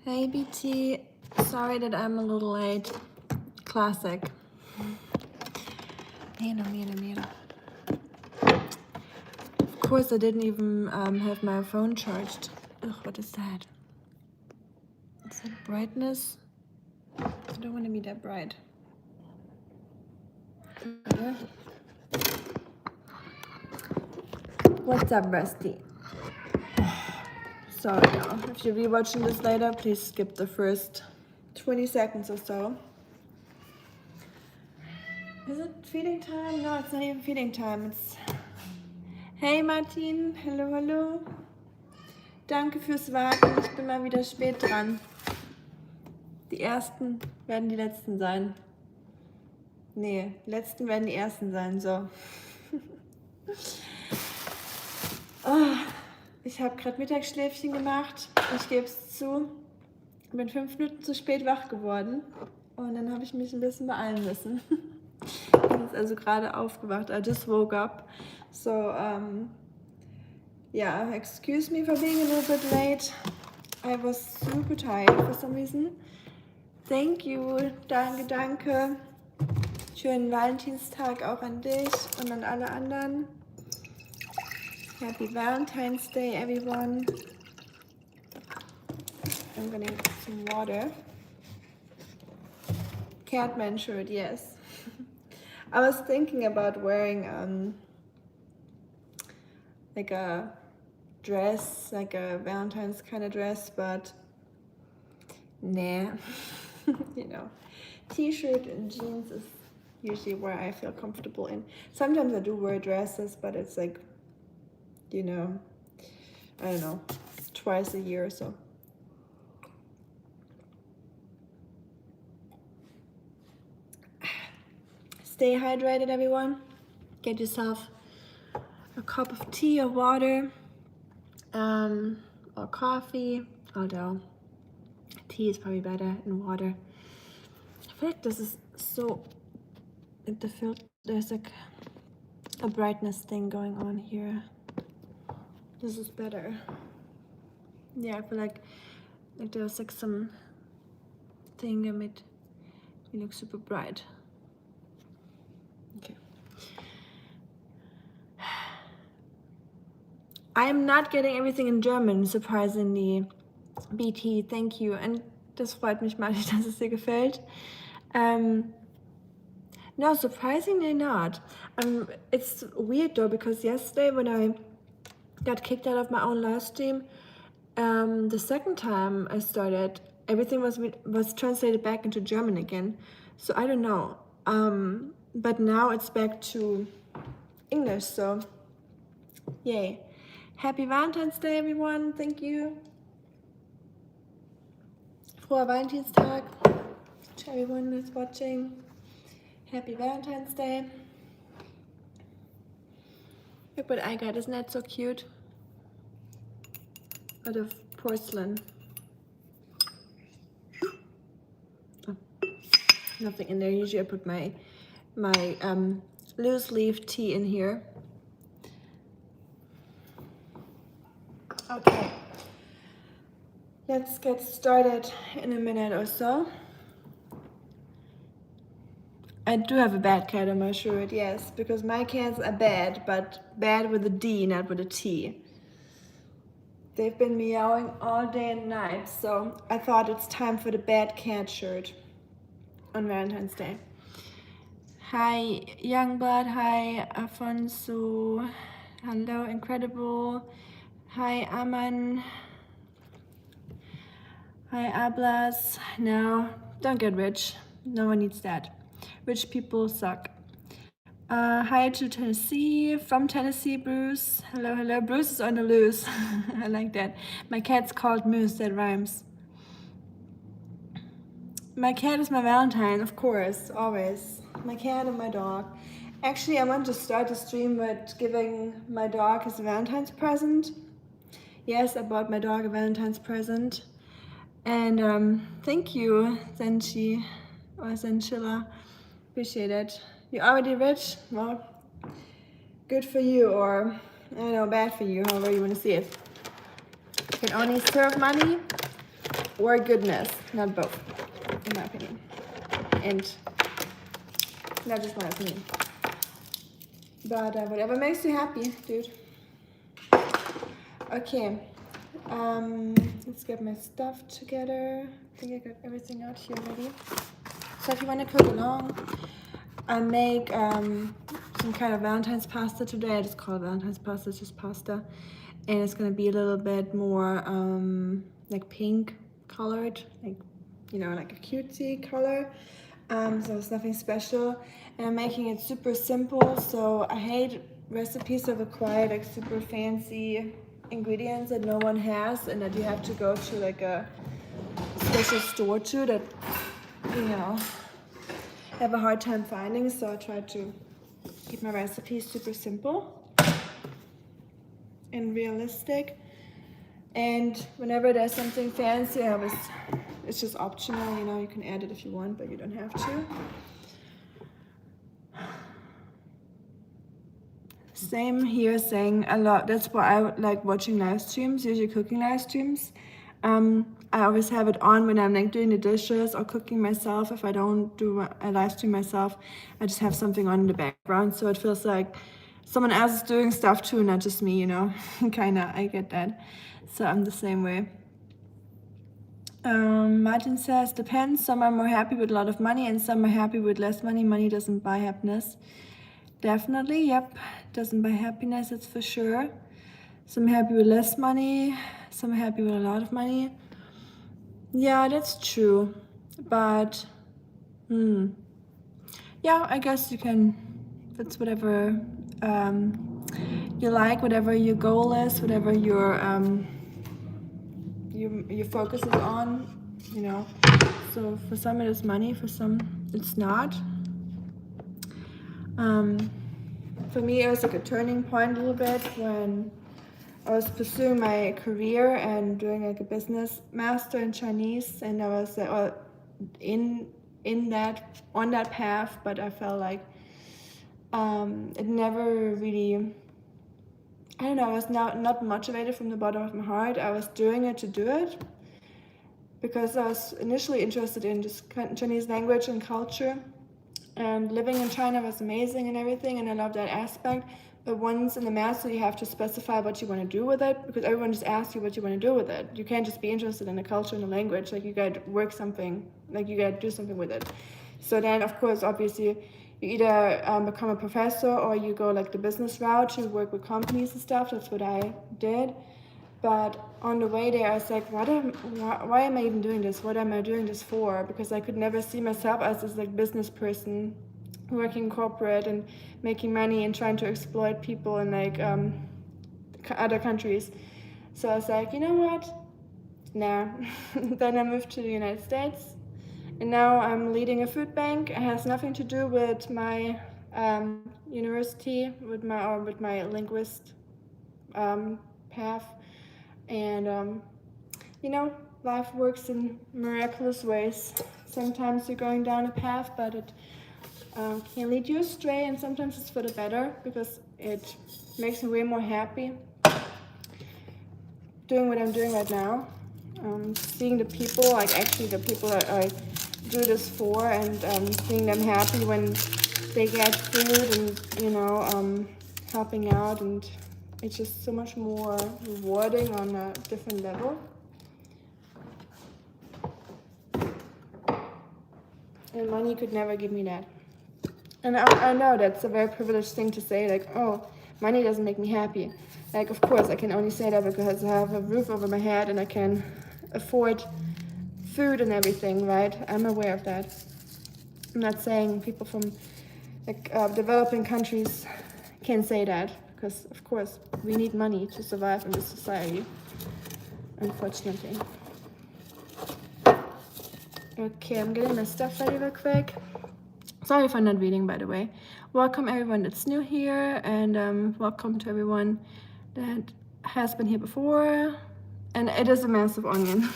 Hey BT, sorry that I'm a little late. Classic. Mira. Of course, I didn't even have my phone charged. Ugh, what is that? Is that brightness? I don't want to be that bright. What's up, Rusty? Sorry, y'all. If you're rewatching this later, please skip the first 20 seconds or so. Is it feeding time? No, it's not even feeding time. It's... Hey Martin, hallo. Danke fürs Warten. Ich bin mal wieder spät dran. Die ersten werden die letzten sein. Nee, die letzten werden die ersten sein. So. Oh, ich habe gerade Mittagsschläfchen gemacht. Ich gebe es zu. Bin 5 Minuten zu spät wach geworden. Und dann habe ich mich ein bisschen beeilen müssen. Ich bin jetzt also gerade aufgewacht. I just woke up. So, yeah, excuse me for being a little bit late. I was super tired for some reason. Thank you. Danke. Schönen Valentinstag auch an dich und an alle anderen. Happy Valentine's Day, everyone. I'm gonna get some water. Catman shirt, yes. I was thinking about wearing like a dress, like a Valentine's kind of dress, but nah. You know, t-shirt and jeans is usually where I feel comfortable in. Sometimes I do wear dresses, but it's like, you know, I don't know, twice a year or so. Stay hydrated, everyone. Get yourself a cup of tea or water, or coffee, although tea is probably better than water. I feel like this is so, like the filter, there's like a brightness thing going on here. This is better. Yeah, I feel like there's like some thing that made me look super bright. Okay. I'm not getting everything in German, surprisingly. BT, thank you. Und das freut mich mal, dass es dir gefällt. No, surprisingly not. It's weird though, because yesterday when I got kicked out of my own live stream, the second time I started, everything was translated back into German again. So I don't know. But now it's back to English, so yay. Happy Valentine's Day, everyone. Thank you. Froher Valentinstag to everyone that's watching. Happy Valentine's Day. Look what I got. Isn't that so cute? Out of porcelain. Oh, nothing in there. Usually I put my loose leaf tea in here. Okay, let's get started in a minute or so. I do have a bad cat on my shirt, yes, because my cats are bad, but bad with a D, not with a T. They've been meowing all day and night, so I thought it's time for the bad cat shirt on Valentine's Day. Hi, Youngblood. Hi, Afonso. Hello, Incredible. Hi, Aman. Hi, Ablas. No, don't get rich. No one needs that. Rich people suck. Hi to Tennessee. From Tennessee, Bruce. Hello. Bruce is on the loose. I like that. My cat's called Moose. That rhymes. My cat is my Valentine, of course, always. My cat and my dog. Actually, I want to start the stream with giving my dog his Valentine's present. Yes, I bought my dog a Valentine's present. And thank you, Zenchi or Zenchilla. Appreciate it. You're already rich? Well, good for you, or I don't know, bad for you, however you want to see it. You can only serve money or goodness, not both, in my opinion. And not just my opinion. But whatever makes you happy, dude. Okay, let's get my stuff together. I think I got everything out here already. So if you want to cook along, I make some kind of Valentine's pasta today. I just call it Valentine's pasta, it's just pasta. And it's gonna be a little bit more like pink colored, like, you know, like a cutesy color. So it's nothing special. And I'm making it super simple. So I hate recipes that require like super fancy ingredients that no one has and that you have to go to like a special store to that, you know, have a hard time finding. So I try to keep my recipes super simple and realistic. And whenever there's something fancy, it's just optional, you know, you can add it if you want, but you don't have to. Same here, saying a lot. That's why I like watching live streams, usually cooking live streams. I always have it on when I'm like doing the dishes or cooking myself. If I don't do a live stream myself, I just have something on in the background, so it feels like someone else is doing stuff too, not just me, you know. Kinda, I get that. So I'm the same way. Martin says, depends. Some are more happy with a lot of money and some are happy with less money. Money doesn't buy happiness. Definitely, yep. Doesn't buy happiness, that's for sure. Some are happy with less money. Some are happy with a lot of money. Yeah, that's true. But, yeah, I guess you can, that's whatever you like, whatever your goal is, whatever your focus is on, you know. So for some it is money, for some it's not. For me it was like a turning point a little bit when I was pursuing my career and doing like a business master in Chinese, and I was on that path, but I felt like it never really, I don't know, I was not motivated from the bottom of my heart. I was doing it to do it because I was initially interested in just Chinese language and culture, and living in China was amazing and everything, and I love that aspect. But once in the master, you have to specify what you want to do with it, because everyone just asks you what you want to do with it. You can't just be interested in the culture and the language. Like, you got to work something, like you got to do something with it. So then, of course, obviously, you either become a professor or you go like the business route, you work with companies and stuff. That's what I did. But on the way there, I was like, why am I even doing this? What am I doing this for? Because I could never see myself as this like business person working corporate and making money and trying to exploit people in like other countries. So I was like, you know what? Nah. Then I moved to the United States, and now I'm leading a food bank. It has nothing to do with my university, with my linguist path. And you know, life works in miraculous ways. Sometimes you're going down a path, but it can lead you astray, and sometimes it's for the better, because it makes me way more happy doing what I'm doing right now. Seeing the people, like actually the people that I do this for, and seeing them happy when they get food, and you know, helping out, and it's just so much more rewarding on a different level. And money could never give me that. And I know that's a very privileged thing to say, like, oh, money doesn't make me happy. Like, of course, I can only say that because I have a roof over my head and I can afford food and everything, right? I'm aware of that. I'm not saying people from like developing countries can say that, because, of course, we need money to survive in this society, unfortunately. Okay, I'm getting my stuff ready real quick. Sorry if I'm not reading, by the way. Welcome everyone that's new here, and welcome to everyone that has been here before. And it is a massive onion.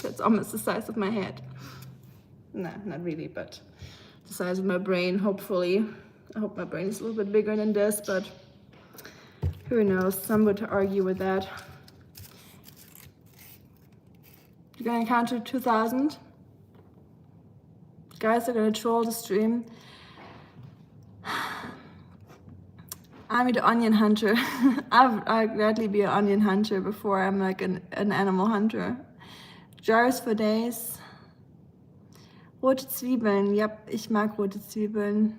That's almost the size of my head. Nah, not really, but the size of my brain, hopefully. I hope my brain is a little bit bigger than this, but who knows? Some would argue with that. You're gonna count to 2,000. Guys are gonna troll the stream. I'm the onion hunter. I'd gladly be an onion hunter before I'm like an animal hunter. Jars for days. Rote Zwiebeln. Yep, ich mag rote Zwiebeln.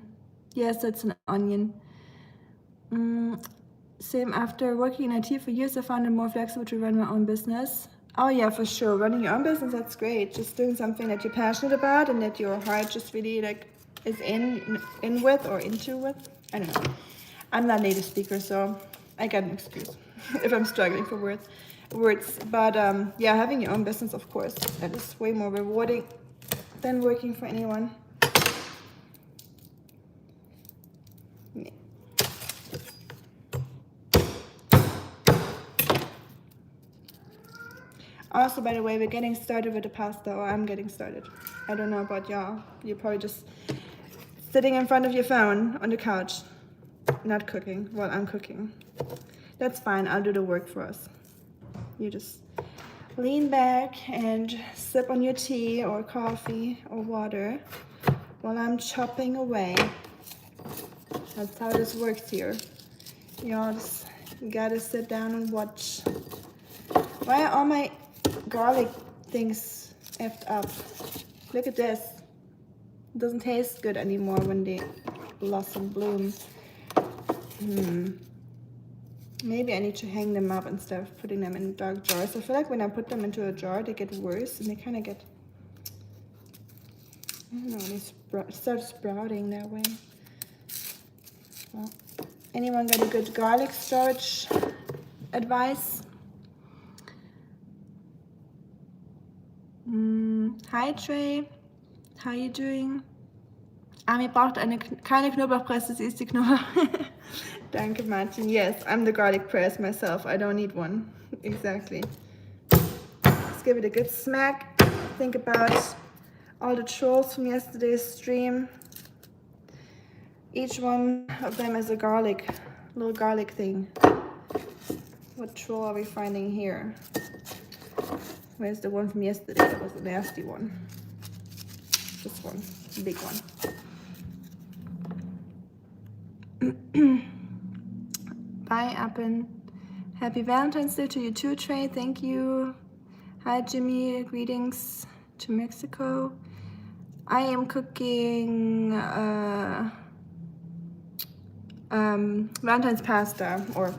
Yes, that's an onion. Same, after working in IT for years, I found it more flexible to run my own business. Oh yeah, for sure. Running your own business, that's great. Just doing something that you're passionate about and that your heart just really like is in with or into with. I don't know. I'm not a native speaker, so I got an excuse if I'm struggling for words. But yeah, having your own business, of course, that is way more rewarding than working for anyone. Yeah. Also, by the way, we're getting started with the pasta, or I'm getting started. I don't know about y'all. You're probably just sitting in front of your phone on the couch, not cooking. Well, I'm cooking. That's fine. I'll do the work for us. You just lean back and sip on your tea or coffee or water while I'm chopping away. That's how this works here. Y'all just gotta sit down and watch. Why are all my garlic things effed up? Look at this. It doesn't taste good anymore when they blossom bloom. Maybe I need to hang them up instead of putting them in dark jars. I feel like when I put them into a jar, they get worse and they kind of get, I don't know, they start sprouting that way. Well, anyone got a good garlic storage advice? Hi Trey, how you doing? Ami braucht keine Knoblauchpresse, sie ist die Knoblauch. Danke Martin. Yes, I'm the garlic press myself. I don't need one. Exactly. Let's give it a good smack. Think about all the trolls from yesterday's stream. Each one of them is a little garlic thing. What troll are we finding here? Where's the one from yesterday? That was a nasty one. This one, the big one. Bye, Appen. Happy Valentine's Day to you too, Trey. Thank you. Hi, Jimmy. Greetings to Mexico. I am cooking Valentine's pasta, or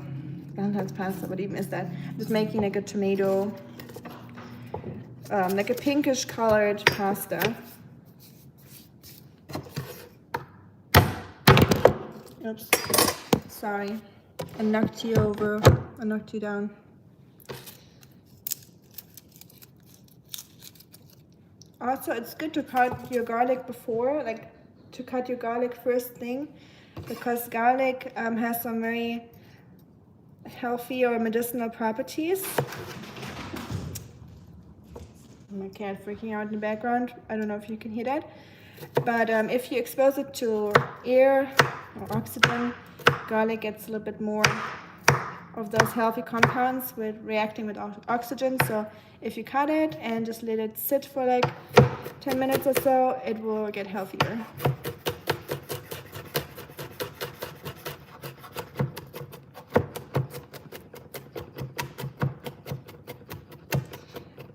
Valentine's pasta, what even is that? I'm just making like a tomato, like a pinkish colored pasta. Oops, sorry. I knocked you over. I knocked you down. Also, it's good to cut your garlic before, like to cut your garlic first thing, because garlic has some very healthy or medicinal properties. My cat freaking out in the background. I don't know if you can hear that. But if you expose it to air or oxygen, garlic gets a little bit more of those healthy compounds with reacting with oxygen. So if you cut it and just let it sit for like 10 minutes or so, it will get healthier.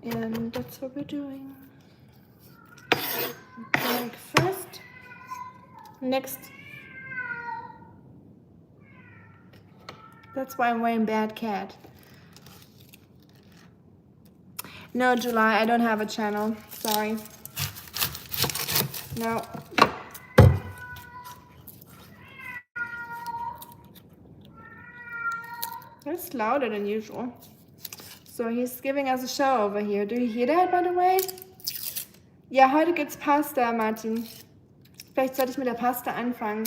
And that's what we're doing. Garlic first. Next. That's why I'm wearing Bad Cat. No, July, I don't have a channel. Sorry. No. That's louder than usual. So he's giving us a show over here. Do you hear that, by the way? Ja, heute gibt's Pasta, Martin. Vielleicht sollte ich mit der Pasta anfangen.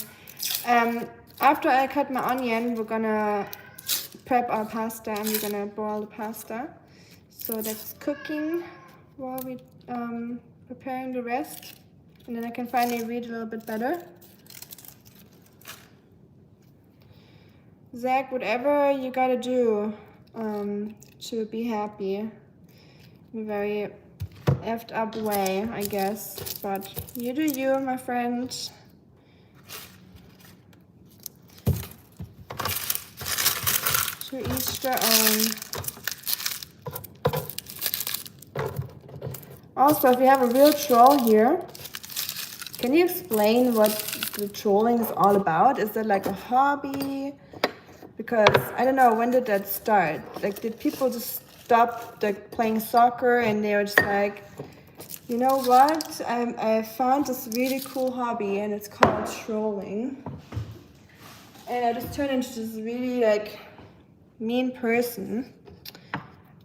After I cut my onion, we're gonna prep our pasta and we're gonna boil the pasta. So that's cooking while we preparing the rest. And then I can finally read a little bit better. Zach, whatever you gotta do to be happy. I'm very effed up way, I guess. But you do you, my friend. To each their own. Also, if you have a real troll here, can you explain what the trolling is all about? Is that like a hobby? Because I don't know, when did that start? Like, did people just stop like playing soccer and they were just like, you know what? I found this really cool hobby and it's called trolling. And I just turned into this really like mean person,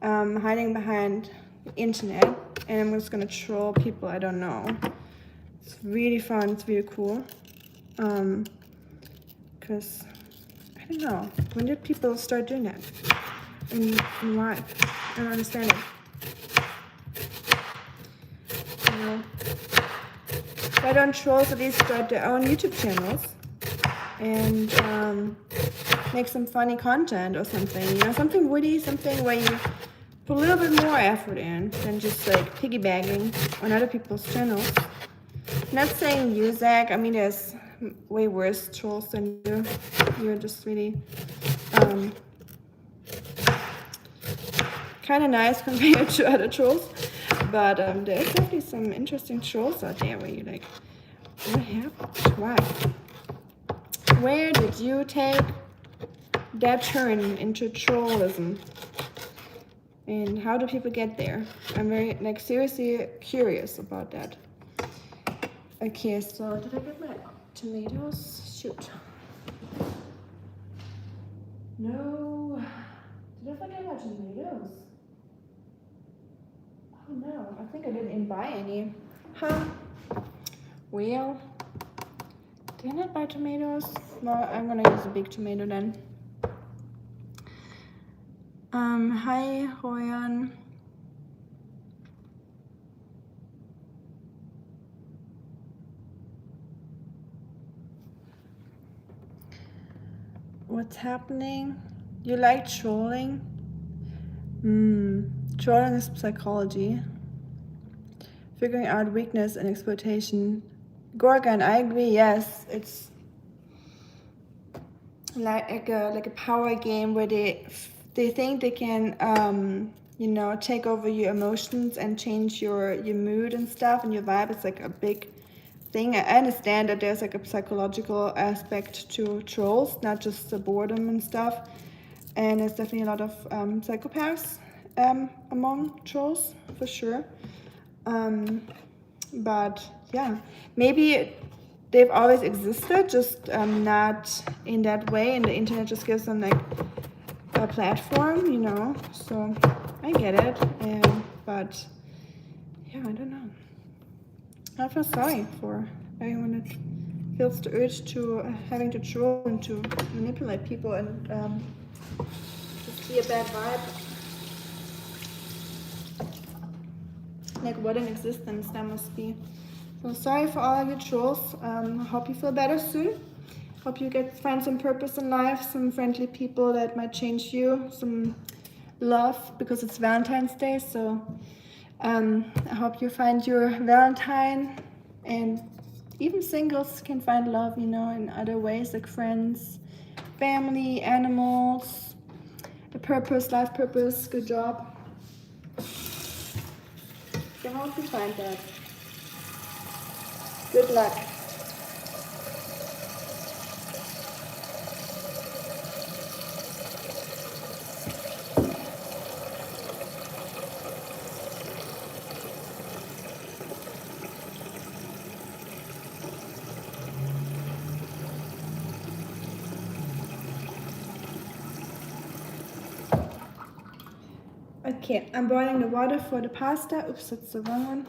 hiding behind the internet, and I'm just gonna troll people I don't know. It's really fun, it's really cool. Because I don't know, when did people start doing that? And why? I don't understand it. You know, why don't trolls at least start their own YouTube channels and make some funny content or something? You know, something witty, something where you put a little bit more effort in than just like piggybacking on other people's channels. I'm not saying you, Zach. I mean, there's way worse trolls than you. You're just really kind of nice compared to other trolls. But there's definitely some interesting trolls out there where you're like, what happened? Why? Where did you take that turn into trollism? And how do people get there? I'm very, like, seriously curious about that. Okay, so did I get my tomatoes? Shoot. No. Did I forget my tomatoes? Oh no, I think I didn't even buy any. Huh? Well, didn't I buy tomatoes? Well, I'm gonna use a big tomato then. Hi, Hoyan. What's happening? You like trolling? Trolling is psychology. Figuring out weakness and exploitation. Gorgon, I agree, yes. It's like a power game where they think they can you know, take over your emotions and change your mood and stuff and your vibe. It's like a big thing. I understand that there's like a psychological aspect to trolls, not just the boredom and stuff. And there's definitely a lot of psychopaths among trolls, for sure. But yeah, maybe they've always existed, just not in that way, and the internet just gives them like a platform, you know. So I get it, but yeah, I don't know. I feel sorry for everyone that feels the urge to having to troll and to manipulate people and just be a bad vibe. Like, what an existence that must be. So sorry for all of you trolls. Hope you feel better soon. Hope you find some purpose in life, some friendly people that might change you, some love, because it's Valentine's Day. So I hope you find your Valentine, and even singles can find love, you know, in other ways, like friends, family, animals, the purpose, life purpose. Good job. I hope you find that. Good luck. Okay, I'm boiling the water for the pasta. Oops, that's the wrong one.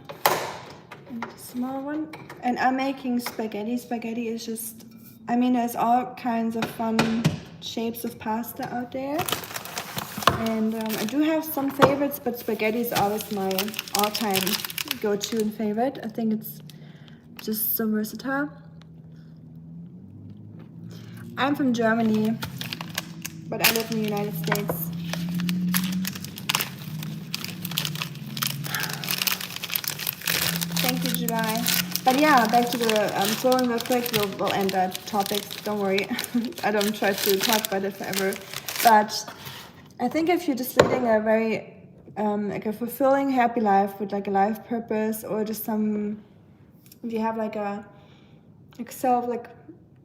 And the small one. And I'm making spaghetti. Spaghetti is just, I mean, there's all kinds of fun shapes of pasta out there. And I do have some favorites, but spaghetti is always my all-time go-to and favorite. I think it's just so versatile. I'm from Germany, but I live in the United States. July. But yeah, back to the flowing real quick. We'll end that topic. Don't worry. I don't try to talk about it forever. But I think if you're just leading a very like a fulfilling, happy life with like a life purpose, or just if you have like a self like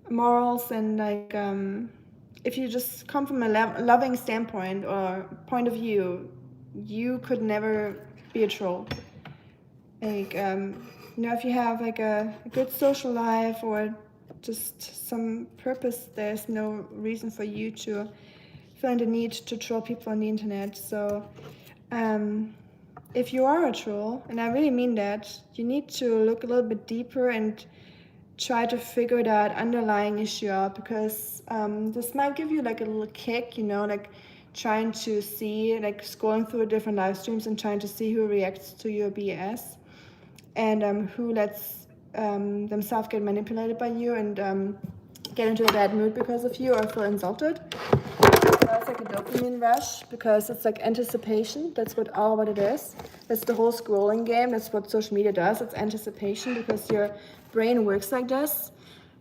morals and like if you just come from a loving standpoint or point of view, you could never be a troll. Like if you have like a good social life or just some purpose, there's no reason for you to feel the need to troll people on the internet. So if you are a troll, and I really mean that, you need to look a little bit deeper and try to figure that underlying issue out, because this might give you like a little kick, like trying to see, like scrolling through different live streams and trying to see who reacts to your BS and who lets themselves get manipulated by you and get into a bad mood because of you or feel insulted. It's like a dopamine rush because it's like anticipation. That's what it is. That's the whole scrolling game. That's what social media does. It's anticipation because your brain works like this.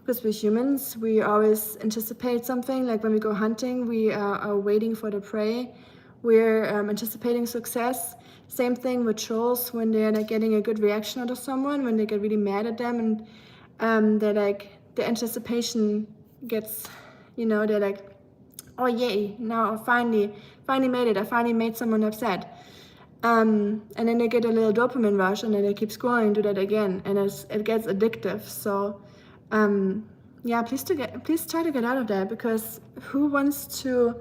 Because we're humans, we always anticipate something. Like when we go hunting, we are waiting for the prey. We're anticipating success. Same thing with trolls when they're like getting a good reaction out of someone, when they get really mad at them, and they're like the anticipation gets, they're like, oh yay, now I finally made it. I finally made someone upset. And then they get a little dopamine rush and then they keep scrolling and do that again. And it gets addictive. So please try to get out of that, because who wants to,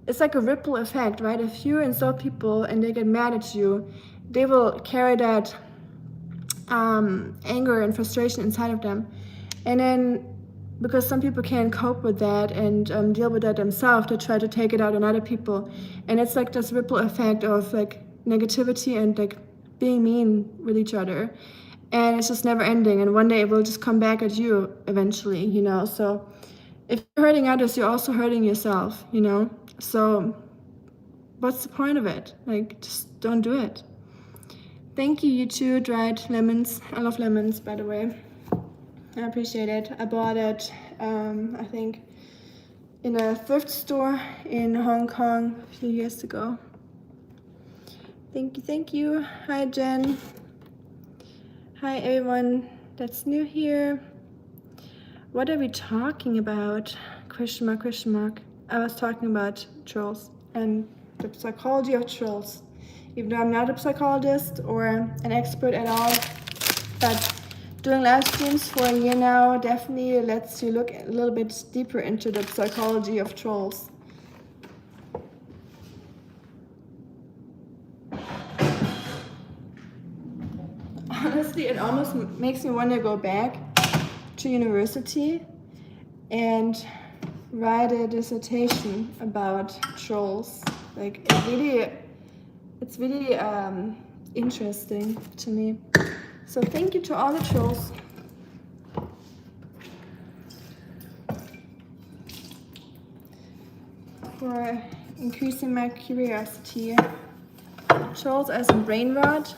it's like a ripple effect, right? If you insult people and they get mad at you, they will carry that anger and frustration inside of them. And then because some people can't cope with that and deal with that themselves, they try to take it out on other people. And it's like this ripple effect of like negativity and like being mean with each other. And it's just never ending. And one day it will just come back at you eventually, So if you're hurting others, you're also hurting yourself, So what's the point of it? Like, just don't do it. Thank you, you two dried lemons. I love lemons, by the way. I appreciate it. I bought it, I think, in a thrift store in Hong Kong a few years ago. Thank you. Hi, Jen. Hi, everyone that's new here. What are we talking about? Question mark. I was talking about trolls and the psychology of trolls. Even though I'm not a psychologist or an expert at all, but doing live streams for a year now definitely lets you look a little bit deeper into the psychology of trolls. Honestly, it almost makes me want to go back to university and write a dissertation about trolls. Like, it's really interesting to me. So thank you to all the trolls. For increasing my curiosity. Trolls as a brain rot.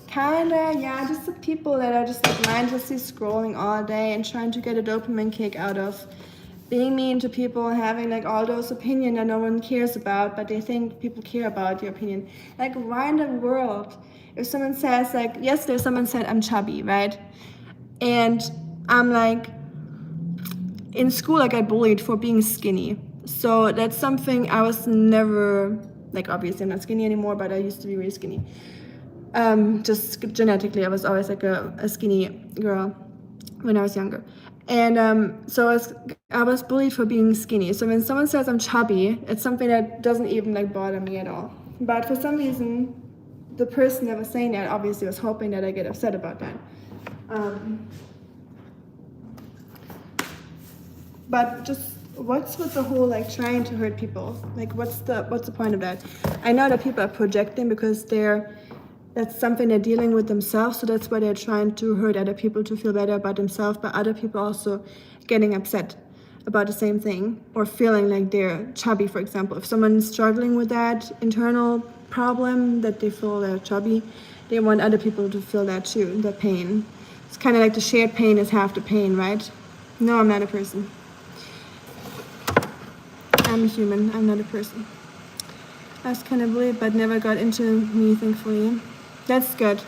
Kinda, yeah, just the people that are just like mindlessly scrolling all day and trying to get a dopamine kick out of being mean to people, having like all those opinions that no one cares about, but they think people care about your opinion. Like, why in the world? If someone says, like, yesterday someone said I'm chubby, right? And I'm like, in school I got bullied for being skinny. So that's something I was never, like, obviously I'm not skinny anymore, but I used to be really skinny. Just genetically, I was always like a skinny girl when I was younger. And so I was bullied for being skinny. So when someone says I'm chubby, it's something that doesn't even like bother me at all. But for some reason, the person that was saying that obviously was hoping that I get upset about that. But just what's with the whole like trying to hurt people? Like, what's the point of that? I know that people are projecting because that's something they're dealing with themselves, so that's why they're trying to hurt other people to feel better about themselves, but other people also getting upset about the same thing or feeling like they're chubby, for example. If someone's struggling with that internal problem that they feel they're chubby, they want other people to feel that too, the pain. It's kind of like the shared pain is half the pain, right? No, I'm not a person. I'm a human, I'm not a person. I was kind of weird, but never got into me, thankfully. That's good.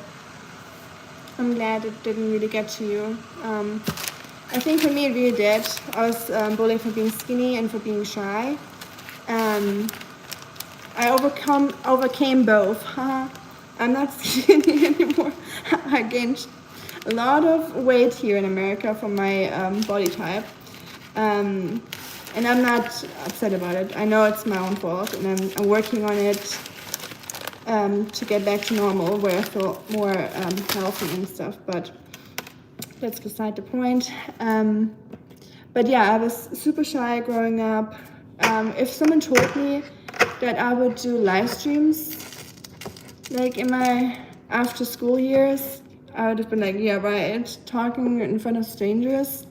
I'm glad it didn't really get to you. I think for me it really did. I was bullied for being skinny and for being shy. I overcame both. I'm not skinny anymore. I gained a lot of weight here in America for my body type. And I'm not upset about it. I know it's my own fault, and I'm working on it to get back to normal, where I feel more healthy and stuff. But that's beside the point. But yeah, I was super shy growing up. If someone told me that I would do live streams, like in my after school years, I would have been like, yeah, right, talking in front of strangers.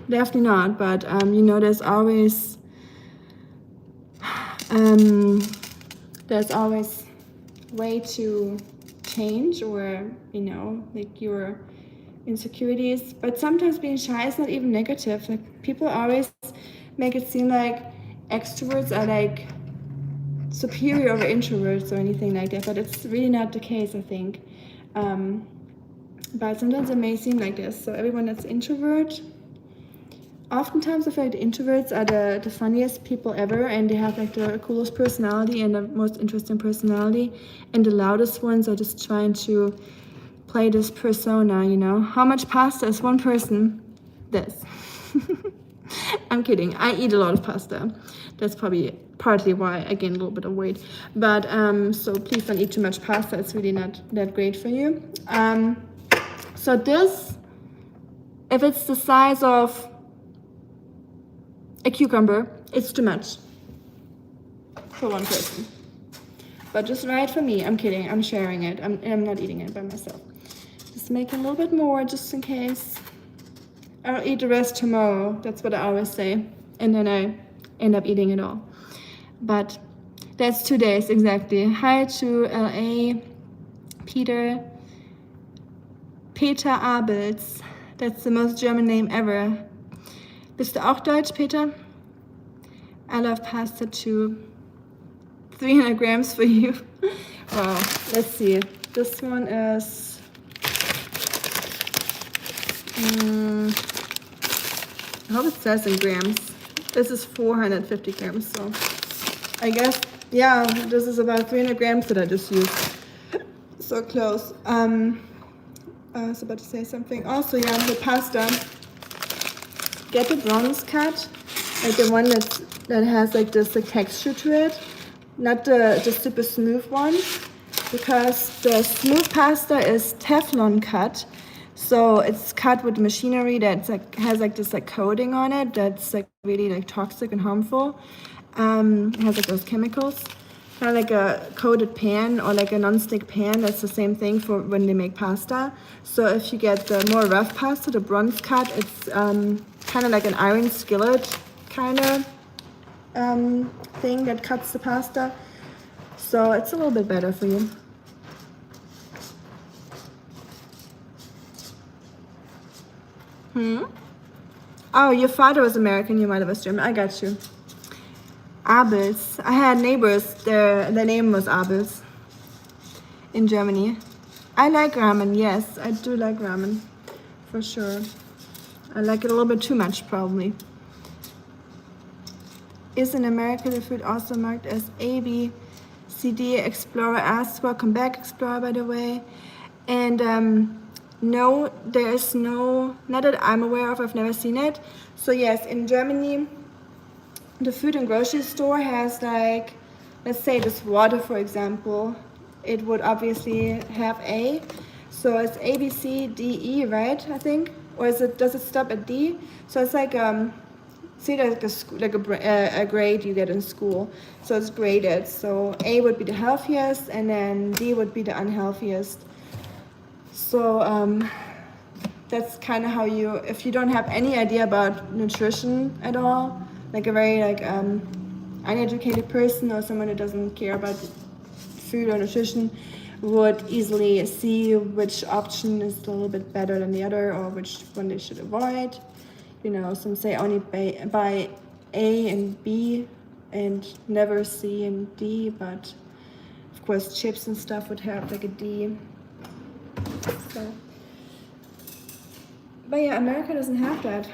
Definitely not, but you know, there's always way to change, or you know, like your insecurities. But sometimes being shy is not even negative. Like people always make it seem like extroverts are like superior over introverts or anything like that, but it's really not the case, I think. But sometimes it may seem like this. So everyone that's introvert, oftentimes I feel like the introverts are the funniest people ever, and they have like the coolest personality and the most interesting personality, and the loudest ones are just trying to play this persona, you know. How much pasta is one person? This. I'm kidding. I eat a lot of pasta. That's probably partly why I gained a little bit of weight. But so please don't eat too much pasta. It's really not that great for you. So this, if it's the size of a cucumber, it's too much for one person. But just right for me. I'm kidding. I'm sharing it. I'm not eating it by myself. Just making a little bit more just in case. I'll eat the rest tomorrow. That's what I always say. And then I end up eating it all. But that's 2 days exactly. Hi to LA, Peter Abels. That's the most German name ever. Bist du auch Deutsch, Peter? I love pasta too. 300 grams for you. Wow, let's see. This one is I hope it says in grams. This is 450 grams, so I guess, yeah, this is about 300 grams that I just used. So close. I was about to say something. Also, yeah, the pasta. Get the bronze cut, like the one that has like this like texture to it, not the super smooth one, because the smooth pasta is Teflon cut. So it's cut with machinery that's like has like this like coating on it that's like really like toxic and harmful. It has like those chemicals. Kind of like a coated pan or like a non-stick pan. That's the same thing for when they make pasta. So if you get the more rough pasta, the bronze cut, it's kind of like an iron skillet kind of thing that cuts the pasta. So it's a little bit better for you. Oh, your father was American, your mother was German. I got you. Abels. I had neighbors, their name was Abels in Germany. I like ramen, yes, I do like ramen, for sure. I like it a little bit too much, probably. Is in America the food also marked as A, B, C, D? Explorer asks. Welcome back, Explorer, by the way. And no, there is no, not that I'm aware of, I've never seen it. So yes, in Germany, the food and grocery store has like, let's say this water, for example, it would obviously have A. So it's A, B, C, D, E, right, I think? Or does it stop at D? So it's like, see like a grade you get in school. So it's graded. So A would be the healthiest, and then D would be the unhealthiest. So that's kind of how you, if you don't have any idea about nutrition at all, like a very like uneducated person or someone who doesn't care about food or nutrition, would easily see which option is a little bit better than the other, or which one they should avoid. You know, some say only buy A and B and never C and D, but of course chips and stuff would have like a D. So, but yeah, America doesn't have that.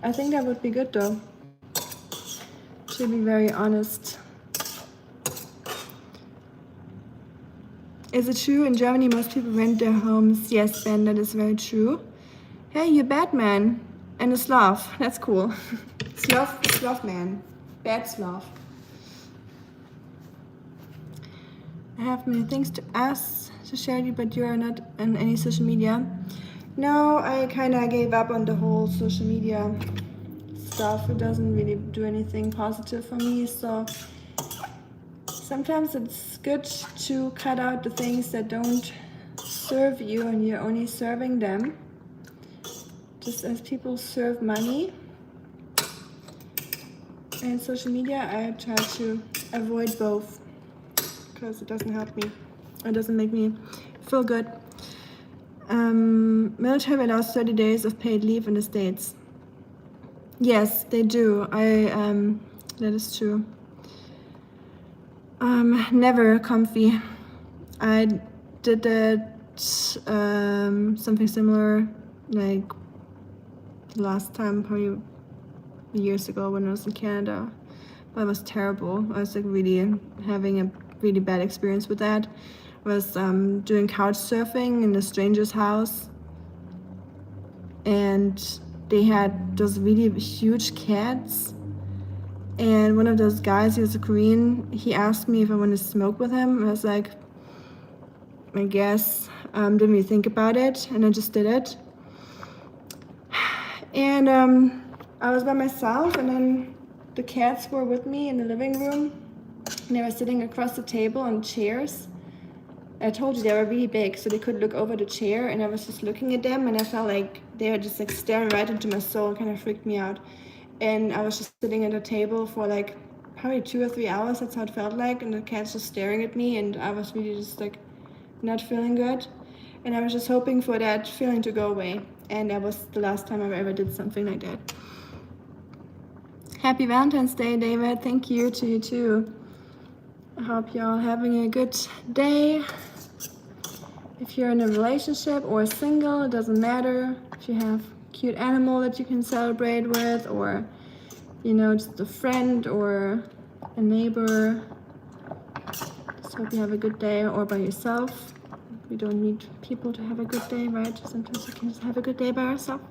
I think that would be good though, to be very honest. Is it true in Germany most people rent their homes? Yes, Ben, that is very true. Hey, you're Batman and a sloth. That's cool. Sloth man. Bad sloth. I have many things to ask to share you, but you are not on any social media. No, I kind of gave up on the whole social media stuff. It doesn't really do anything positive for me, so sometimes it's good to cut out the things that don't serve you and you're only serving them. Just as people serve money and social media, I try to avoid both because it doesn't help me. It doesn't make me feel good. Military allows 30 days of paid leave in the States. Yes, they do. That is true. Never comfy. I did that something similar like the last time, probably years ago when I was in Canada. But it was terrible. I was like really having a really bad experience with that. I was doing couch surfing in a stranger's house, and they had those really huge cats. And one of those guys, he was a Korean, he asked me if I wanted to smoke with him. I was like, I guess. Didn't really think about it, and I just did it. And I was by myself, and then the cats were with me in the living room, and they were sitting across the table on chairs. I told you they were really big, so they could look over the chair, and I was just looking at them, and I felt like they were just like staring right into my soul. It kind of freaked me out. And I was just sitting at a table for like probably 2 or 3 hours. That's how it felt like. And the cat's just staring at me, and I was really just like not feeling good. And I was just hoping for that feeling to go away. And that was the last time I ever did something like that. Happy Valentine's Day, David. Thank you to you too. I hope you're all having a good day. If you're in a relationship or single, it doesn't matter. If you have cute animal that you can celebrate with, or you know, just a friend or a neighbor, just hope you have a good day. Or by yourself, we don't need people to have a good day, right? Sometimes we can just have a good day by ourselves.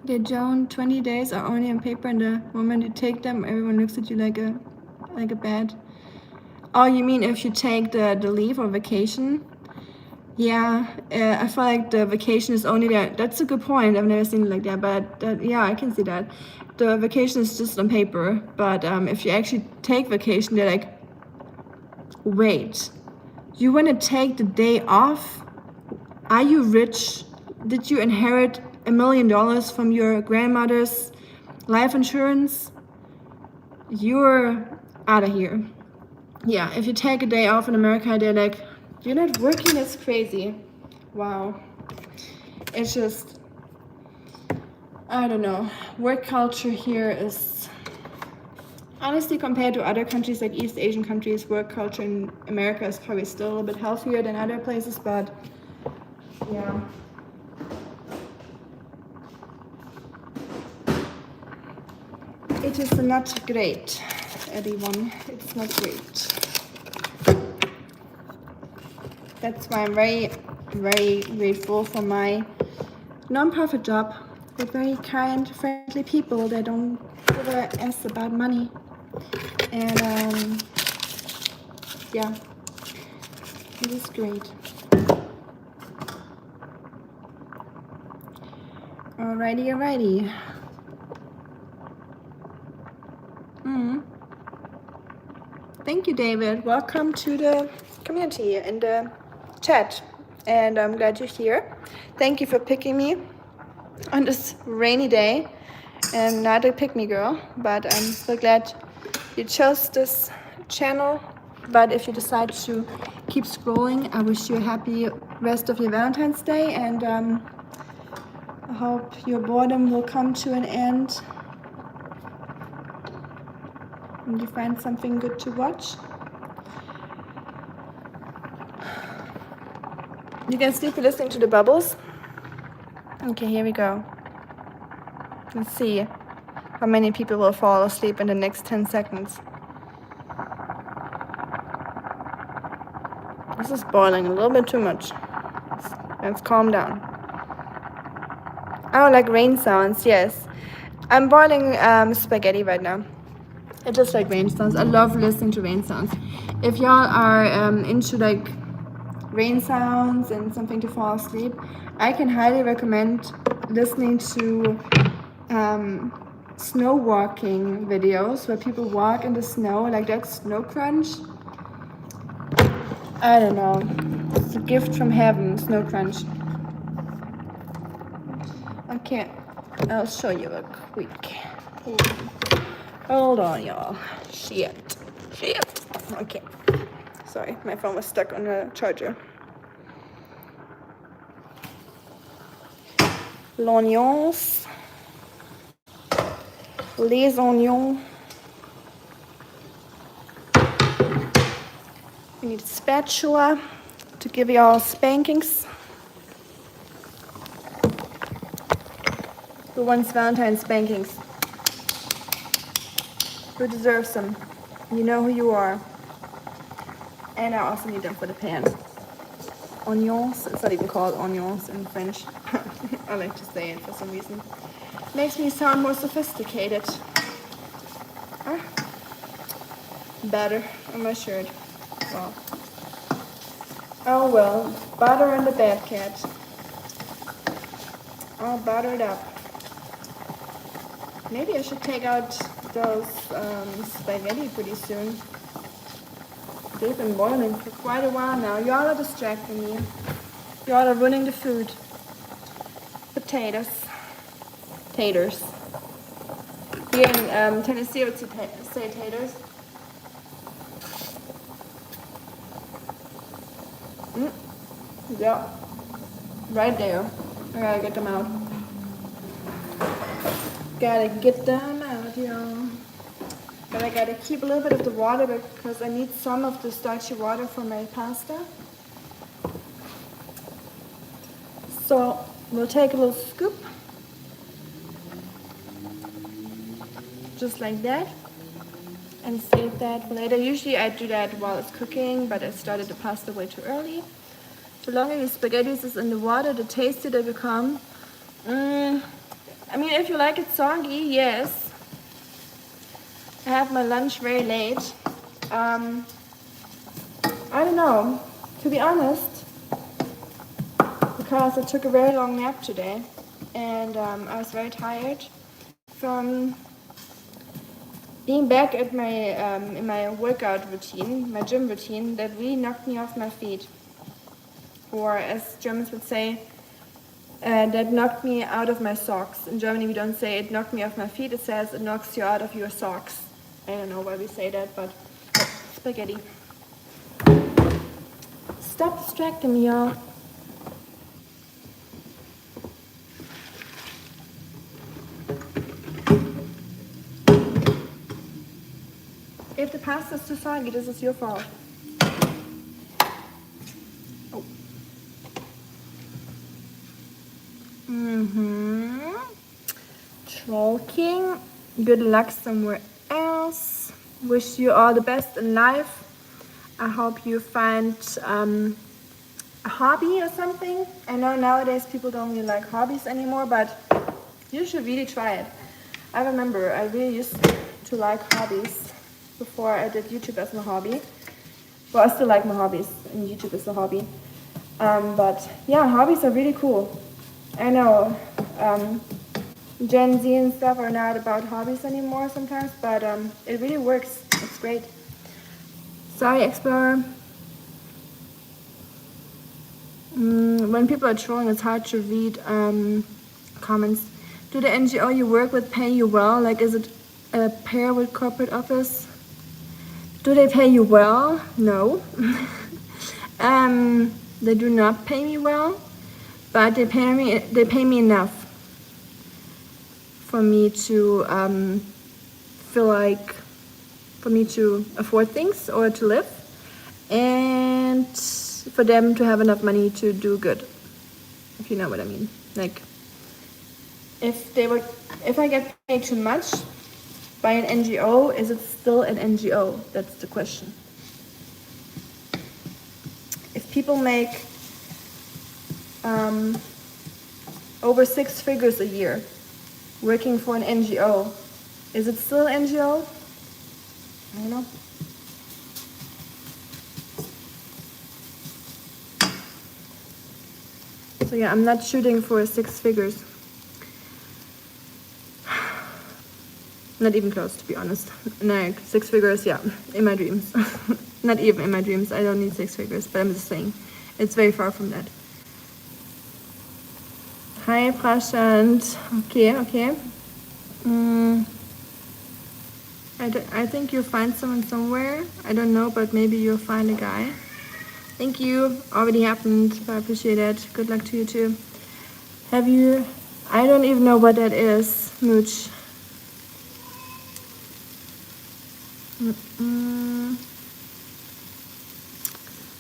The Joan 20 days are only on paper, and the moment you take them, everyone looks at you like a bad. Oh, you mean if you take the leave or vacation? Yeah, I feel like the vacation is only there. That's a good point. I've never seen it like that, but yeah, I can see that. The vacation is just on paper, but if you actually take vacation, they're like, wait, you want to take the day off? Are you rich? Did you inherit $1 million from your grandmother's life insurance? You're out of here. Yeah, if you take a day off in America, they're like, you're not working, that's crazy. Wow. It's just, I don't know. Work culture here is, honestly, compared to other countries like East Asian countries, work culture in America is probably still a little bit healthier than other places, but yeah. It is not great, everyone. It's not great. That's why I'm very, very grateful for my non-profit job with very kind, friendly people that don't give a ass about money. And yeah, it is great. Alrighty. Thank you, David. Welcome to the community and the chat. And I'm glad you're here. Thank you for picking me on this rainy day. And not a pick me girl, but I'm so glad you chose this channel But if you decide to keep scrolling, I wish you a happy rest of your Valentine's Day, and I hope your boredom will come to an end and you find something good to watch. You can sleep listening to the bubbles. Okay, here we go. Let's see how many people will fall asleep in the next 10 seconds. This is boiling a little bit too much. Let's calm down. Oh, like rain sounds, yes. I'm boiling spaghetti right now. I just like rain sounds. I love listening to rain sounds. If y'all are into like rain sounds and something to fall asleep, I can highly recommend listening to snow walking videos where people walk in the snow, like that Snow Crunch. I don't know. It's a gift from heaven, Snow Crunch. Okay, I'll show you a quick. Hold on, y'all. Shit. Okay. Sorry, my phone was stuck on the charger. L'oignons. Les oignons. We need a spatula to give y'all spankings. Who wants Valentine's spankings? Who deserves them? You know who you are. And I also need them for the pan. Oignons, it's not even called oignons in French. I like to say it for some reason. Makes me sound more sophisticated. Ah, butter on my shirt. Well. Oh well, butter and the bad cat. I'll butter it up. Maybe I should take out those spaghetti pretty soon. They've been boiling for quite a while now. Y'all are distracting me. Y'all are ruining the food. Potatoes. Taters. Here in Tennessee, I would say taters. Yeah. Right there. I gotta get them out. Gotta get them out, y'all. But I gotta keep a little bit of the water because I need some of the starchy water for my pasta. So we'll take a little scoop. Just like that. And save that for later. Usually I do that while it's cooking, but I started the pasta way too early. The longer the spaghetti is in the water, the tastier they become. I mean, if you like it soggy, yes. I have my lunch very late. I don't know, to be honest, because I took a very long nap today and I was very tired from being back at my in my workout routine, my gym routine, that really knocked me off my feet. Or as Germans would say, that knocked me out of my socks. In Germany we don't say it knocked me off my feet, it says it knocks you out of your socks. I don't know why we say that, but spaghetti. Stop distracting me, y'all. If the pasta is too soggy, this is your fault. Oh. Trolking. Good luck somewhere else. Wish you all the best in life. I hope you find a hobby or something. I know nowadays people don't really like hobbies anymore, but you should really try it. I remember I really used to like hobbies before I did YouTube as my hobby. Well, I still like my hobbies and YouTube is a hobby. But yeah, hobbies are really cool. I know Gen Z and stuff are not about hobbies anymore sometimes, but it really works. It's great. Sorry, Explorer. When people are trolling, it's hard to read comments. Do the NGO you work with pay you well? Like, is it a pair with corporate office? Do they pay you well? No. They do not pay me well, but they pay me enough for me to feel like, for me to afford things or to live, and for them to have enough money to do good, if you know what I mean. Like, if I get paid too much by an NGO, is it still an NGO? That's the question. If people make over 6 figures a year working for an NGO, is it still NGO? I don't know. So yeah, I'm not shooting for 6 figures. Not even close, to be honest. Like 6 figures, yeah, in my dreams. Not even in my dreams. I don't need 6 figures, but I'm just saying, it's very far from that. Hi, Prashant. Okay. I think you'll find someone somewhere. I don't know, but maybe you'll find a guy. Thank you. Already happened, but I appreciate it. Good luck to you too. I don't even know what that is, Mooch.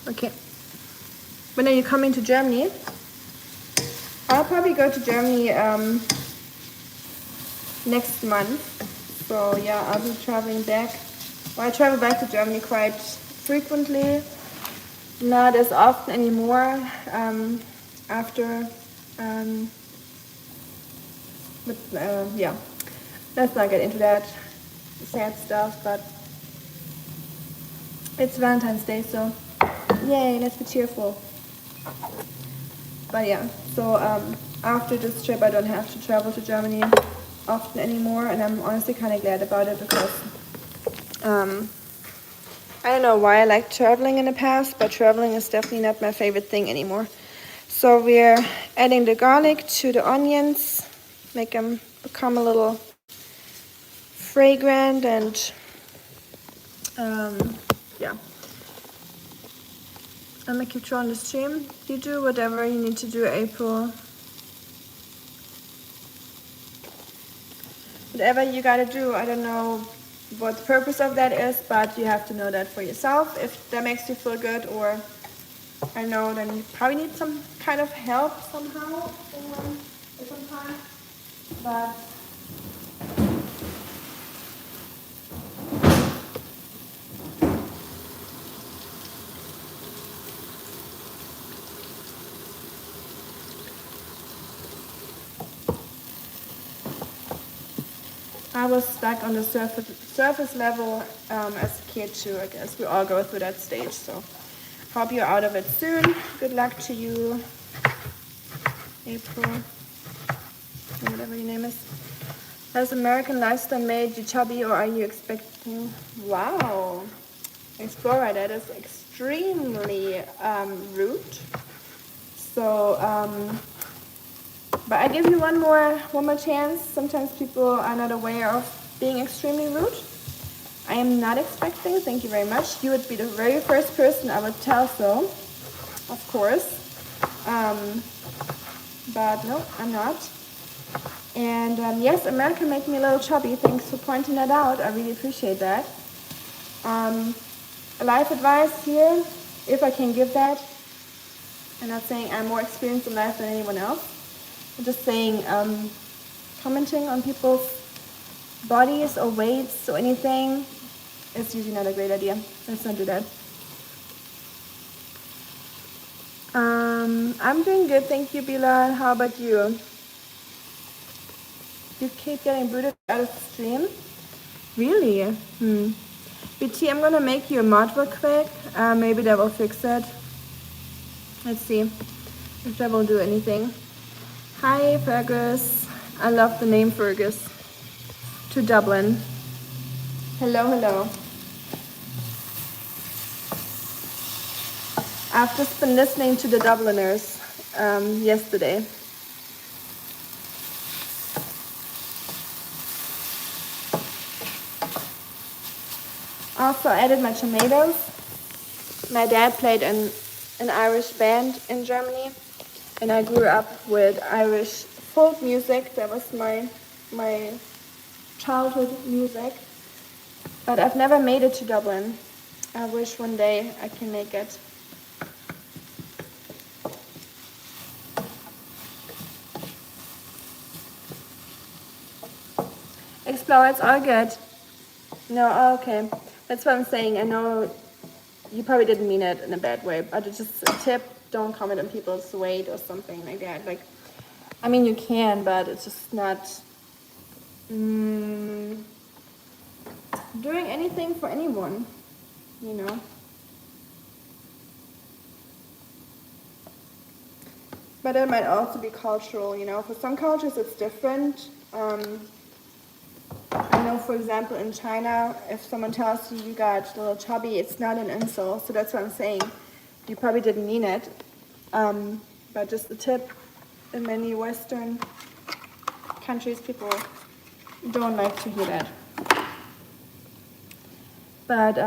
Okay. When are you coming to Germany? I'll probably go to Germany next month. So yeah, I'll be traveling back. Well, I travel back to Germany quite frequently. Not as often anymore. Yeah, let's not get into that sad stuff, but it's Valentine's Day, so yay, let's be cheerful. But yeah, so after this trip I don't have to travel to Germany often anymore, and I'm honestly kind of glad about it, because I don't know why I liked traveling in the past, but traveling is definitely not my favorite thing anymore. So we're adding the garlic to the onions, make them become a little fragrant, and yeah. I'm gonna keep trying the stream. You do whatever you need to do, April. Whatever you gotta do, I don't know what the purpose of that is, but you have to know that for yourself. If that makes you feel good, or I know, then you probably need some kind of help somehow, sometimes. But I was stuck on the surface level as a kid too, I guess. We all go through that stage, so hope you're out of it soon. Good luck to you, April, or whatever your name is. Has American lifestyle made you chubby, or are you expecting? Wow, Explorer, that is extremely rude. So, but I give you one more chance. Sometimes people are not aware of being extremely rude. I am not expecting. Thank you very much. You would be the very first person I would tell so, of course. But no, I'm not. And yes, America made me a little chubby. Thanks for pointing that out. I really appreciate that. Life advice here, if I can give that. I'm not saying I'm more experienced in life than anyone else. I'm just saying, commenting on people's bodies or weights or anything is usually not a great idea. Let's not do that. I'm doing good, thank you, Bilal. How about you? You keep getting booted out of the stream? Really? BT, I'm gonna make you a mod real quick. Maybe that will fix it. Let's see if that will do anything. Hi, Fergus. I love the name Fergus. To Dublin. Hello. I've just been listening to the Dubliners yesterday. Also added my tomatoes. My dad played in an Irish band in Germany, and I grew up with Irish folk music. That was my childhood music. But I've never made it to Dublin. I wish one day I can make it. Explore, it's all good. No, okay. That's what I'm saying. I know you probably didn't mean it in a bad way, but it's just a tip. Don't comment on people's weight or something like that. Like, I mean, you can, but it's just not doing anything for anyone, you know. But it might also be cultural, you know. For some cultures, it's different. I know, for example, in China, if someone tells you you got a little chubby, it's not an insult. So that's what I'm saying. You probably didn't mean it. But just a tip, in many Western countries, people don't like to hear that. But,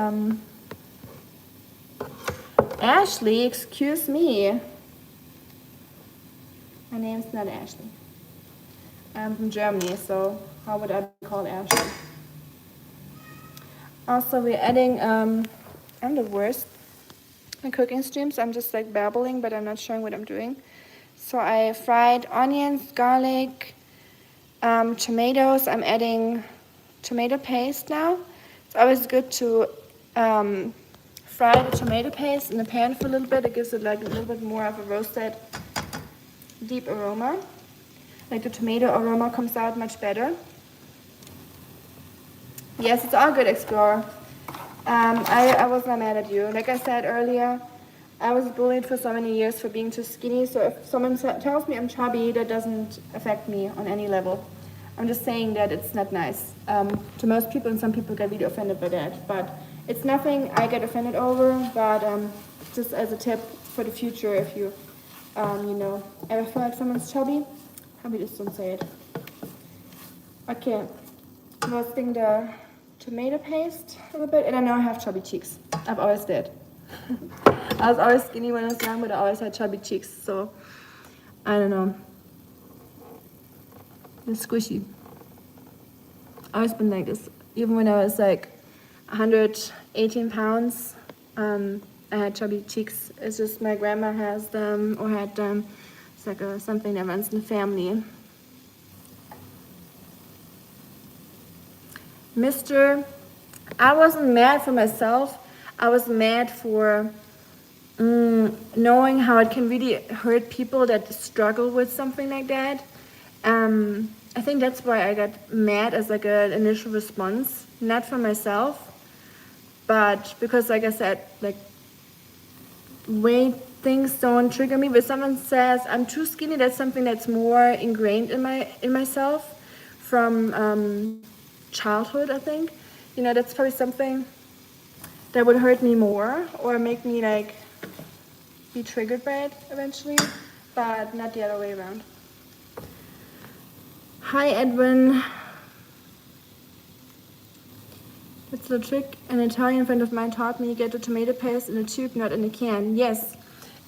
Ashley, excuse me. My name's not Ashley. I'm from Germany, so how would I be called Ashley? Also, we're adding, I'm the worst in cooking streams. I'm just like babbling, but I'm not showing what I'm doing. So I fried onions, garlic, tomatoes. I'm adding tomato paste now. It's always good to fry the tomato paste in the pan for a little bit. It gives it like a little bit more of a roasted, deep aroma. Like the tomato aroma comes out much better. Yes, it's all good, Explorer. I was not mad at you. Like I said earlier, I was bullied for so many years for being too skinny. So if someone tells me I'm chubby, that doesn't affect me on any level. I'm just saying that it's not nice to most people, and some people get really offended by that. But it's nothing I get offended over. But just as a tip for the future, if you, you know, ever feel like someone's chubby, probably just don't say it. Okay, roasting the tomato paste a little bit, and I know I have chubby cheeks. I've always did. I was always skinny when I was young, but I always had chubby cheeks, so I don't know. It's squishy. I've always been like this. Even when I was like 118 pounds, I had chubby cheeks. It's just my grandma has them or had them. It's like something that runs in the family. I wasn't mad for myself. I was mad for knowing how it can really hurt people that struggle with something like that. I think that's why I got mad as like an initial response, not for myself, but because, like I said, like weight things don't trigger me. But someone says I'm too skinny, that's something that's more ingrained in myself from childhood, I think. You know, that's probably something that would hurt me more or make me like be triggered by it eventually, but not the other way around. Hi Edwin. That's the trick. An Italian friend of mine taught me, get the tomato paste in a tube, not in a can. Yes.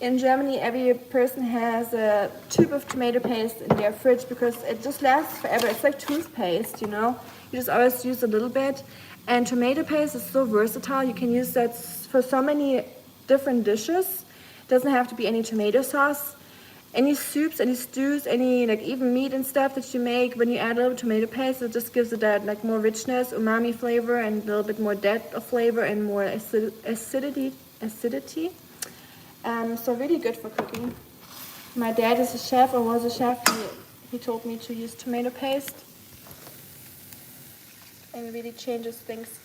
In Germany, every person has a tube of tomato paste in their fridge because it just lasts forever. It's like toothpaste, you know. You just always use a little bit. And tomato paste is so versatile. You can use that for so many different dishes. It doesn't have to be any tomato sauce. Any soups, any stews, any like even meat and stuff that you make, when you add a little tomato paste, it just gives it that like more richness, umami flavor, and a little bit more depth of flavor and more acidity. So really good for cooking. My dad is a chef, or was a chef. He told me to use tomato paste, and it really changes things.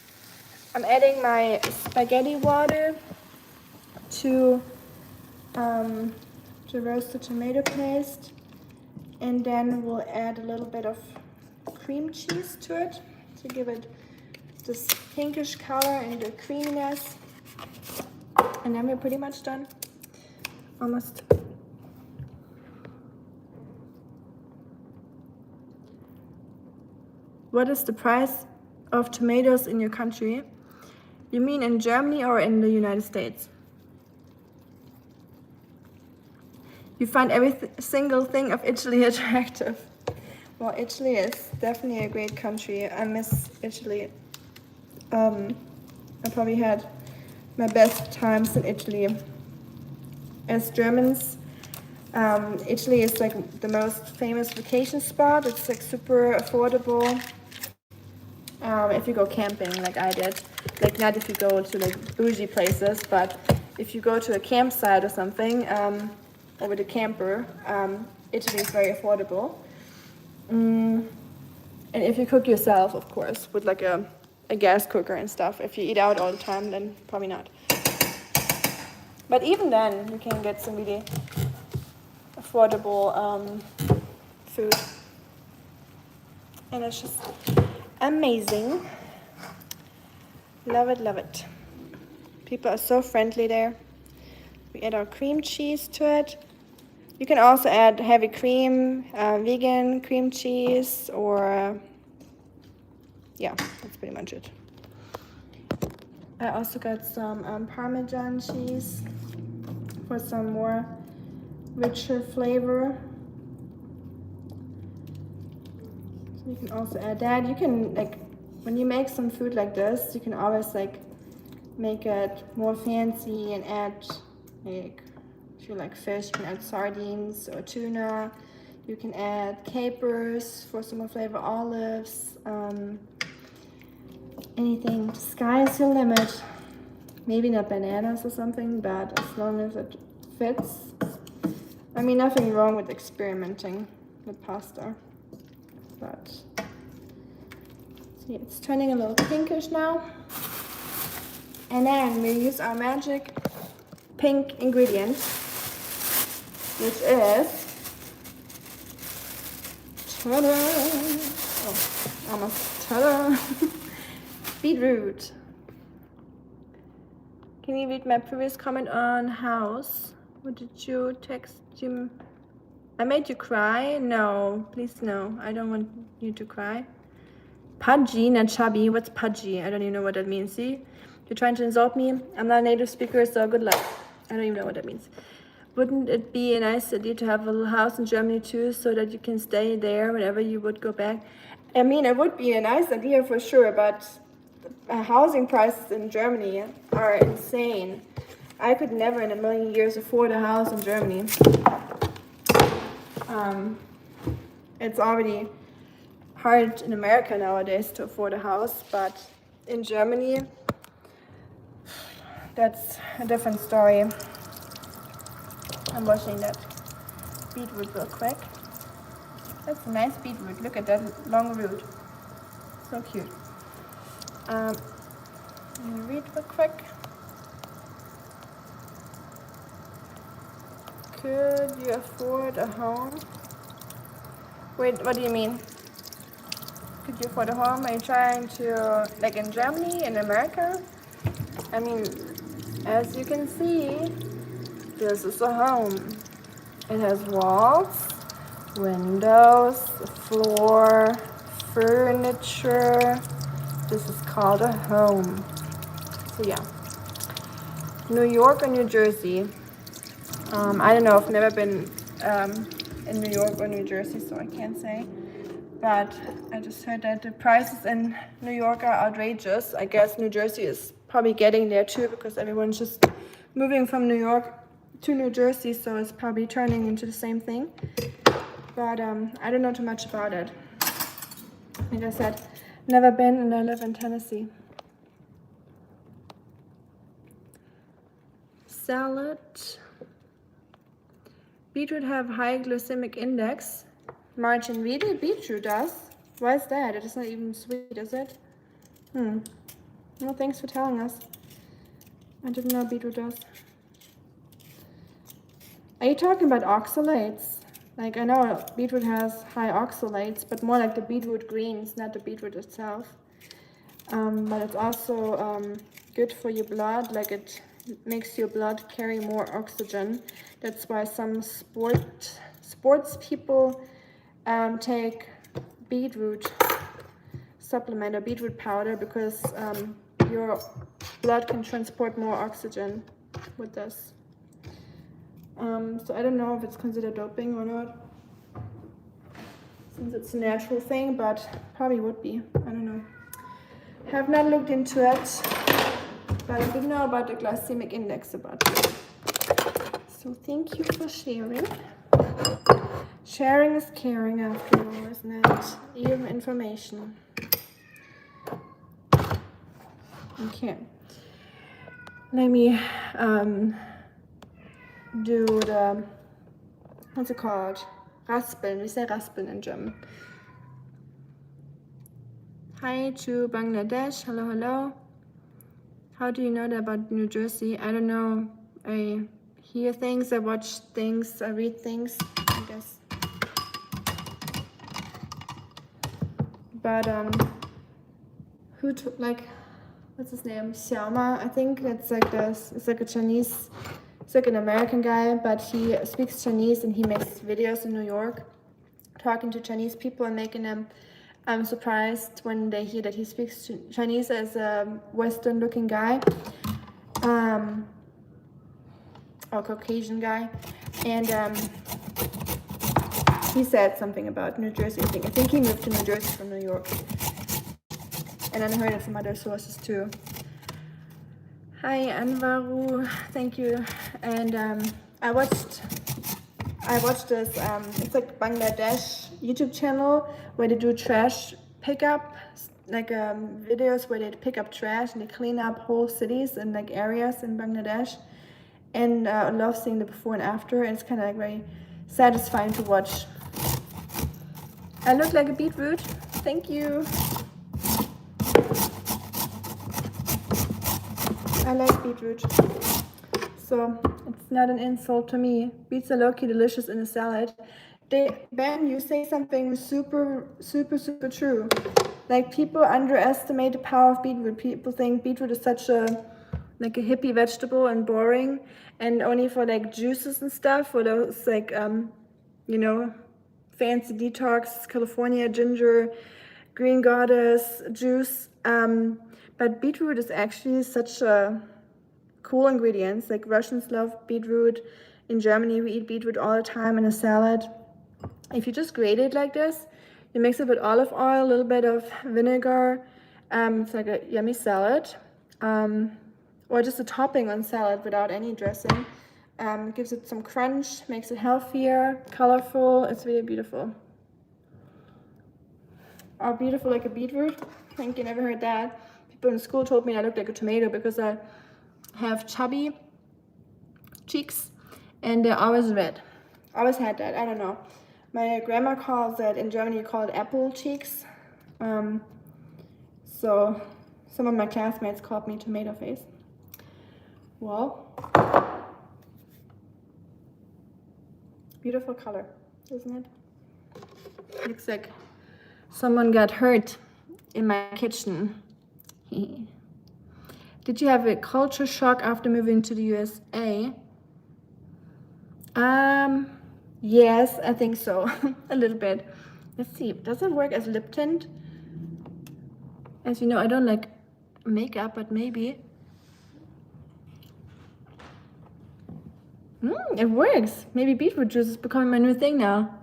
I'm adding my spaghetti water to roast the tomato paste, and then we'll add a little bit of cream cheese to it to give it this pinkish color and the creaminess. And then we're pretty much done. Almost. What is the price of tomatoes in your country? You mean in Germany or in the United States? You find every single thing of Italy attractive. Well, Italy is definitely a great country. I miss Italy. I probably had my best times in Italy. As Germans, Italy is like the most famous vacation spot. It's like super affordable. If you go camping like I did, like not if you go to like bougie places, but if you go to a campsite or something, or with a camper, Italy is very affordable. And if you cook yourself, of course, with like a gas cooker and stuff. If you eat out all the time, then probably not. But even then, you can get some really affordable food. And it's just amazing. Love it, love it. People are so friendly there. We add our cream cheese to it. You can also add heavy cream, vegan cream cheese, or yeah, that's pretty much it. I also got some Parmesan cheese for some more richer flavor. So you can also add that. You can, like, when you make some food like this, you can always like make it more fancy and add, like, if you like fish, you can add sardines or tuna. You can add capers for some more flavor, olives, anything. The sky is your limit. Maybe not bananas or something, but as long as it fits. I mean, nothing wrong with experimenting with pasta, but see, it's turning a little pinkish now. And then we use our magic pink ingredient, which is ta-da! Oh, almost ta-da! Beetroot. Can you read my previous comment on house? What did you text Jim? I made you cry? No, please no. I don't want you to cry. Pudgy, not chubby. What's pudgy? I don't even know what that means. See? You're trying to insult me? I'm not a native speaker, so good luck. I don't even know what that means. Wouldn't it be a nice idea to have a little house in Germany too, so that you can stay there whenever you would go back? I mean, it would be a nice idea for sure, but housing prices in Germany are insane. I could never in a million years afford a house in Germany. It's already hard in America nowadays to afford a house, but in Germany, that's a different story. I'm washing that beetroot real quick. That's a nice beetroot. Look at that long root. So cute. Let me read real quick. Could you afford a home? Wait, what do you mean? Could you afford a home? Are you trying to, like in Germany, in America? I mean, as you can see, this is a home. It has walls, windows, a floor, furniture. This is called a home. So yeah. New York or New Jersey? I don't know, I've never been in New York or New Jersey, so I can't say. But I just heard that the prices in New York are outrageous. I guess New Jersey is probably getting there too, because everyone's just moving from New York to New Jersey, so it's probably turning into the same thing. But I don't know too much about it. Like I said, never been, and I live in Tennessee. Salad. Beetroot have high glycemic index. Margin, really? Beetroot does? Why is that? It is not even sweet, is it? Well, thanks for telling us. I didn't know beetroot does. Are you talking about oxalates? Like, I know beetroot has high oxalates, but more like the beetroot greens, not the beetroot itself. But it's also good for your blood, like it makes your blood carry more oxygen. That's why some sports people take beetroot supplement or beetroot powder, because your blood can transport more oxygen with this. So I don't know if it's considered doping or not, since it's a natural thing, but probably would be. I don't know. Have not looked into it, but I do know about the glycemic index about it. So thank you for sharing. Sharing is caring after all, isn't it? Even information. Okay. Let me do the, what's it called? Raspeln. We say raspeln in German. Hi to Bangladesh. Hello, hello. How do you know that about New Jersey? I don't know. I hear things, I watch things, I read things, I guess. But who like, what's his name? Xiaoma. I think it's like this. It's like a Chinese. It's like an American guy, but he speaks Chinese and he makes videos in New York, talking to Chinese people and making them surprised when they hear that he speaks Chinese as a Western-looking guy, or Caucasian guy, and he said something about New Jersey. I think he moved to New Jersey from New York, and I heard it from other sources too. Hi Anvaru, thank you. And I watched this. It's like Bangladesh YouTube channel where they do trash pickup, like videos where they pick up trash and they clean up whole cities and like areas in Bangladesh. And I love seeing the before and after. And it's kind of like very satisfying to watch. I look like a beetroot. Thank you. I like beetroot. So it's not an insult to me. Beets are low-key delicious in a salad. Ben, you say something super, super, super true. Like, people underestimate the power of beetroot. People think beetroot is such a hippie vegetable and boring, and only for like juices and stuff, for those like you know, fancy detox, California ginger, green goddess juice. But beetroot is actually such a cool ingredients. Like, Russians love beetroot. In Germany, we eat beetroot all the time in a salad. If you just grate it like this, you mix it with olive oil, a little bit of vinegar. It's like a yummy salad. Or just a topping on salad without any dressing. Gives it some crunch, makes it healthier, colorful. It's really beautiful. Are beautiful like a beetroot? I think you never heard that. People in school told me I looked like a tomato because I have chubby cheeks and they're always red. Always had that. I don't know. My grandma calls it, in Germany you call it apple cheeks. So some of my classmates called me tomato face. Well, beautiful color, isn't it? Looks like someone got hurt in my kitchen. Did you have a culture shock after moving to the USA? Yes, I think so. A little bit. Let's see, does it work as lip tint? As you know, I don't like makeup, but maybe. It works. Maybe beetroot juice is becoming my new thing now.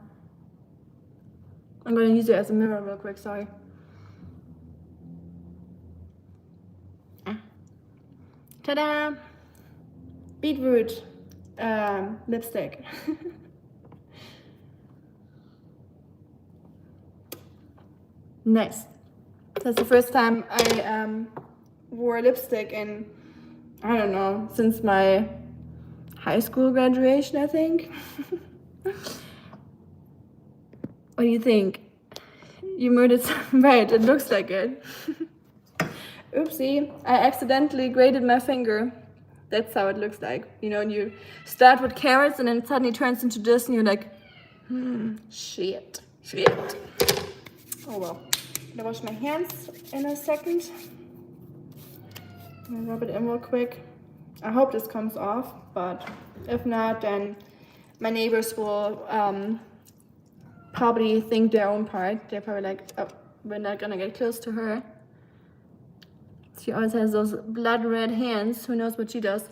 I'm going to use it as a mirror real quick, sorry. Ta-da! Beetroot lipstick. Nice. That's the first time I wore lipstick in, I don't know, since my high school graduation, I think. What do you think? You murdered some, right, it looks like it. Oopsie, I accidentally grated my finger. That's how it looks like. You know, and you start with carrots and then it suddenly turns into this and you're like, shit. Oh well. I'm gonna wash my hands in a second. I'm gonna rub it in real quick. I hope this comes off, but if not, then my neighbors will probably think their own part. They're probably like, oh, we're not gonna get close to her. She always has those blood red hands. Who knows what she does?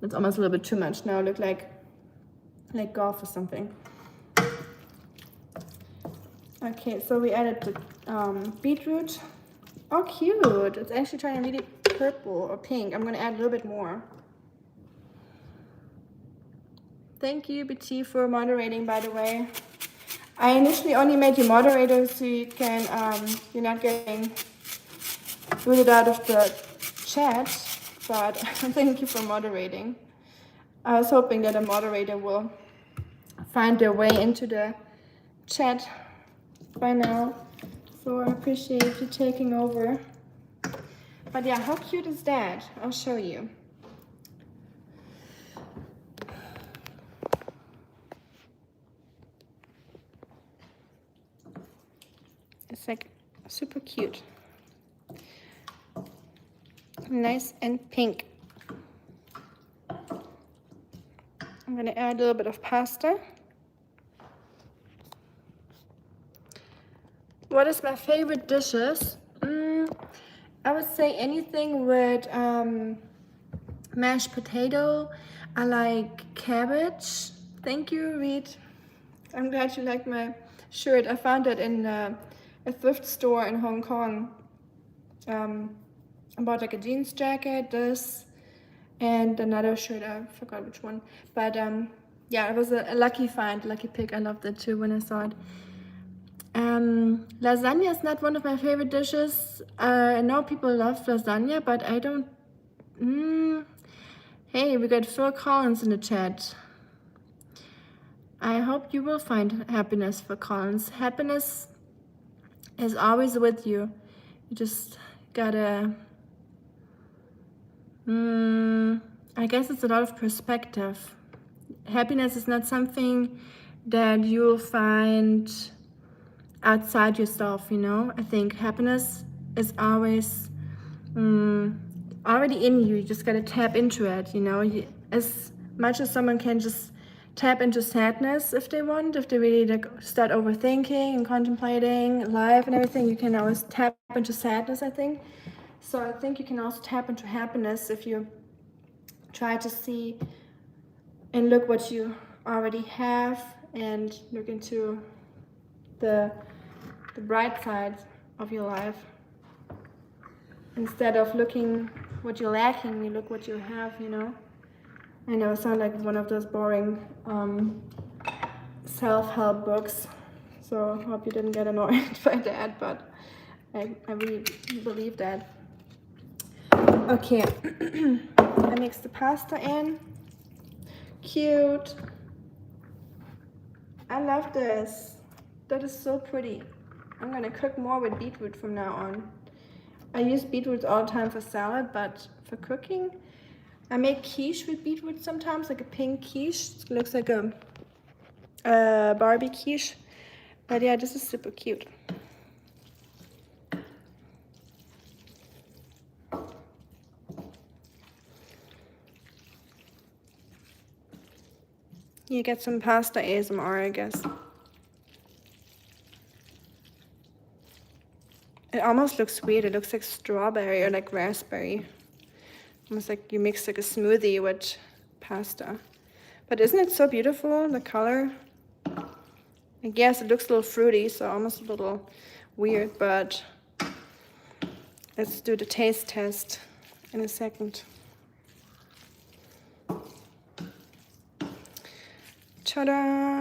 It's almost a little bit too much now. Look like golf or something. Okay, so we added the beetroot. Oh, cute! It's actually turning really purple or pink. I'm gonna add a little bit more. Thank you, BT, for moderating, by the way. I initially only made you moderator so you can, you're not getting booted out of the chat, but thank you for moderating. I was hoping that a moderator will find their way into the chat by now, so I appreciate you taking over. But yeah, how cute is that? I'll show you. It's like super cute. Nice and pink. I'm gonna add a little bit of pasta. What is my favorite dishes? I would say anything with mashed potato. I like cabbage. Thank you, Reed. I'm glad you like my shirt. I found it in a thrift store in Hong Kong. I bought like a jeans jacket, this, and another shirt. I forgot which one. But yeah, it was a lucky find, lucky pick. I loved it too when I saw it. Lasagna is not one of my favorite dishes. I know people love lasagna, but I don't. Hey, we got Phil Collins in the chat. I hope you will find happiness, for Collins. Happiness is always with you. You just gotta. I guess it's a lot of perspective. Happiness is not something that you'll find outside yourself, you know. I think happiness is always already in you. You just gotta tap into it, you know. As much as someone can just tap into sadness if they want, if they really like start overthinking and contemplating life and everything, you can always tap into sadness, I think. So I think you can also tap into happiness if you try to see and look what you already have and look into the bright side of your life. Instead of looking what you're lacking, you look what you have, you know. I know I sound like one of those boring self-help books, so I hope you didn't get annoyed by that, but I really believe that. Okay, I mix the pasta in. Cute. I love this. That is so pretty. I'm gonna cook more with beetroot from now on. I use beetroot all the time for salad, but for cooking, I make quiche with beetroot sometimes, like a pink quiche. It looks like a Barbie quiche. But yeah, this is super cute. You get some pasta ASMR, I guess. It almost looks weird. It looks like strawberry or like raspberry. Almost like you mix like a smoothie with pasta. But isn't it so beautiful, the color? I guess it looks a little fruity, so almost a little weird, but let's do the taste test in a second. Ta-da!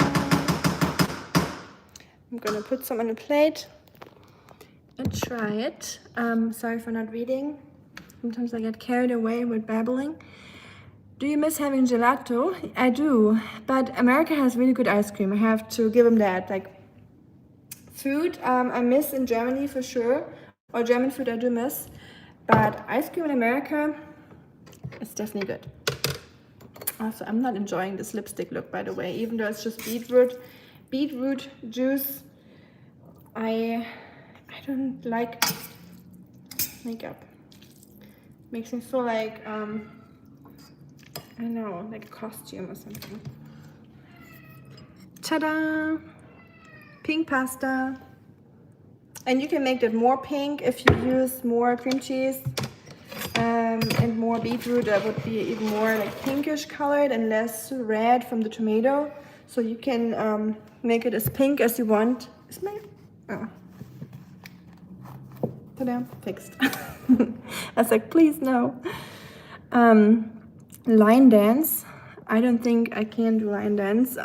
I'm gonna put some on a plate and try it. Sorry for not reading. Sometimes I get carried away with babbling. Do you miss having gelato? I do, but America has really good ice cream. I have to give them that. Like food, I miss in Germany for sure, or German food I do miss. But ice cream in America is definitely good. Also, I'm not enjoying this lipstick look, by the way, even though it's just beetroot juice. I don't like makeup. Makes me feel like I don't know, like a costume or something. Ta-da! Pink pasta. And you can make that more pink if you use more cream cheese and more beetroot. That would be even more like pinkish colored and less red from the tomato. So you can make it as pink as you want. Is my... Oh. Ta-da, fixed. I was like, please no. Line dance. I don't think I can do line dance.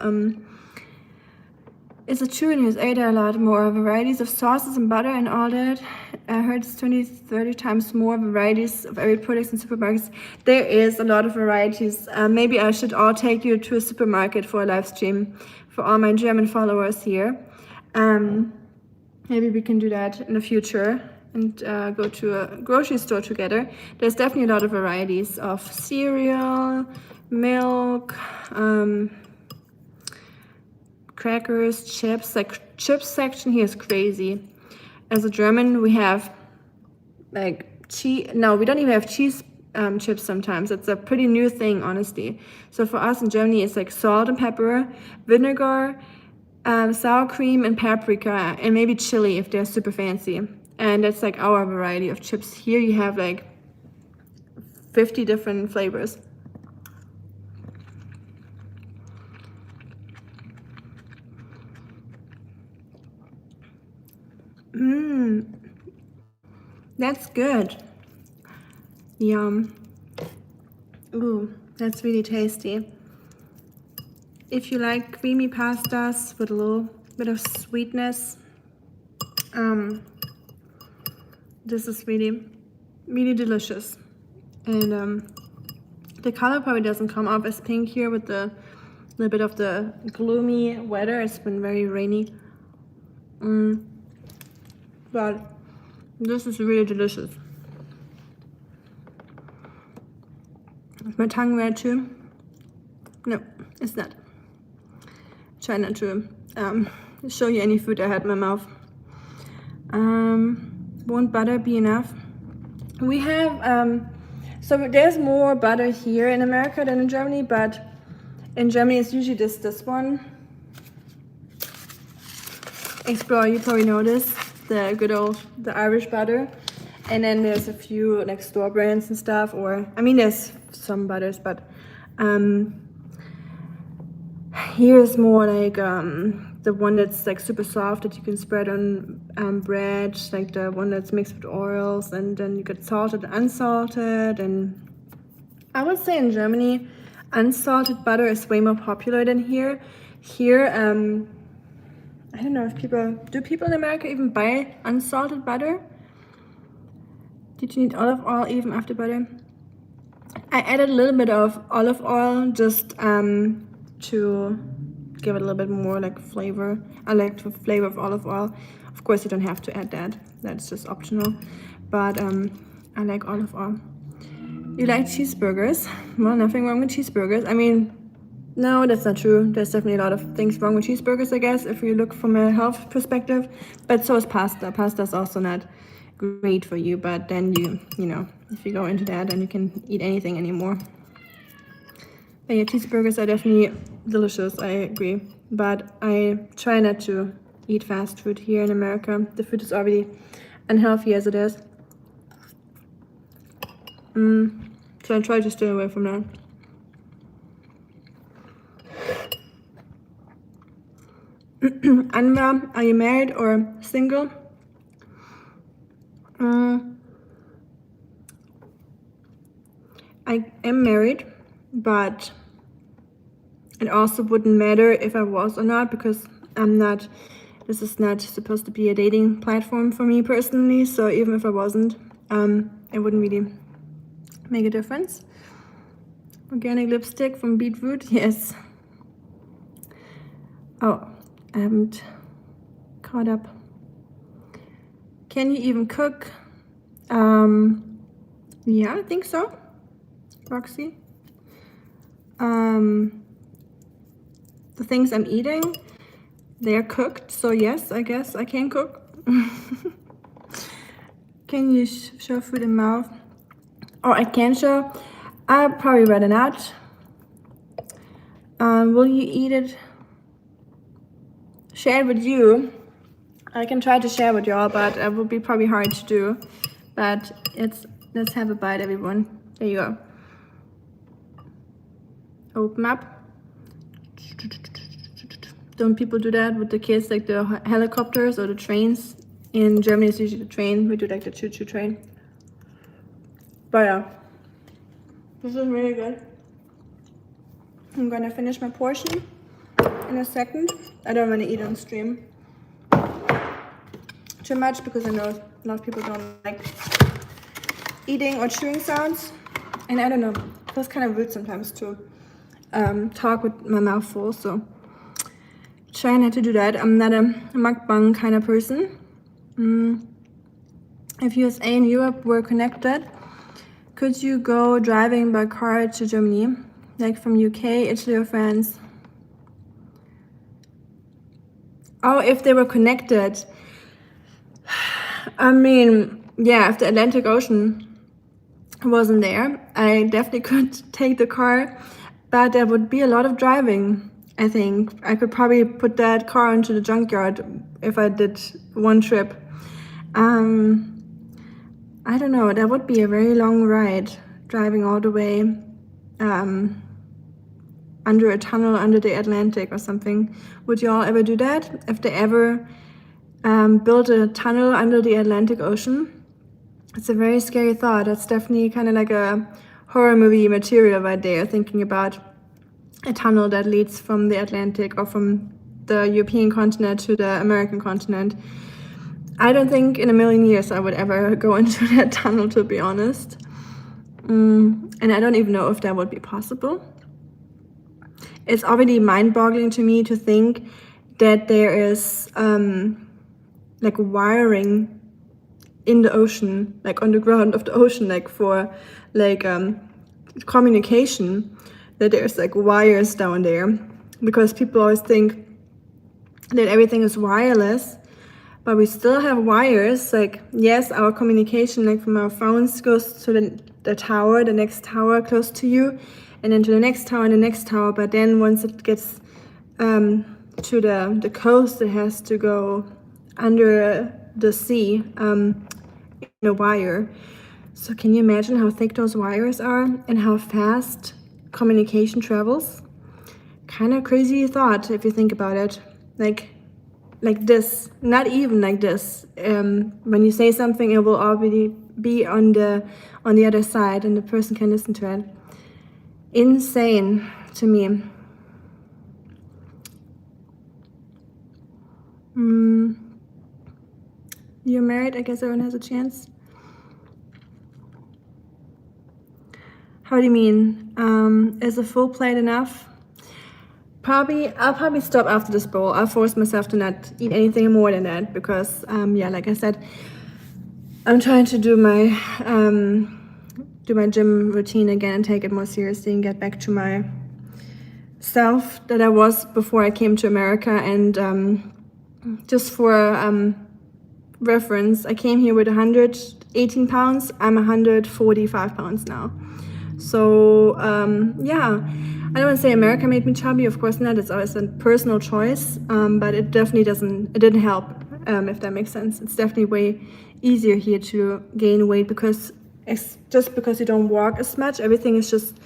Is it true in USA there are a lot more varieties of sauces and butter and all that? I heard it's 20-30 times more varieties of every product in supermarkets. There is a lot of varieties. Maybe I should all take you to a supermarket for a live stream for all my German followers here. Maybe we can do that in the future and go to a grocery store together. There's definitely a lot of varieties of cereal, milk, crackers, chips. Like chips section here is crazy. As a German, we have like cheese. No, we don't even have cheese chips sometimes. It's a pretty new thing, honestly. So for us in Germany, it's like salt and pepper, vinegar, sour cream and paprika, and maybe chili if they're super fancy. And that's like our variety of chips. Here you have like 50 different flavors. That's good. Yum. Ooh, that's really tasty. If you like creamy pastas with a little bit of sweetness, this is really, really delicious. And the color probably doesn't come off as pink here with the little bit of the gloomy weather. It's been very rainy. But this is really delicious. Is my tongue red too? No, it's not. Try not to show you any food I had in my mouth. Won't butter be enough? We have, so there's more butter here in America than in Germany, but in Germany it's usually this one. Explore, you probably know this, the good old, the Irish butter. And then there's a few like store brands and stuff, or, I mean there's some butters, but here's more like the one that's like super soft that you can spread on bread, like the one that's mixed with oils, and then you get salted and unsalted. And I would say in Germany, unsalted butter is way more popular than here. Here, I don't know if do people in America even buy unsalted butter? Did you need olive oil even after butter? I added a little bit of olive oil just to give it a little bit more like flavor. I like the flavor of olive oil. Of course, you don't have to add that. That's just optional. But I like olive oil. You like cheeseburgers? Well, nothing wrong with cheeseburgers. I mean, no, that's not true. There's definitely a lot of things wrong with cheeseburgers, I guess, if you look from a health perspective. But so is pasta. Pasta is also not great for you. But then you know, if you go into that, then you can eat anything anymore. But yeah, cheeseburgers are definitely delicious, I agree. But I try not to eat fast food here in America. The food is already unhealthy as it is. So I try to stay away from that. Anva, are you married or single? I am married, but it also wouldn't matter if I was or not, because this is not supposed to be a dating platform for me personally. So even if I wasn't, it wouldn't really make a difference. Organic lipstick from Beetroot, yes. Oh, I haven't caught up. Can you even cook? Yeah, I think so. Roxy. The things I'm eating, they're cooked, so yes, I guess I can cook. Can you show food in mouth? Oh, I can show. I'd probably rather not. Will you eat it? Share it with you. I can try to share with y'all, but it would be probably hard to do. But let's have a bite, everyone. There you go. Open up. Don't people do that with the kids, like the helicopters or the trains? In Germany, it's usually the train. We do like the choo-choo train. But yeah, this is really good. I'm gonna finish my portion in a second. I don't want to eat on stream too much because I know a lot of people don't like eating or chewing sounds. And I don't know, it feels kind of rude sometimes to talk with my mouth full, so try not to do that. I'm not a mukbang kind of person. If USA and Europe were connected, could you go driving by car to Germany, like from UK, Italy, or France? Oh, if they were connected. I mean, yeah, if the Atlantic Ocean wasn't there, I definitely could take the car, but there would be a lot of driving. I think I could probably put that car into the junkyard if I did one trip. I don't know, that would be a very long ride, driving all the way under a tunnel under the Atlantic or something. Would you all ever do that? If they ever built a tunnel under the Atlantic Ocean? It's a very scary thought. It's definitely kind of like a horror movie material right there, thinking about a tunnel that leads from the Atlantic or from the European continent to the American continent. I don't think in a million years I would ever go into that tunnel, to be honest. And I don't even know if that would be possible. It's already mind-boggling to me to think that there is like wiring in the ocean, like on the ground of the ocean, like for like communication, that there's like wires down there, because people always think that everything is wireless, but we still have wires. Like, yes, our communication, like from our phones, goes to the tower, the next tower close to you, and then to the next tower and the next tower. But then once it gets to the coast, it has to go under the sea in a wire. So can you imagine how thick those wires are and how fast communication travels? Kind of crazy thought if you think about it. Like this, not even like this. When you say something, it will already be on the other side and the person can listen to it. Insane to me. You're married, I guess everyone has a chance. How do you mean? Is a full plate enough? I'll probably stop after this bowl. I'll force myself to not eat anything more than that because, yeah, like I said, I'm trying to do my gym routine again and take it more seriously and get back to my self that I was before I came to America. And just for reference, I came here with 118 pounds. I'm 145 pounds now. So yeah. I don't want to say America made me chubby, of course not. It's always a personal choice, but it definitely didn't help, if that makes sense. It's definitely way easier here to gain weight because it's just because you don't walk as much. Everything is just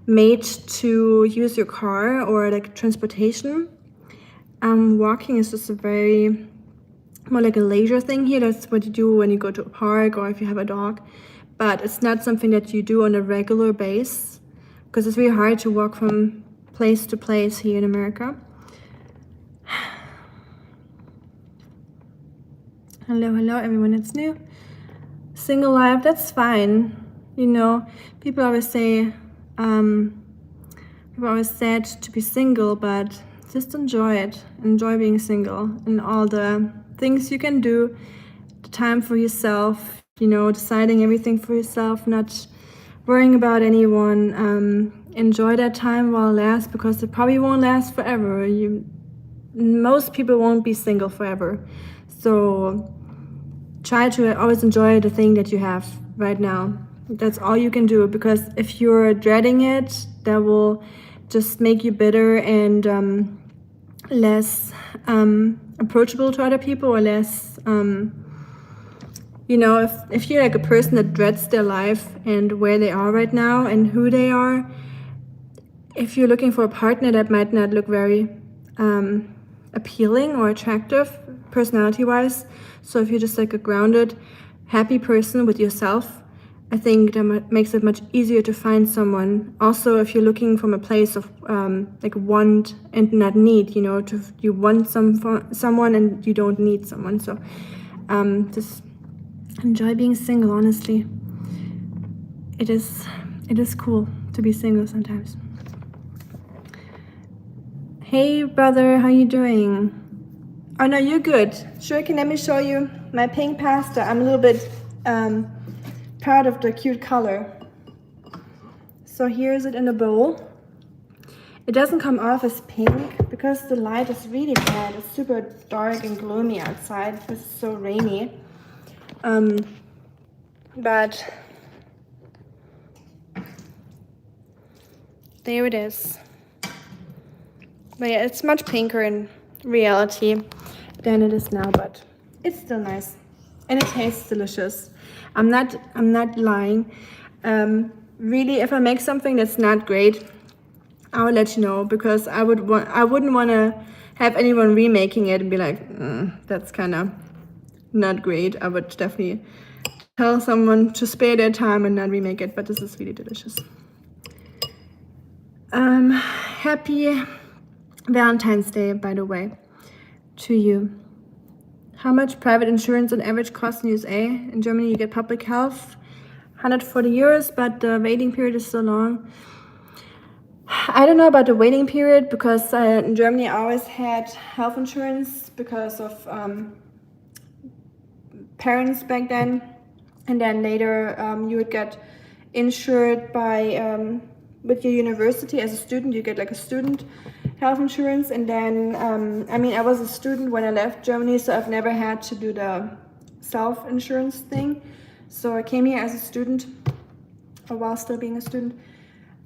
made to use your car or like transportation. Walking is just more like a leisure thing here. That's what you do when you go to a park or if you have a dog, but it's not something that you do on a regular basis. Because it's really hard to walk from place to place here in America. Hello everyone that's new. Single life, that's fine. You know, people always say, people always said to be single, but just enjoy it. Enjoy being single and all the things you can do, the time for yourself, you know, deciding everything for yourself, not worrying about anyone. Enjoy that time while it lasts because it probably won't last forever. Most people won't be single forever. So try to always enjoy the thing that you have right now. That's all you can do, because if you're dreading it, that will just make you bitter and less approachable to other people, or less, you know, if you're like a person that dreads their life and where they are right now and who they are, if you're looking for a partner, that might not look very appealing or attractive personality-wise. So if you're just like a grounded, happy person with yourself, I think that makes it much easier to find someone. Also, if you're looking from a place of like want and not need, you know, you want someone and you don't need someone. So just enjoy being single. Honestly, it is cool to be single sometimes. Hey brother, how you doing? Oh no, you're good. Sure, let me show you my pink pasta. I'm a little bit proud of the cute color. So here's it in a bowl. It doesn't come off as pink because the light is really bad. It's super dark and gloomy outside because it's so rainy. But there it is. But yeah, it's much pinker in reality than it is now, but it's still nice and it tastes delicious. I'm not lying. Really, if I make something that's not great, I will let you know, because I wouldn't want to have anyone remaking it and be like, that's kind of not great. I would definitely tell someone to spare their time and not remake it, but this is really delicious. Happy Valentine's Day, by the way, to you. How much private insurance on average costs in USA? In Germany, you get public health, 140 euros, but the waiting period is so long. I don't know about the waiting period, because in Germany I always had health insurance because of parents back then, and then later you would get insured by with your university. As a student, you get like a student health insurance, and then I mean, I was a student when I left Germany, so I've never had to do the self-insurance thing. So I came here as a student, or while still being a student,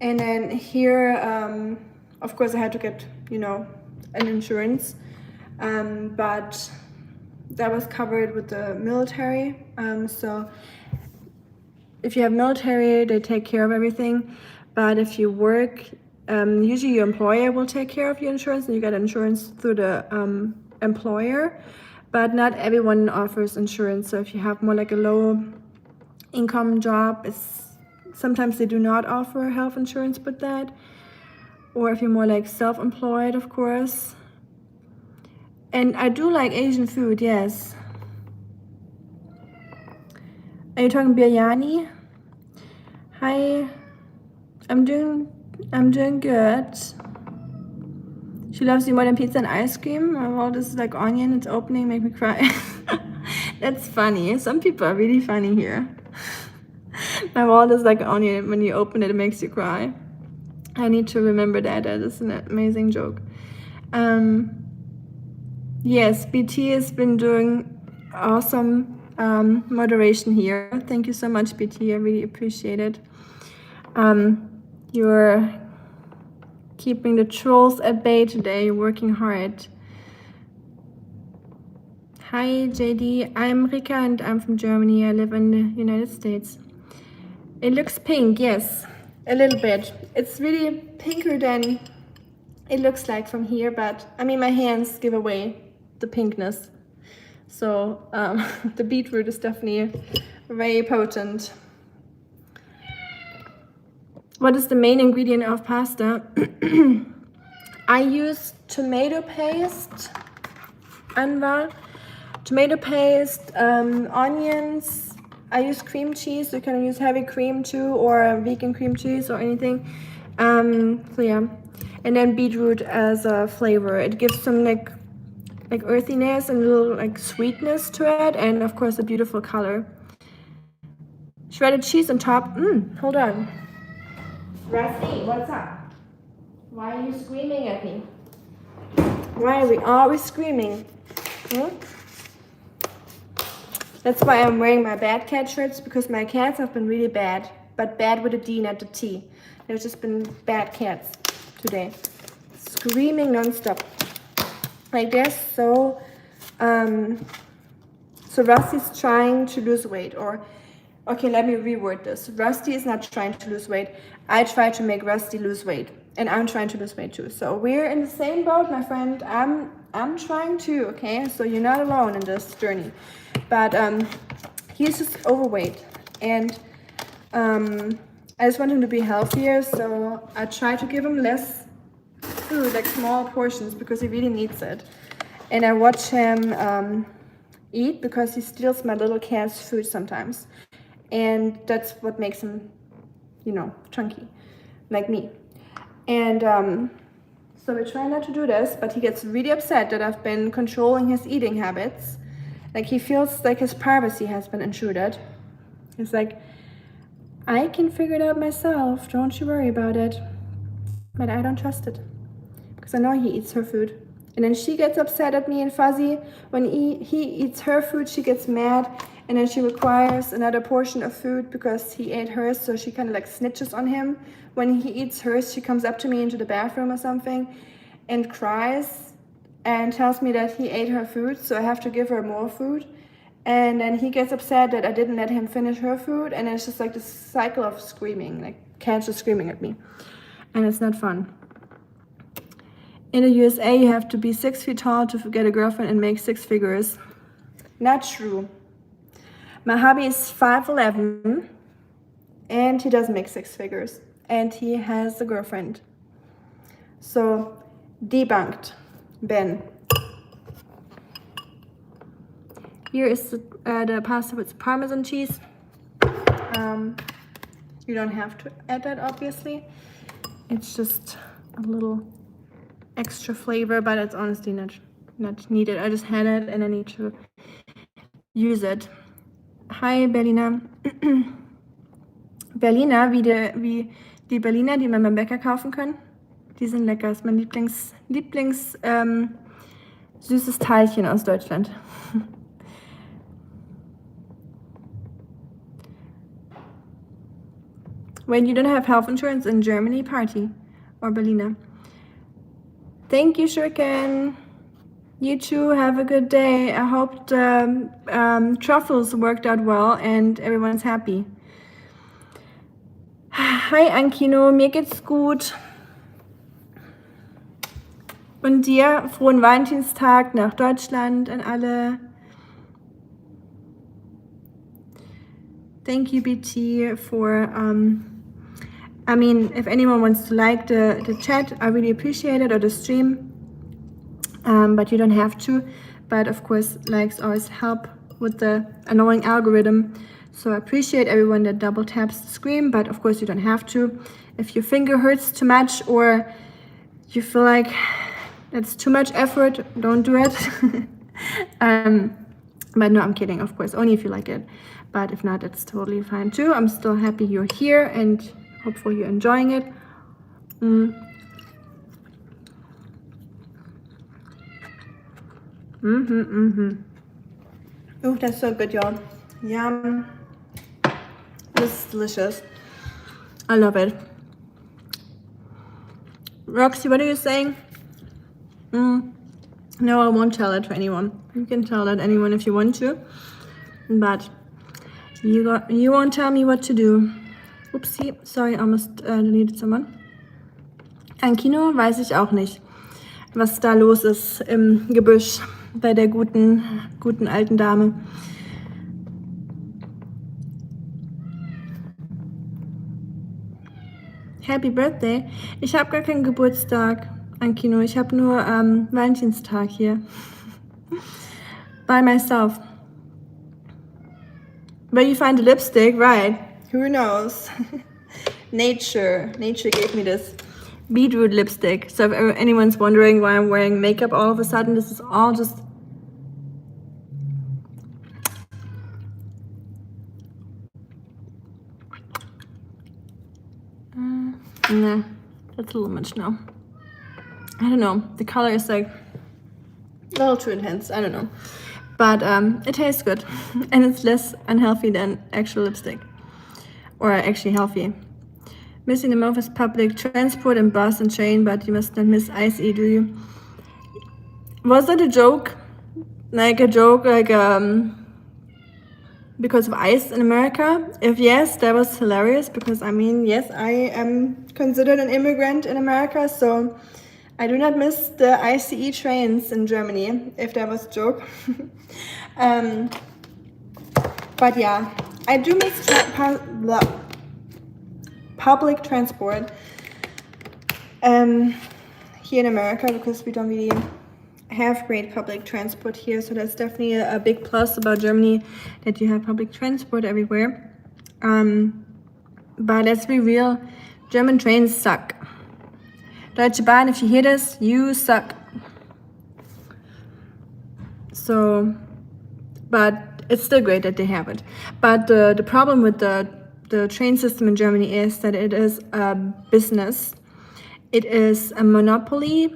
and then here of course I had to get, you know, an insurance, but that was covered with the military. So if you have military, they take care of everything, but if you work, usually your employer will take care of your insurance, and you get insurance through the employer, but not everyone offers insurance. So if you have more like a low income job, sometimes they do not offer health insurance with that. Or if you're more like self-employed, of course. And I do like Asian food, yes. Are you talking biryani? Hi, I'm doing good. She loves you more than pizza and ice cream. Oh, this is like onion, it's opening, make me cry. That's funny. Some people are really funny here. My world is like onion. When you open it, it makes you cry. I need to remember that. That is an amazing joke. Yes, BT has been doing awesome moderation here. Thank you so much, BT. I really appreciate it. You're keeping the trolls at bay today. You're working hard. Hi, JD. I'm Rika and I'm from Germany. I live in the United States. It looks pink, yes, a little bit. It's really pinker than it looks like from here, but I mean, my hands give away the pinkness. So the beetroot is definitely very potent. What is the main ingredient of pasta? I use tomato paste, Anwar. Tomato paste, onions. I use cream cheese. You can use heavy cream too, or vegan cream cheese or anything. So yeah, and then beetroot as a flavor. It gives some like earthiness and a little like sweetness to it, and of course a beautiful color. Shredded cheese on top. Hold on. Rusty, what's up? Why are you screaming at me? Why are we always screaming? That's why I'm wearing my bad cat shirts, because my cats have been really bad, but bad with a D, not the T. There's just been bad cats today. Screaming non-stop. Like they're so Rusty's trying to lose weight, or okay, let me reword this. Rusty is not trying to lose weight. I try to make Rusty lose weight, and I'm trying to lose weight too. So we're in the same boat, my friend. I'm trying to, okay? So you're not alone in this journey. But he's just overweight, and I just want him to be healthier, so I try to give him less food, like small portions, because he really needs it. And I watch him eat, because he steals my little cat's food sometimes, and that's what makes him, you know, chunky, like me. And so we try not to do this, but he gets really upset that I've been controlling his eating habits. Like he feels like his privacy has been intruded. He's like, I can figure it out myself, don't you worry about it. But I don't trust it, because I know he eats her food. And then she gets upset at me and Fuzzy. When he eats her food, she gets mad, and then she requires another portion of food because he ate hers, so she kind of like snitches on him. When he eats hers, she comes up to me into the bathroom or something and cries and tells me that he ate her food, so I have to give her more food. And then he gets upset that I didn't let him finish her food, and it's just like this cycle of screaming, like cats are screaming at me. And it's not fun. In the USA, you have to be 6 feet tall to get a girlfriend and make 6 figures. Not true. My hubby is 5'11", and he does make 6 figures, and he has a girlfriend. So, debunked, Ben. Here is the pasta with Parmesan cheese. You don't have to add that, obviously. It's just a little extra flavor, but it's honestly not needed. I just had it and I need to use it. Hi Berliner. Berliner, wie die Berliner, die man beim Bäcker kaufen kann. Die sind lecker. Das ist mein Lieblings süßes Teilchen aus Deutschland. When you don't have health insurance in Germany, party or Berliner. Thank you, Shuriken. You too, have a good day. I hope the truffles worked out well and everyone's happy. Hi Ankino, mir geht's gut. Und dir frohen Valentinstag nach Deutschland an alle. Thank you, BT, for I mean, if anyone wants to like the chat, I really appreciate it, or the stream, but you don't have to. But of course, likes always help with the annoying algorithm. So I appreciate everyone that double taps the screen, but of course you don't have to. If your finger hurts too much, or you feel like that's too much effort, don't do it. But no, I'm kidding, of course, only if you like it. But if not, it's totally fine too. I'm still happy you're here and hopefully you're enjoying it. Oh, that's so good, y'all. Yum. This is delicious. I love it. Roxy, what are you saying? No, I won't tell it to anyone. You can tell that anyone if you want to, but you won't tell me what to do. Upsi, sorry, I almost deleted someone. Ankino weiß ich auch nicht, was da los ist im Gebüsch bei der guten alten Dame. Happy Birthday. Ich habe gar keinen Geburtstag, Ankino. Ich habe nur Valentinstag hier. By myself. Where you find the lipstick, right? Who knows? Nature gave me this Beetroot lipstick. So if anyone's wondering why I'm wearing makeup all of a sudden, this is all just... Nah, that's a little much now. I don't know. The color is like a little too intense. I don't know. But it tastes good. And it's less unhealthy than actual lipstick. Or actually healthy. Missing the most public transport and bus and train, but you must not miss ICE, do you? Was that a joke? Like a joke, like because of ice in America? If yes, that was hilarious because I mean, yes, I am considered an immigrant in America, so I do not miss the ICE trains in Germany, if that was a joke. But yeah, I do miss public transport here in America because we don't really have great public transport here, so that's definitely a big plus about Germany, that you have public transport everywhere. But let's be real, German trains suck. Deutsche Bahn, if you hear this, you suck. So, but it's still great that they have it. But the problem with the train system in Germany is that it is a business. It is a monopoly,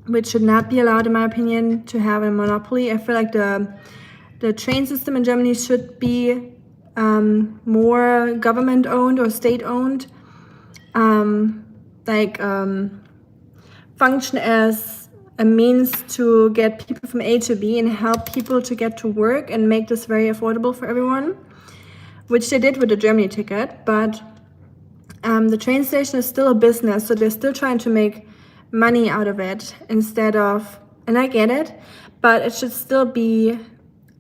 which should not be allowed, in my opinion, to have a monopoly. I feel like the train system in Germany should be more government owned or state owned, function as a means to get people from A to B and help people to get to work and make this very affordable for everyone, which they did with the Germany ticket. But the train station is still a business, so they're still trying to make money out of it instead of, and I get it, but it should still be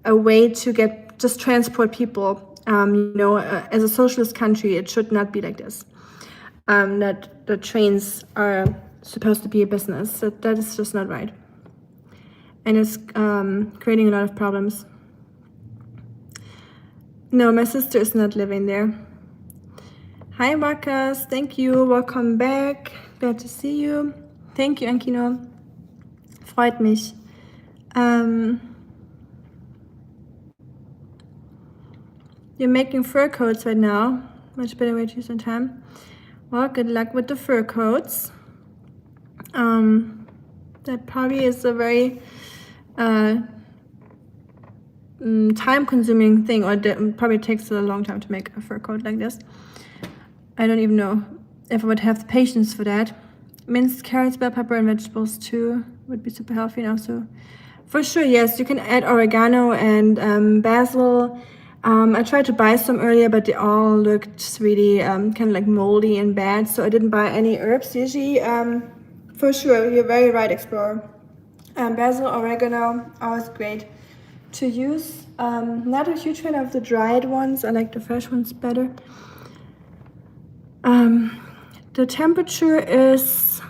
a way to just transport people. As a socialist country, it should not be like this. That the trains are supposed to be a business. That is just not right. And it's creating a lot of problems. No, my sister is not living there. Hi, Marcus. Thank you. Welcome back. Glad to see you. Thank you, Ankino. Freut mich. You're making fur coats right now. Much better way to use some time. Well, good luck with the fur coats. That probably is a very time-consuming thing, or probably takes a long time to make a fur coat like this. I don't even know if I would have the patience for that. Minced carrots, bell pepper, and vegetables too would be super healthy. And also, for sure, yes, you can add oregano and basil. I tried to buy some earlier, but they all looked really kind of like moldy and bad, so I didn't buy any herbs. Usually, for sure, you're very right, Explorer. Basil, oregano, always great to use. Not a huge fan of the dried ones. I like the fresh ones better. The temperature is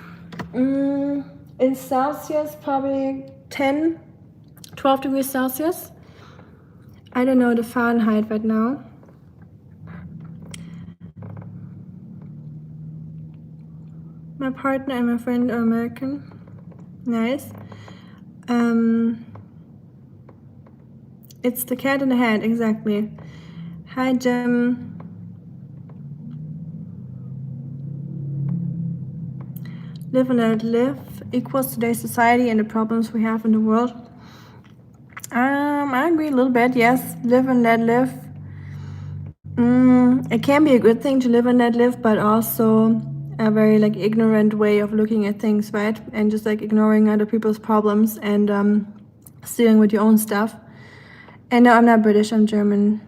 in Celsius probably 12 degrees Celsius. I don't know the Fahrenheit right now. My partner and my friend are American. Nice. It's the cat in the hat, exactly. Hi, Jim. Live and let live equals today's society and the problems we have in the world. I agree a little bit, yes. Live and let live. It can be a good thing to live and let live, but also a very ignorant way of looking at things, right? And just ignoring other people's problems and stealing with your own stuff. And no, I'm not British, I'm German.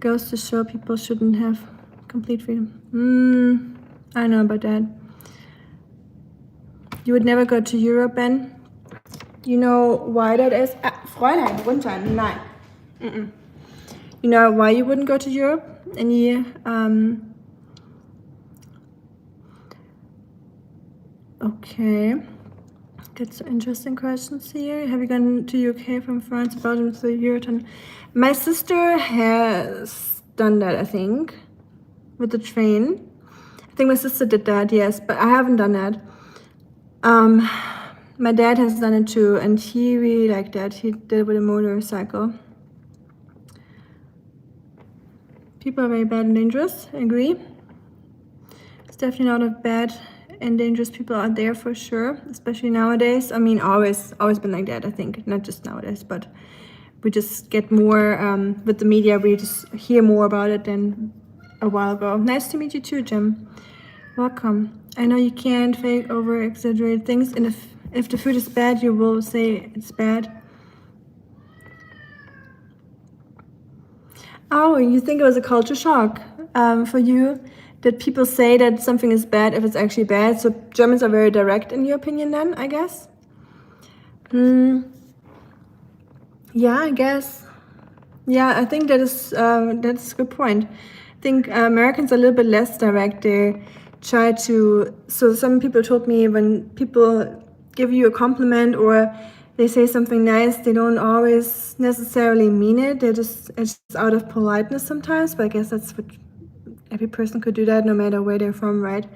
Goes to show people shouldn't have complete freedom. I know about that. You would never go to Europe, Ben? You know why that is? Fräulein, runter, nein. You know why you wouldn't go to Europe? Any, okay. Get some interesting questions here. Have you gone to UK from France, Belgium to Europe? My sister has done that, I think, with the train. I think my sister did that, yes, but I haven't done that. My dad has done it too, and he really liked that. He did it with a motorcycle. People are very bad and dangerous, I agree. It's definitely not a bad and dangerous people out there for sure, especially nowadays. I mean, always been like that, I think. Not just nowadays, but we just get more, with the media, we just hear more about it than a while ago. Nice to meet you too, Jim. Welcome. I know you can't fake over exaggerate things, and if the food is bad, you will say it's bad. Oh, you think it was a culture shock for you that people say that something is bad if it's actually bad? So Germans are very direct in your opinion then, I guess? Yeah, I guess. Yeah, I think that's a good point. I think Americans are a little bit less direct. They try to. So some people told me when people give you a compliment or they say something nice, they don't always necessarily mean it. It's just out of politeness sometimes. But I guess that's what every person could do that, no matter where they're from, right?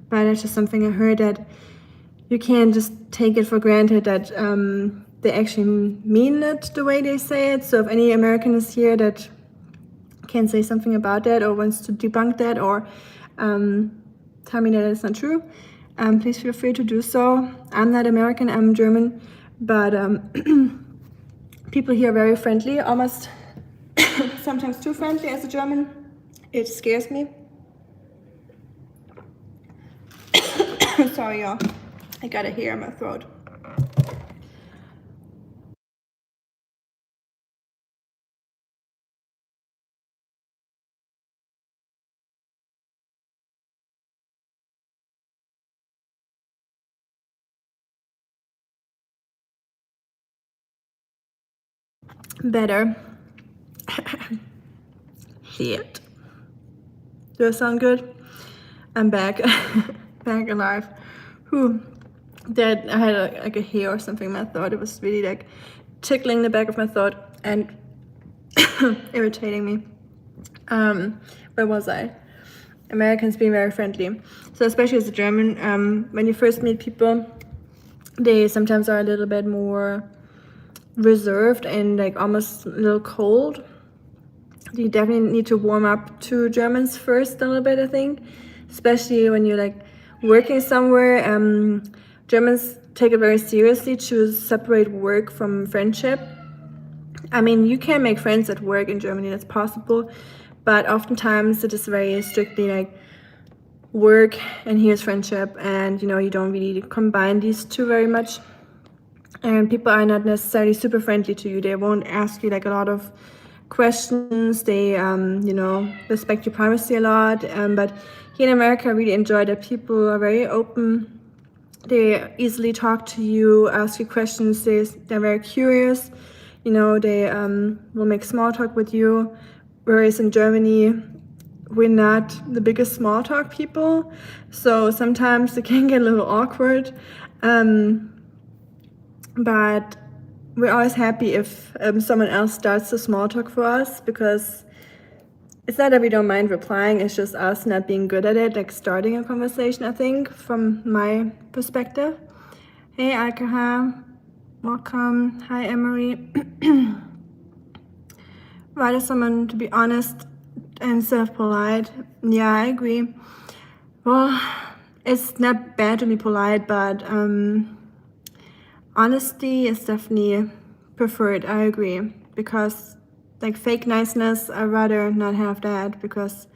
But that's just something I heard, that you can't just take it for granted that they actually mean it the way they say it. So if any American is here that can say something about that or wants to debunk that or tell me that it's not true, please feel free to do so. I'm not American, I'm German, but people here are very friendly, almost sometimes too friendly as a German. It scares me. Sorry, y'all. I got a hair in my throat. Better. Shit. Do I sound good? I'm back. Back alive. Whew. That I had like a hair or something in my throat. It was really like tickling the back of my throat and irritating me. Where was I? Americans being very friendly. So especially as a German, when you first meet people, they sometimes are a little bit more reserved and like almost a little cold. You definitely need to warm up to Germans first a little bit, I think, especially when you're like working somewhere. Germans take it very seriously to separate work from friendship. I mean, you can make friends at work in Germany, that's possible, but oftentimes it is very strictly like work and here's friendship, and you don't really combine these two very much. And people are not necessarily super friendly to you. They won't ask you like a lot of questions. They respect your privacy a lot, but here in America I really enjoy that people are very open. They easily talk to you, ask you questions. They're very curious. They will make small talk with you, whereas in Germany we're not the biggest small talk people, so sometimes it can get a little awkward, but we're always happy if someone else starts the small talk for us, because it's not that we don't mind replying, it's just us not being good at it, like starting a conversation, I think, from my perspective. Hey, Alkaha, welcome. Hi, Emery. Why does someone to be honest instead of polite? Yeah, I agree. Well, it's not bad to be polite, but honesty is definitely preferred. I agree, because like fake niceness, I'd rather not have that, because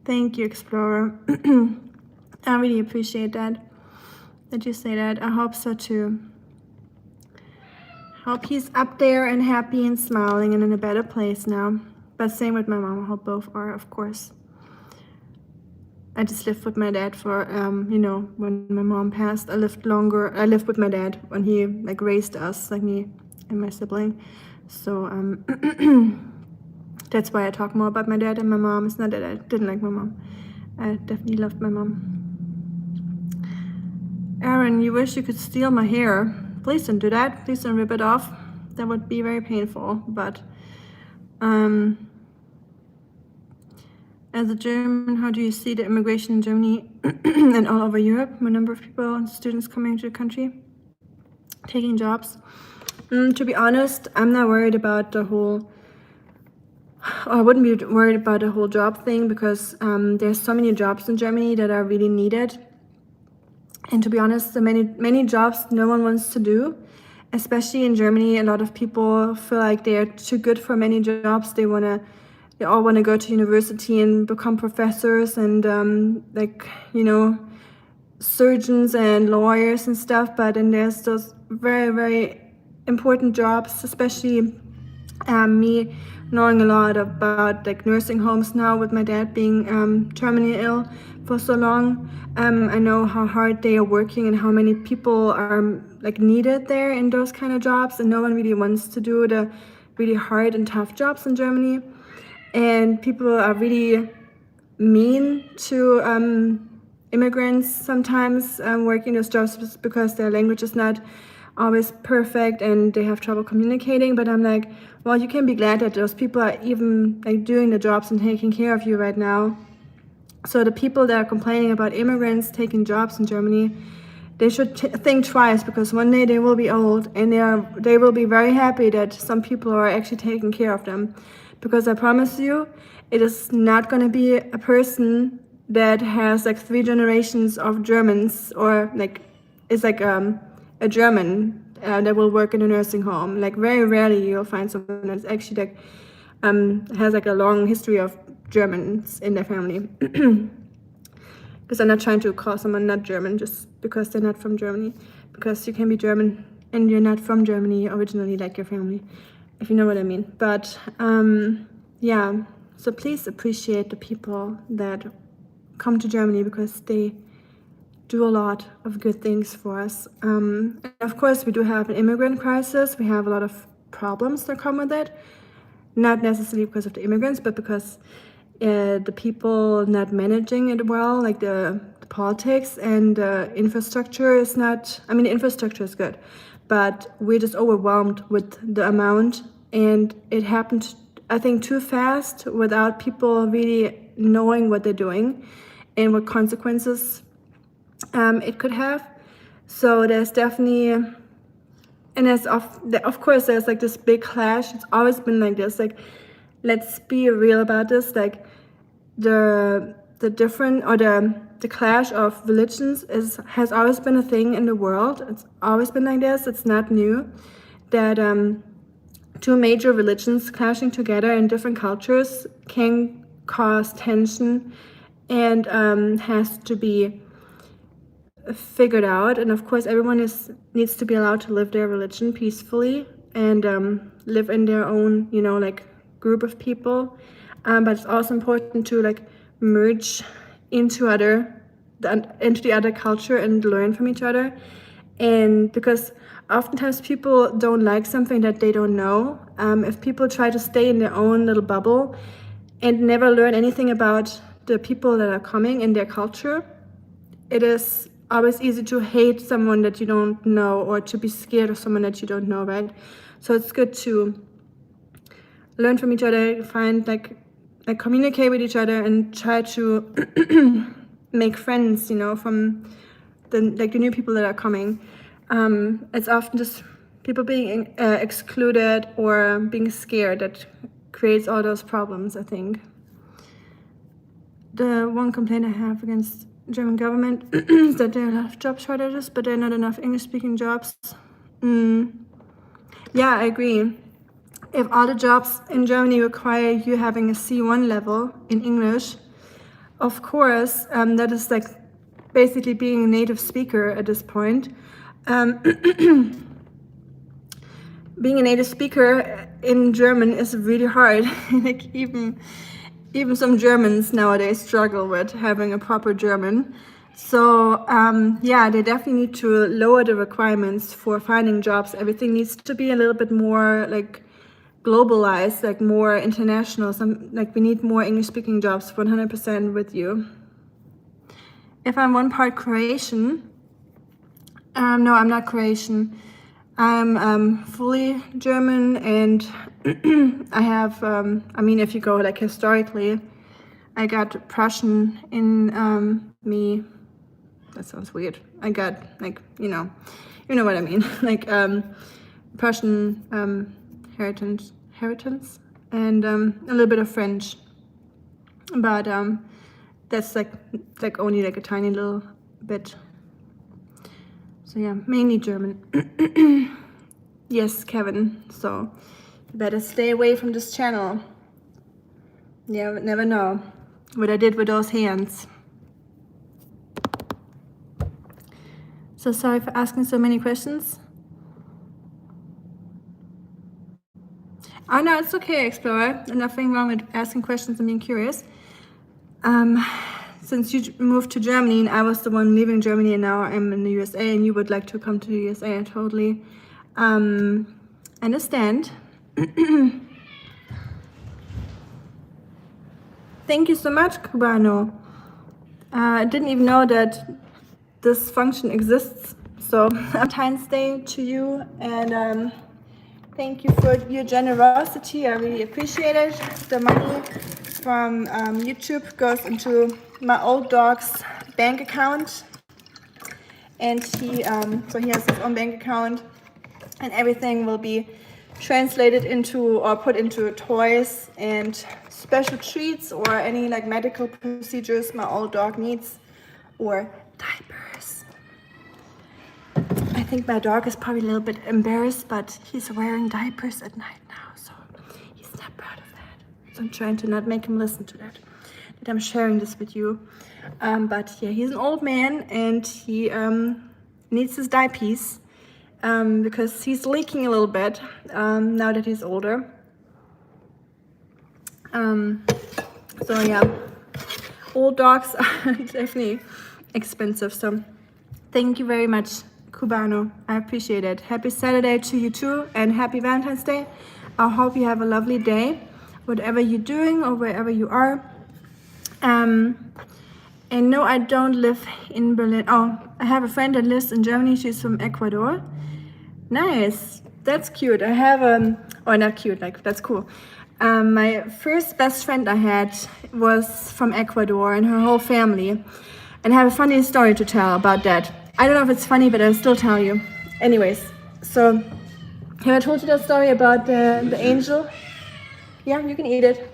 Thank you, Explorer. I really appreciate that you say that. I hope so too. Hope he's up there and happy and smiling and in a better place now. But same with my mom. I hope both are, of course. I just lived with my dad for, when my mom passed. I lived with my dad when he like raised us, like me and my sibling. So that's why I talk more about my dad and my mom. It's not that I didn't like my mom. I definitely loved my mom. Aaron, you wish you could steal my hair. Please don't do that. Please don't rip it off. That would be very painful. But as a German, how do you see the immigration in Germany and all over Europe? A number of people and students coming to the country, taking jobs. To be honest, I'm not worried about the whole, I wouldn't be worried about the whole job thing, because there's so many jobs in Germany that are really needed. And to be honest, the many jobs no one wants to do. especially in Germany, a lot of people feel like they're too good for many jobs. They all want to go to university and become professors and like, you know, surgeons and lawyers and stuff. But then there's those very, very important jobs, especially me knowing a lot about like nursing homes now with my dad being terminally ill for so long. I know how hard they are working and how many people are like needed there in those kind of jobs, and no one really wants to do the really hard and tough jobs in Germany. And people are really mean to immigrants sometimes working those jobs because their language is not always perfect and they have trouble communicating. But I'm like, well, you can be glad that those people are even like doing the jobs and taking care of you right now. So the people that are complaining about immigrants taking jobs in Germany, they should think twice, because one day they will be old and they will be very happy that some people are actually taking care of them. Because I promise you, it is not going to be a person that has like 3 generations of Germans, or like is like a German that will work in a nursing home. Like very rarely you'll find someone that's actually like has like a long history of Germans in their family. Because I'm not trying to call someone not German just because they're not from Germany. Because you can be German and you're not from Germany originally, like your family, if you know what I mean. But yeah, so please appreciate the people that come to Germany, because they do a lot of good things for us. And of course, we do have an immigrant crisis. We have a lot of problems that come with it. Not necessarily because of the immigrants, but because the people not managing it well, like the politics and the infrastructure is not, I mean, the infrastructure is good, but we're just overwhelmed with the amount, and it happened, I think, too fast without people really knowing what they're doing and what consequences it could have. So there's definitely, and there's of course there's like this big clash. It's always been like this, like, let's be real about this, like the different, or the clash of religions has always been a thing in the world. It's always been like this. It's not new that 2 major religions clashing together in different cultures can cause tension and has to be figured out. And of course everyone needs to be allowed to live their religion peacefully and live in their own, you know, like group of people, but it's also important to like merge into the other culture and learn from each other. And because oftentimes people don't like something that they don't know, if people try to stay in their own little bubble and never learn anything about the people that are coming in their culture, it is always easy to hate someone that you don't know, or to be scared of someone that you don't know, right? So it's good to learn from each other, find like communicate with each other, and try to make friends, you know, from the new people that are coming. It's often just people being excluded or being scared that creates all those problems, I think. The one complaint I have against German government is that there are a lot of job shortages, but there are not enough English-speaking jobs. Yeah, I agree. If all the jobs in Germany require you having a C1 level in English, of course, that is like basically being a native speaker at this point. Being a native speaker in German is really hard. Like even some Germans nowadays struggle with having a proper German. So yeah, they definitely need to lower the requirements for finding jobs. Everything needs to be a little bit more like globalized, like more international. Like we need more English-speaking jobs, 100% with you. If I'm one part Croatian, no, I'm not Croatian. I'm fully German, and I have, I mean, if you go like historically, I got Prussian in me. That sounds weird. I got like, you know what I mean, like Prussian inheritance, and a little bit of French, but that's like only like a tiny little bit. So yeah, mainly German. Yes, Kevin. So you better stay away from this channel. Yeah, never know what I did with those hands. So sorry for asking so many questions. Oh no, it's okay, Explorer. Nothing wrong with asking questions and being curious. Since you moved to Germany and I was the one leaving Germany and now I'm in the USA and you would like to come to the USA, I totally understand. Thank you so much, Cubano. I didn't even know that this function exists. So Valentine's Day to you, and thank you for your generosity. I really appreciate it. The money from YouTube goes into my old dog's bank account, and he has his own bank account, and everything will be translated into or put into toys and special treats or any like medical procedures my old dog needs, or diapers. I think my dog is probably a little bit embarrassed, but he's wearing diapers at night now, so he's not proud of that. So I'm trying to not make him listen to that I'm sharing this with you. But yeah, he's an old man and he needs his diapers because he's leaking a little bit now that he's older. So yeah, old dogs are definitely expensive. So thank you very much, Cubano. I appreciate it. Happy Saturday to you too, and happy Valentine's Day. I hope you have a lovely day, whatever you're doing or wherever you are. And no, I don't live in Berlin. Oh, I have a friend that lives in Germany. She's from Ecuador. Nice. That's cute. I have or not cute, like that's cool. My first best friend I had was from Ecuador and her whole family. And I have a funny story to tell about that. I don't know if it's funny, but I'll still tell you. Anyways, so have I told you that story about the angel? Yeah, you can eat it.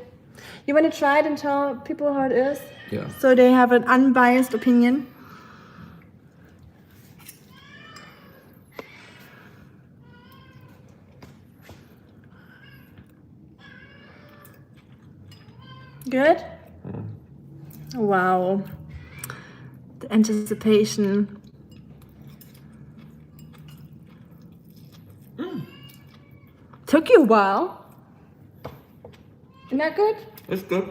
You want to try it and tell people how it is? Yeah. So they have an unbiased opinion. Good? Wow. The anticipation. Took you a while. Isn't that good? It's good.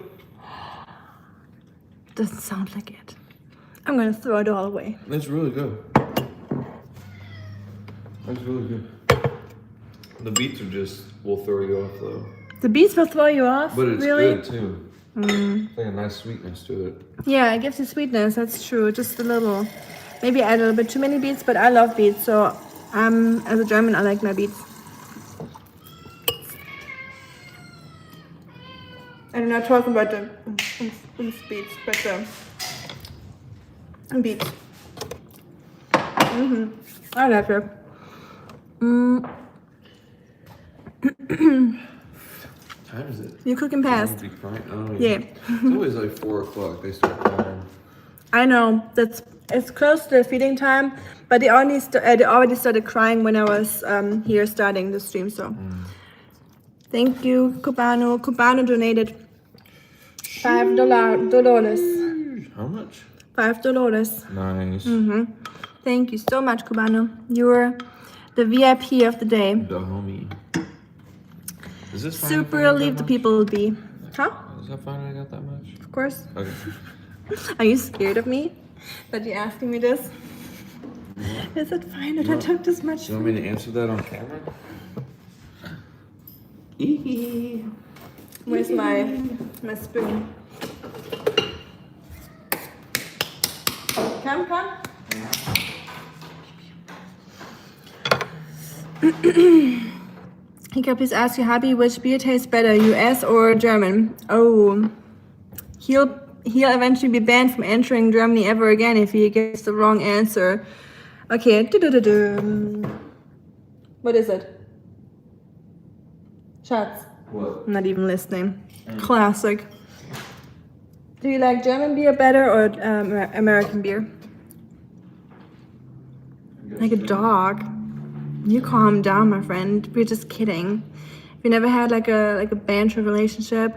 Doesn't sound like it. I'm gonna throw it all away. It's really good. It's really good. The beets will throw you off though. The beets will throw you off? But it's really? good too. It's like a nice sweetness to it. Yeah, it gives you sweetness, that's true. Just a little. Maybe I add a little bit too many beets, but I love beets, so as a German I like my beets. I'm not talking about the beets, but the beets. I love it. Time is it? You're cooking past. Oh, Yeah. It's always like 4 o'clock. They start crying. I know. It's close to feeding time, but they already started crying when I was here starting the stream. So thank you, Cubano. Cubano donated $5. How much? $5. Nice. Thank you so much, Cubano. You're the VIP of the day. The homie. Is this fine Super, leave the people be. Huh? Is that fine? I got that much? Of course. Okay. Are you scared of me? That you're asking me this? Is it fine that I took this much? You want me to answer that on camera? Where's my spoon? Come. He can please ask you, Happy, which beer tastes better, US or German? Oh, he'll eventually be banned from entering Germany ever again if he gets the wrong answer. Okay. What is it? Schatz. What? I'm not even listening. Classic. Do you like German beer better or American beer? Like a dog. You calm down, my friend. We're just kidding. If you never had like a banter relationship,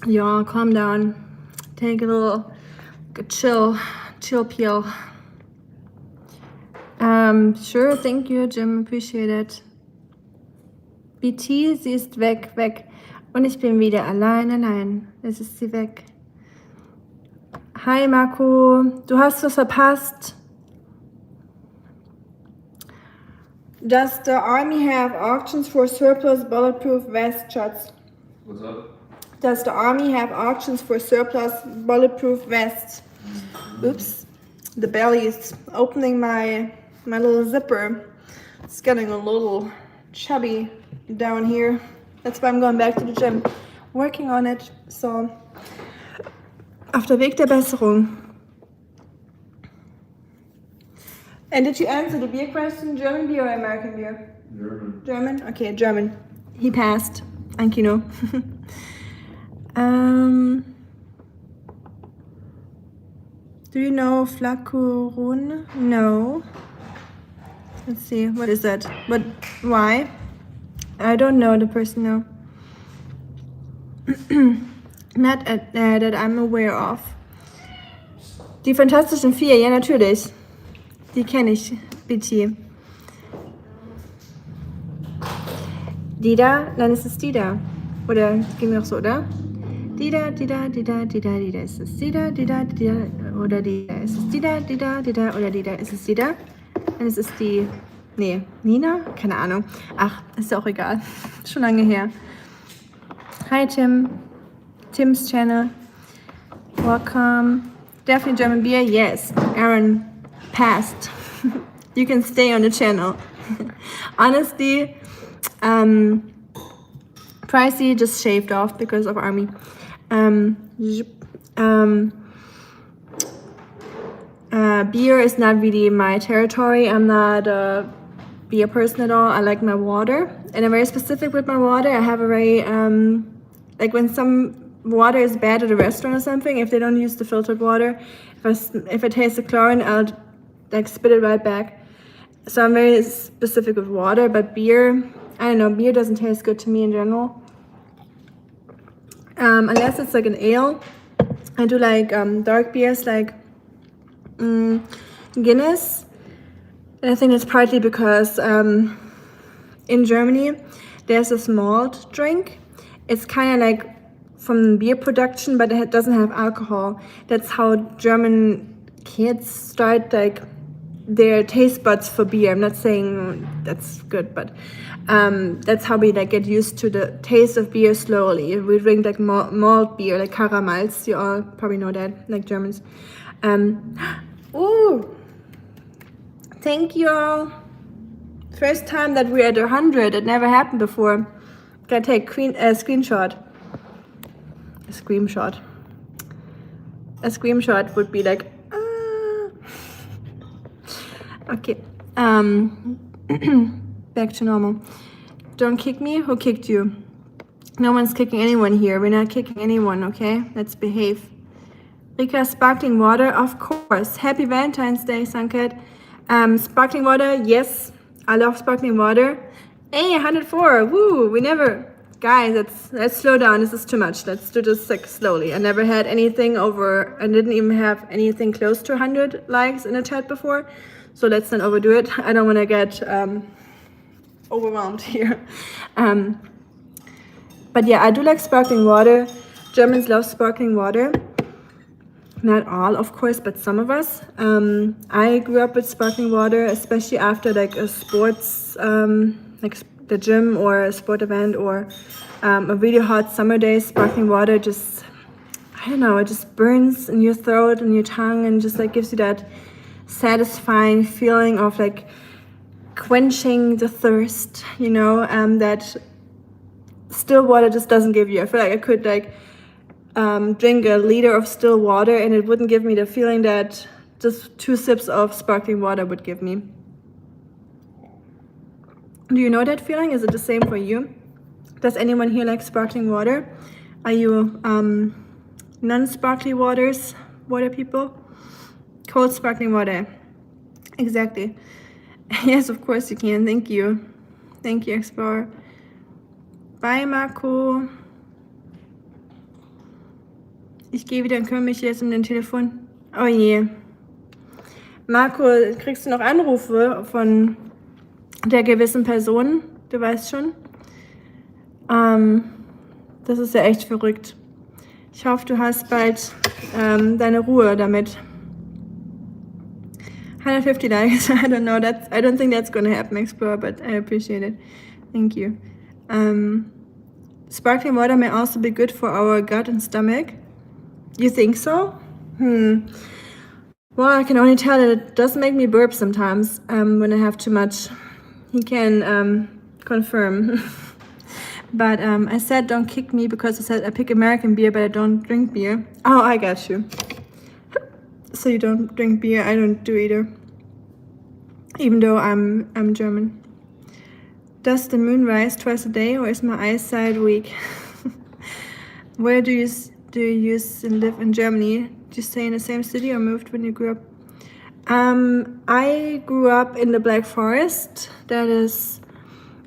y'all calm down. Take a little chill pill. Sure, thank you, Jim. Appreciate it. BT, sie ist weg. Und ich bin wieder allein. Es ist sie weg. Hi, Marco. Du hast was verpasst. Does the army have auctions for surplus bulletproof vest shots? What's up? Does the army have auctions for surplus bulletproof vests? Oops. The belly is opening my little zipper. It's getting a little chubby down here. That's why I'm going back to the gym. Working on it. So, auf der Weg der Besserung. And did you answer the beer question? German beer or American beer? German? Okay, German. He passed. Thank you, no. Do you know Flacurone? No. Let's see, what is that? But why? I don't know the person now. Not that I'm aware of. Die Fantastischen Vier, ja natürlich. Die kenne ich, BT. Die da? Dann ist es die da. Oder ging noch so, oder? Die da, ist es die da, oder die da, ist es die da, oder die da, ist es die da? Dann ist es die, nee, Nina? Keine Ahnung. Ach, ist auch egal. Schon lange her. Hi Tim. Tim's channel. Welcome. Definitely German beer? Yes. Aaron passed. You can stay on the channel. Honestly, pricey, just shaved off because of army. Beer is not really my territory. I'm not a beer person at all. I like my water, and I'm very specific with my water. I have a very like when some water is bad at a restaurant or something, if they don't use the filtered water, if I taste the chlorine, I'll like spit it right back. So I'm very specific with water, but beer, I don't know, beer doesn't taste good to me in general. Unless it's like an ale. I do like dark beers like Guinness. And I think it's partly because in Germany there's a malt drink. It's kind of like from beer production, but it doesn't have alcohol. That's how German kids start like their taste buds for beer. I'm not saying that's good, but that's how we like get used to the taste of beer slowly. We drink like malt beer, like Karamals. You all probably know that, like Germans. Ooh, thank you all. First time that we're at 100. It never happened before. Gotta take a screenshot. A screenshot. A screenshot would be like. Okay. Back to normal. Don't kick me. Who kicked you? No one's kicking anyone here. We're not kicking anyone, okay? Let's behave. Rika, sparkling water, of course. Happy Valentine's Day, Sanket. Sparkling water, yes. I love sparkling water. Hey, 104. Woo! We never. Guys, let's slow down. This is too much. Let's do this like slowly. I never had anything over. I didn't even have anything close to 100 likes in a chat before. So let's not overdo it. I don't want to get overwhelmed here. But yeah, I do like sparkling water. Germans love sparkling water. Not all, of course, but some of us. I grew up with sparkling water, especially after like a sports, like the gym or a sport event or a really hot summer day. Sparkling water just, I don't know, it just burns in your throat and your tongue and just like gives you that satisfying feeling of like quenching the thirst, you know, that still water just doesn't give you. I feel like I could like drink a liter of still water and it wouldn't give me the feeling that just 2 sips of sparkling water would give me. Do you know that feeling? Is it the same for you? Does anyone here like sparkling water? Are you non-sparkly water people? Cold sparkling water. Exactly. Yes, of course you can. Thank you. Thank you, Explorer. Bye, Marco. Ich gehe wieder und kümmere mich jetzt um den Telefon. Oh je. Marco, kriegst du noch Anrufe von der gewissen Person? Du weißt schon. Das ist ja echt verrückt. Ich hoffe, du hast bald deine Ruhe damit. 150 likes. I don't know. I don't think that's gonna happen, Explorer, but I appreciate it. Thank you. Sparkling water may also be good for our gut and stomach. You think so? Well, I can only tell that it does make me burp sometimes when I have too much. He can confirm. But I said don't kick me because I said I pick American beer, but I don't drink beer. Oh, I got you. So you don't drink beer? I don't do either. Even though I'm German. Does the moon rise twice a day, or is my eyesight weak? Where do you used to live in Germany? Did you stay in the same city or moved when you grew up? I grew up in the Black Forest. That is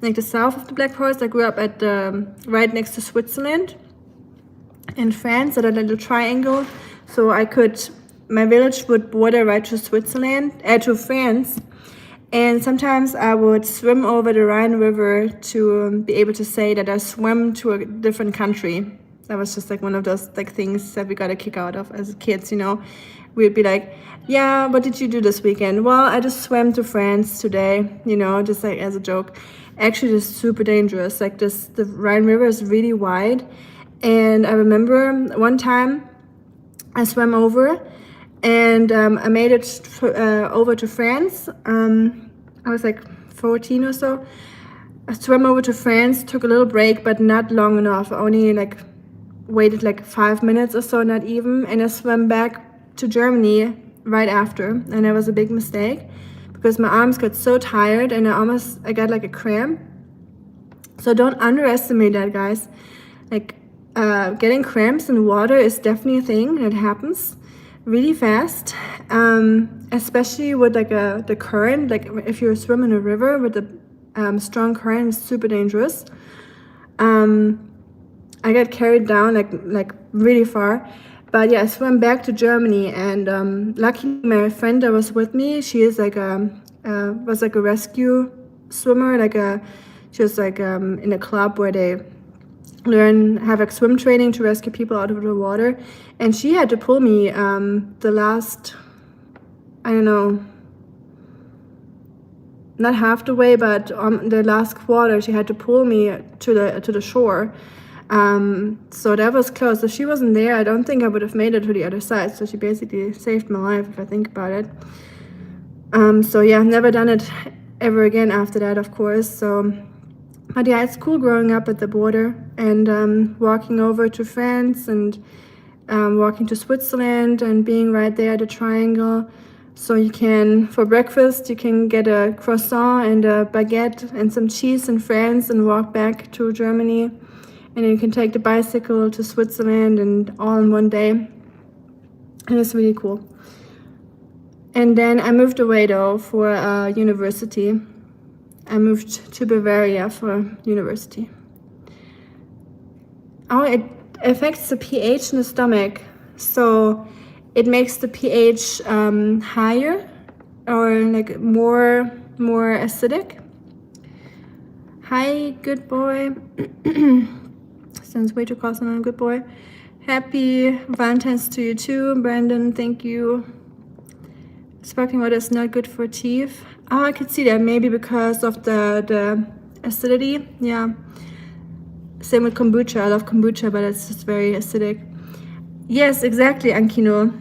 like the south of the Black Forest. I grew up at right next to Switzerland in France at a little triangle. So my village would border right to Switzerland, to France. And sometimes I would swim over the Rhine River to be able to say that I swam to a different country. That was just like one of those like things that we got a kick out of as kids, you know. We'd be like, yeah, what did you do this weekend? Well, I just swam to France today, you know, just like as a joke. Actually, it's super dangerous. Like the Rhine River is really wide. And I remember one time I swam over and I made it over to France. I was like 14 or so. I swam over to France, took a little break, but not long enough. I only like waited like 5 minutes or so, not even. And I swam back to Germany right after. And that was a big mistake because my arms got so tired and I got like a cramp. So don't underestimate that, guys. Like getting cramps in water is definitely a thing that happens really fast, especially with like the current. Like if you swim in a river with a strong current, it's super dangerous. I got carried down like really far, but yeah, I swam back to Germany, and luckily my friend that was with me, she is like was like a rescue swimmer, she was like in a club where they have like swim training to rescue people out of the water, and she had to pull me the last, I don't know, not half the way, but on the last quarter she had to pull me to the shore. So that was close. If she wasn't there, I don't think I would have made it to the other side. So she basically saved my life, if I think about it. So yeah, I've never done it ever again after that, of course. So, but yeah, it's cool growing up at the border and walking over to France and walking to Switzerland and being right there at the triangle. So you can, for breakfast, you can get a croissant and a baguette and some cheese in France and walk back to Germany. And you can take the bicycle to Switzerland and all in one day. And it's really cool. And then I moved away though for university. I moved to Bavaria for university. Oh, it affects the pH in the stomach. So it makes the pH higher or like more acidic. Hi, good boy. Sounds way too close on a good boy. Happy Valentine's to you too, Brandon. Thank you. Sparkling water is not good for teeth. Oh, I could see that, maybe because of the acidity. Yeah. Same with kombucha. I love kombucha, but it's just very acidic. Yes, exactly, Ankino.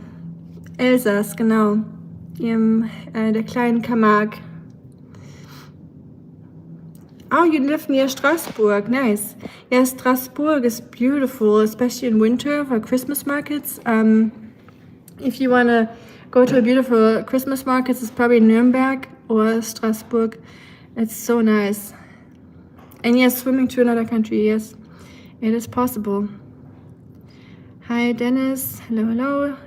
Elsass, genau. Der kleinen Camargue. Oh, you live near Strasbourg. Nice. Yeah, Strasbourg is beautiful, especially in winter for Christmas markets. If you want to go to a beautiful Christmas market, it's probably Nuremberg or Strasbourg. It's so nice. And yes, swimming to another country, yes, it is possible. Hi, Dennis. Hello, hello.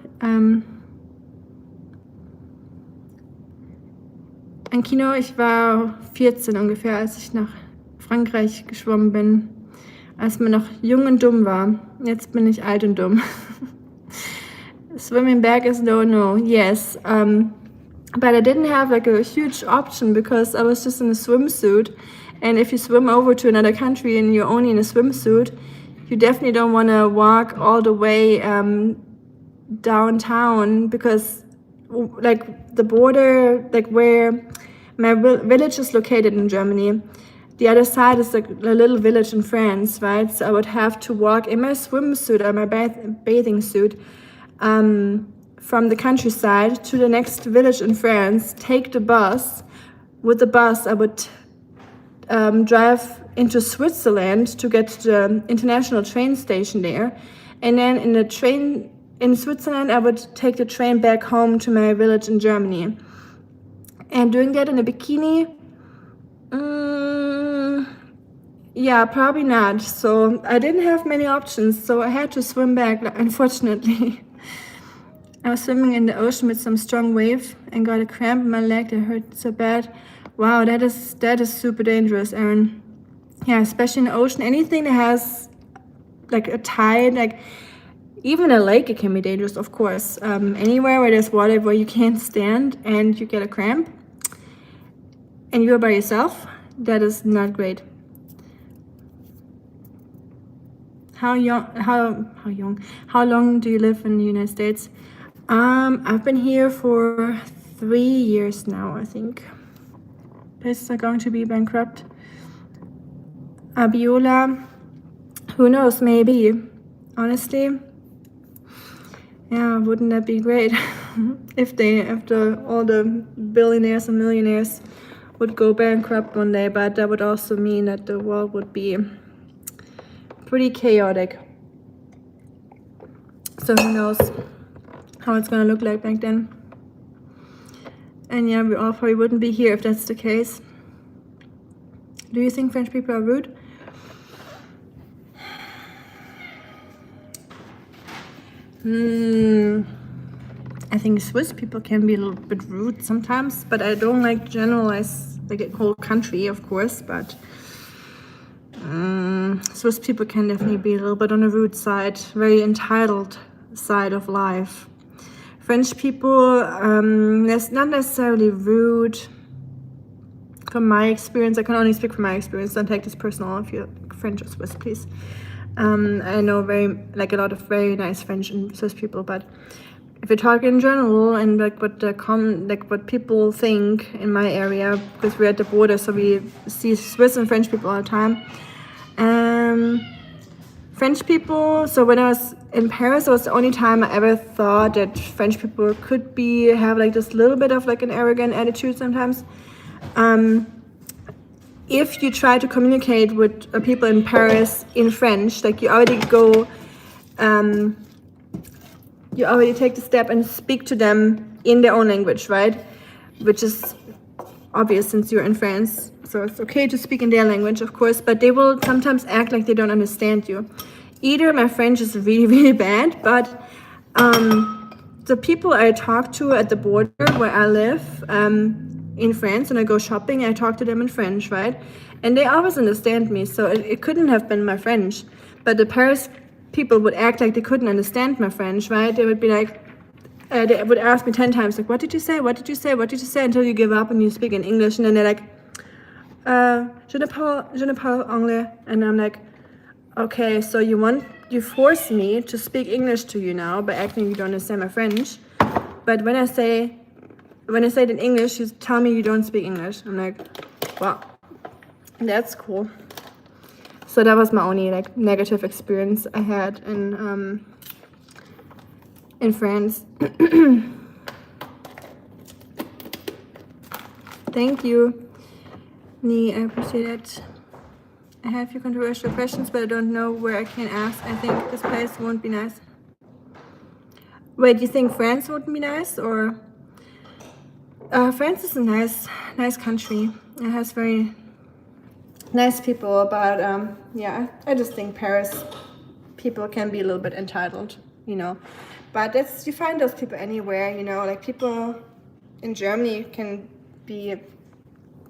Ein Kino, ich war 14 ungefähr, als ich nach Frankreich geschwommen bin. Als man noch jung und dumm war. Jetzt bin ich alt und dumm. Swimming back is no, yes. But I didn't have like a huge option because I was just in a swimsuit. And if you swim over to another country and you're only in a swimsuit, you definitely don't want to walk all the way downtown because like the border, like where my village is located in Germany, the other side is like a little village in France, right? So I would have to walk in my swimsuit or my bathing suit from the countryside to the next village in France, take the bus. With the bus, I would drive into Switzerland to get to the international train station there. And then in the train in Switzerland, I would take the train back home to my village in Germany. And doing that in a bikini, yeah, probably not. So I didn't have many options, so I had to swim back, unfortunately. I was swimming in the ocean with some strong wave and got a cramp in my leg that hurt so bad. Wow, that is super dangerous, Aaron. Yeah, especially in the ocean. Anything that has like a tide, like even a lake, it can be dangerous, of course. Anywhere where there's water where you can't stand and you get a cramp and you're by yourself, that is not great. How long do you live in the United States? I've been here for 3 years now, I think. Places are going to be bankrupt. Abiola, who knows, maybe. Honestly, yeah, wouldn't that be great if all the billionaires and millionaires would go bankrupt one day, but that would also mean that the world would be pretty chaotic. So who knows how it's gonna look like back then. And yeah, we all probably wouldn't be here if that's the case. Do you think French people are rude? I think Swiss people can be a little bit rude sometimes, but I don't like generalize like a whole country, of course, but Swiss people can definitely be a little bit on the rude side, very entitled side of life. French people, that's not necessarily rude. From my experience, I can only speak from my experience. Don't take this personal if you're French or Swiss, please. I know a lot of very nice French and Swiss people, but if you talk in general and like what people think in my area, because we're at the border, so we see Swiss and French people all the time. French people, so when I was in Paris, it was the only time I ever thought that French people could have like this little bit of like an arrogant attitude sometimes. If you try to communicate with people in Paris in French, like you already take the step and speak to them in their own language, right? Which is obvious since you're in France. So it's okay to speak in their language, of course, but they will sometimes act like they don't understand you. Either my French is really, really bad, but the people I talk to at the border where I live in France, and I go shopping, I talk to them in French, right? And they always understand me, so it couldn't have been my French. But the Paris people would act like they couldn't understand my French, right? They would be like, they would ask me 10 times, like, what did you say? What did you say? What did you say? Until you give up and you speak in English, and then they're like, je ne parle anglais. And I'm like, okay, so you force me to speak English to you now by acting you don't understand my French. But when I say it in English, you tell me you don't speak English. I'm like, wow, that's cool. So that was my only like negative experience I had in France. Thank you, Nee, I appreciate it. I have a few controversial questions, but I don't know where I can ask. I think this place won't be nice. Wait, you think France wouldn't be nice, or? France is a nice country. It has very nice people, but yeah, I just think Paris people can be a little bit entitled, you know. But you find those people anywhere, you know, like people in Germany can be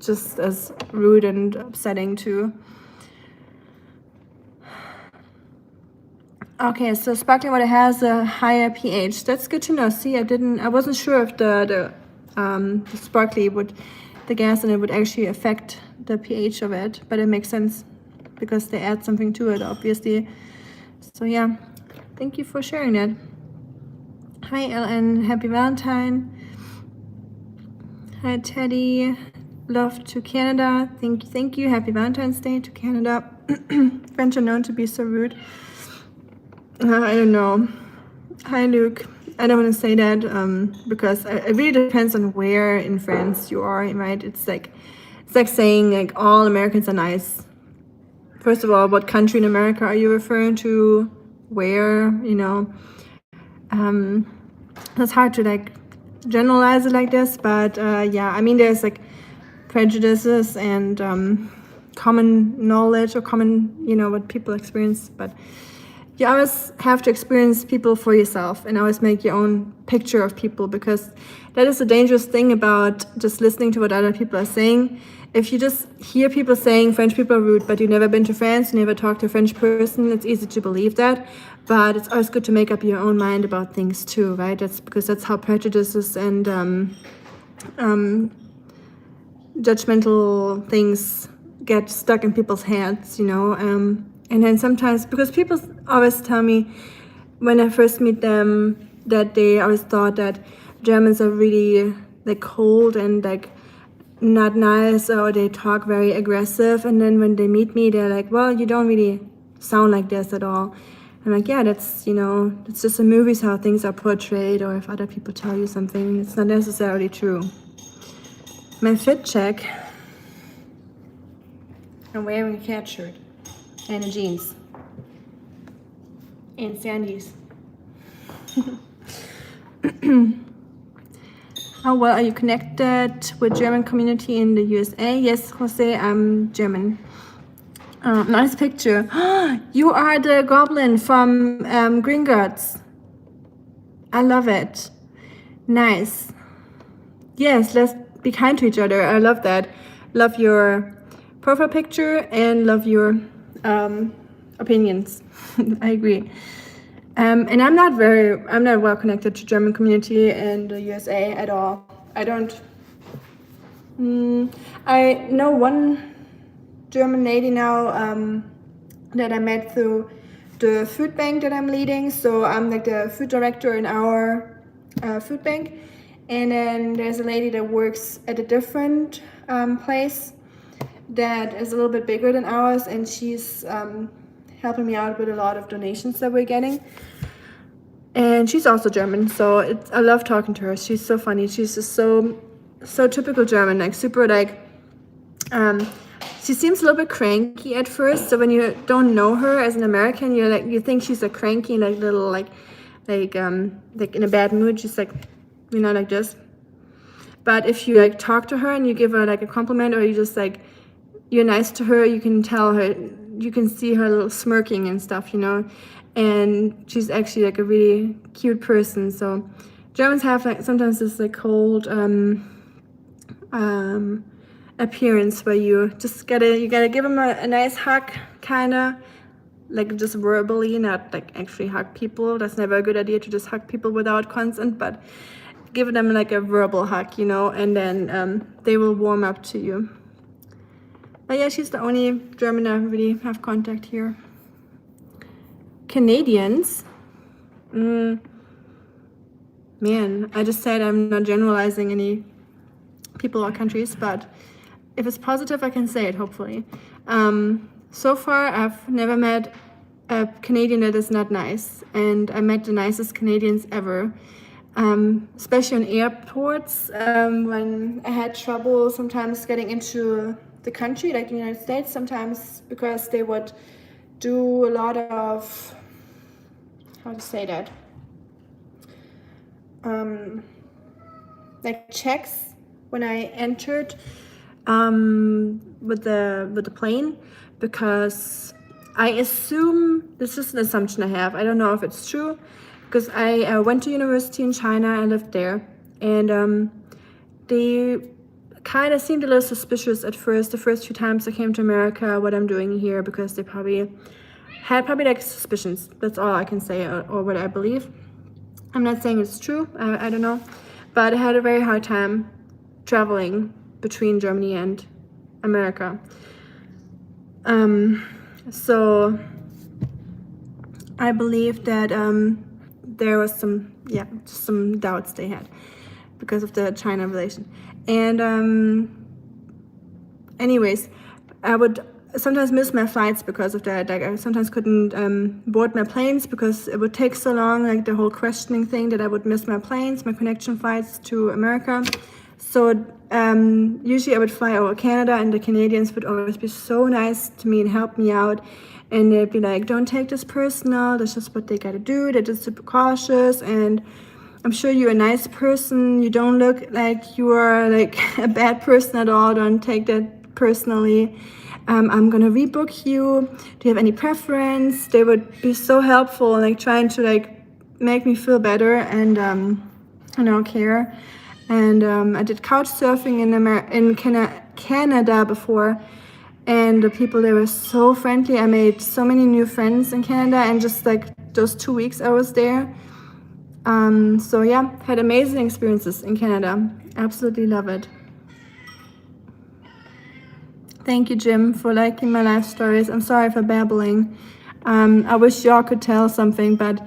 just as rude and upsetting too. Okay, so sparkling water has a higher pH. That's good to know. See, I wasn't sure if the sparkly the gas in it would actually affect the pH of it, but it makes sense because they add something to it, obviously. So yeah, thank you for sharing that. Hi LN, happy Valentine. Hi Teddy, love to Canada. Thank you. Happy Valentine's Day to Canada. French are known to be so rude. I don't know. Hi Luke. I don't want to say that because it really depends on where in France you are, right? It's like saying like all Americans are nice. First of all, what country in America are you referring to? Where, you know? It's hard to like generalize it like this, but yeah, I mean, there's like prejudices and common knowledge or common, you know, what people experience, but you always have to experience people for yourself and always make your own picture of people, because that is the dangerous thing about just listening to what other people are saying. If you just hear people saying French people are rude, but you've never been to France, you never talked to a French person, it's easy to believe that. But it's always good to make up your own mind about things too, right? That's because that's how prejudices and judgmental things get stuck in people's heads, you know. And then sometimes, because people always tell me when I first meet them that they always thought that Germans are really like cold and like not nice, or they talk very aggressive, and then when they meet me they're like, well, you don't really sound like this at all. I'm like, yeah, that's, you know, it's just in movies how things are portrayed, or if other people tell you something, it's not necessarily true. My fit check. I'm wearing a cat shirt and a jeans and sandies. How well are you connected with German community in the USA? Yes, Jose, I'm German. Nice picture. You are the goblin from Gringotts. I love it. Nice. Yes, let's be kind to each other. I love that. Love your profile picture and love your opinions. I agree. And I'm not well connected to German community in the USA at all. I don't. I know one German lady now that I met through the food bank that I'm leading. So I'm like the food director in our food bank. And then there's a lady that works at a different place that is a little bit bigger than ours, and she's helping me out with a lot of donations that we're getting. And she's also German, so I love talking to her. She's so funny. She's just so typical German, like super like. She seems a little bit cranky at first. So when you don't know her as an American, you think she's a cranky, like little like in a bad mood. She's like, you know, like this. But if you like talk to her and you give her like a compliment, or you just like you're nice to her, you can tell her, you can see her little smirking and stuff, you know. And she's actually like a really cute person. So Germans have like sometimes this like cold appearance where you just gotta give them a nice hug, kinda like just verbally, not like actually hug people. That's never a good idea to just hug people without consent, but give them like a verbal hug, you know, and then they will warm up to you. But yeah, she's the only German I really have contact here. Canadians? Man, I just said I'm not generalizing any people or countries, but if it's positive, I can say it, hopefully. So far, I've never met a Canadian that is not nice, and I met the nicest Canadians ever. Especially in airports, when I had trouble sometimes getting into the country, like the United States, sometimes because they would do a lot of, how to say that, like checks when I entered with the plane, because I assume, this is an assumption I have, I don't know if it's true, because I went to university in China, I lived there, and they kind of seemed a little suspicious at first, the first few times I came to America, what I'm doing here, because they had like suspicions. That's all I can say, or what I believe. I'm not saying it's true, I don't know, but I had a very hard time traveling between Germany and America. So I believe that there was some doubts they had because of the China relation. And anyways, I would sometimes miss my flights because of that. Like I sometimes couldn't board my planes because it would take so long, like the whole questioning thing, that I would miss my planes, my connection flights to America. So usually I would fly over Canada, and the Canadians would always be so nice to me and help me out. And they'd be like, don't take this personal, that's just what they gotta do, they're just super cautious, and I'm sure you're a nice person, you don't look like you are like a bad person at all, don't take that personally. I'm gonna rebook you, do you have any preference? They would be so helpful, like trying to like make me feel better and care. And I did couch surfing in Canada before, and the people there were so friendly. I made so many new friends in Canada, and just like those 2 weeks I was there. So yeah, had amazing experiences in Canada. Absolutely love it. Thank you, Jim, for liking my life stories. I'm sorry for babbling. I wish y'all could tell something, but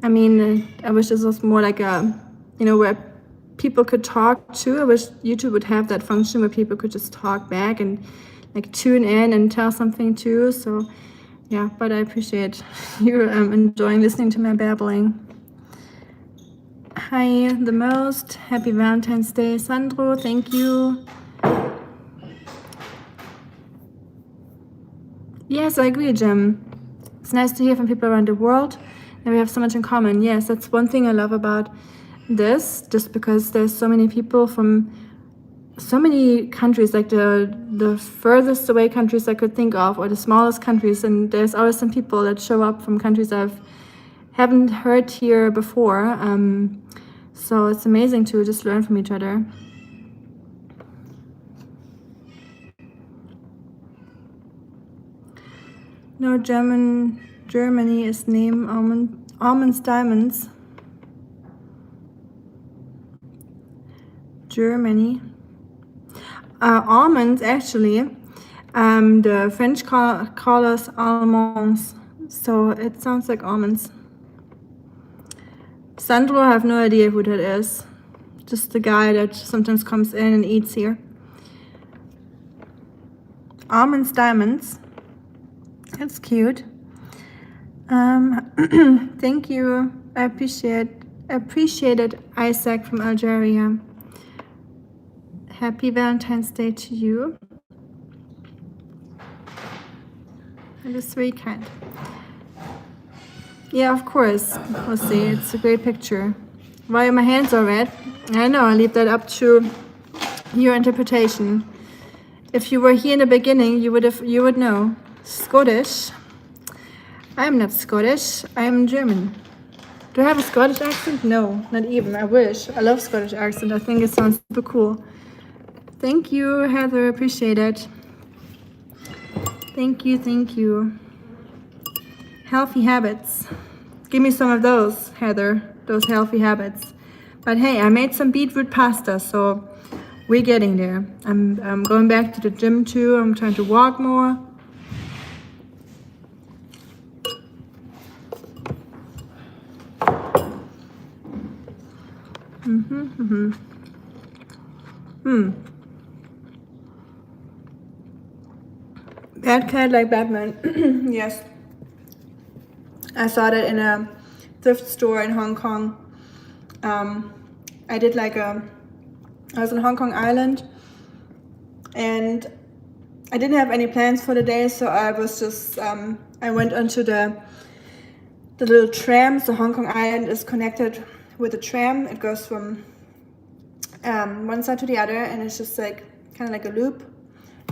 I mean, I wish this was more like a, where people could talk too. I wish YouTube would have that function where people could just talk back and like tune in and tell something too. So yeah, but I appreciate you enjoying listening to my babbling. Hi, the most. Happy Valentine's Day, Sandro. Thank you. Yes, I agree, Jim. It's nice to hear from people around the world, and we have so much in common. Yes, that's one thing I love about this, just because there's so many people from so many countries, like the furthest away countries I could think of, or the smallest countries, and there's always some people that show up from countries haven't heard here before. So it's amazing to just learn from each other. No, Germany is named Almonds Diamonds. Germany. Almonds, actually, the French call us almonds, so it sounds like almonds. Sandro, I have no idea who that is. Just the guy that sometimes comes in and eats here. Almonds Diamonds. That's cute. Thank you. I appreciate it, Isaac from Algeria. Happy Valentine's Day to you. That is very kind. Yeah, of course. We'll see. It's a great picture. Why are my hands all red? I know. I leave that up to your interpretation. If you were here in the beginning, you would know. Scottish. I'm not Scottish. I'm German. Do I have a Scottish accent? No, not even. I wish. I love Scottish accent. I think it sounds super cool. Thank you, Heather. Appreciate it. Thank you. Healthy habits. Give me some of those, Heather. Those healthy habits. But hey, I made some beetroot pasta, so we're getting there. I'm going back to the gym too. I'm trying to walk more. Bad cat like Batman. Yes. I saw that in a thrift store in Hong Kong. I was in Hong Kong Island, and I didn't have any plans for the day, so I was just, I went onto the little tram. So Hong Kong Island is connected with a tram. It goes from one side to the other, and it's just like kind of like a loop.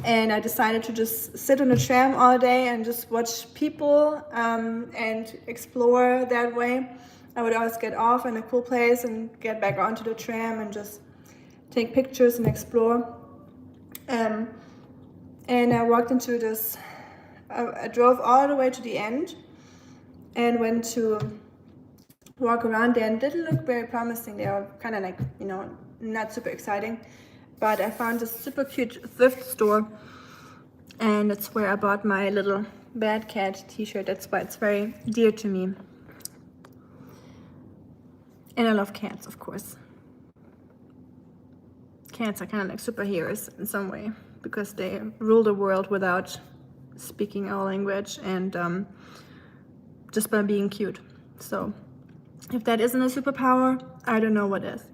And I decided to just sit on the tram all day and just watch people and explore that way. I would always get off in a cool place and get back onto the tram and just take pictures and explore. Um, and I walked into this, I drove all the way to the end and went to walk around there, and didn't look very promising. They were kind of like, you know, not super exciting. But I found this super cute thrift store, and that's where I bought my little Bad Cat t-shirt. That's why it's very dear to me. And I love cats, of course. Cats are kind of like superheroes in some way because they rule the world without speaking our language and just by being cute. So if that isn't a superpower, I don't know what is.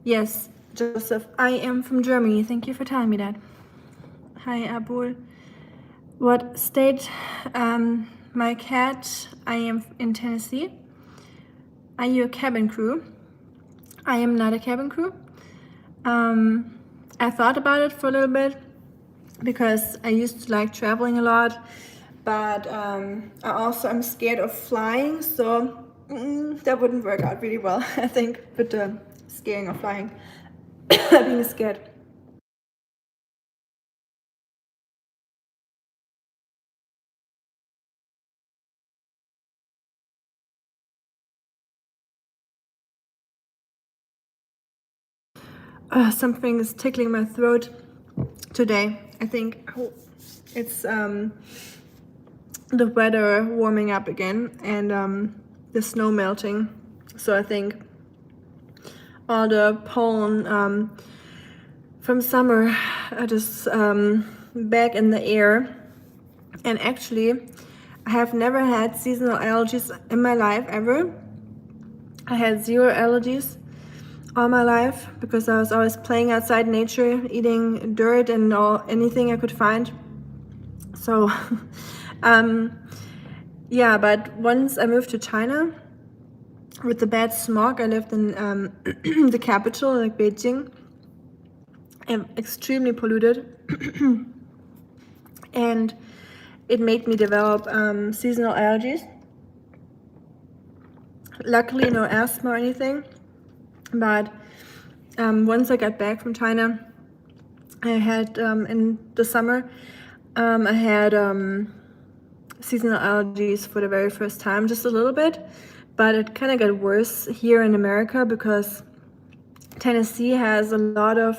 Yes, Joseph, I am from Germany. Thank you for telling me that. Hi, Abul. What state? My cat, I am in Tennessee. Are you a cabin crew? I am not a cabin crew. I thought about it for a little bit because I used to like traveling a lot, but I also am scared of flying, so that wouldn't work out really well, I think, with the scaring of flying, being scared. Something is tickling my throat today. I think it's the weather warming up again and the snow melting. So I think all the pollen from summer are just back in the air. And actually, I have never had seasonal allergies in my life ever. I had 0 allergies all my life because I was always playing outside in nature, eating dirt and anything I could find. So yeah, but once I moved to China with the bad smog, I lived in the capital, like Beijing, and extremely polluted. And it made me develop seasonal allergies. Luckily, no asthma or anything. But once I got back from China, I had in the summer, I had seasonal allergies for the very first time, just a little bit. But it kind of got worse here in America because Tennessee has a lot of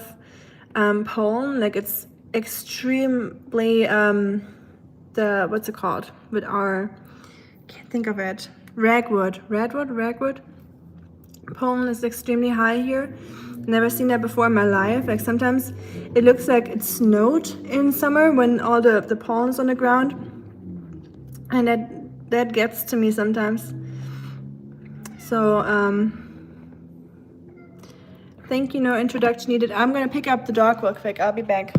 pollen. Like it's extremely the what's it called? With our, can't think of it. Ragwood. Pollen is extremely high here. Never seen that before in my life. Like sometimes it looks like it snowed in summer when all the pollen's on the ground, and that gets to me sometimes. So thank you, no introduction needed. I'm gonna pick up the dog real quick. I'll be back.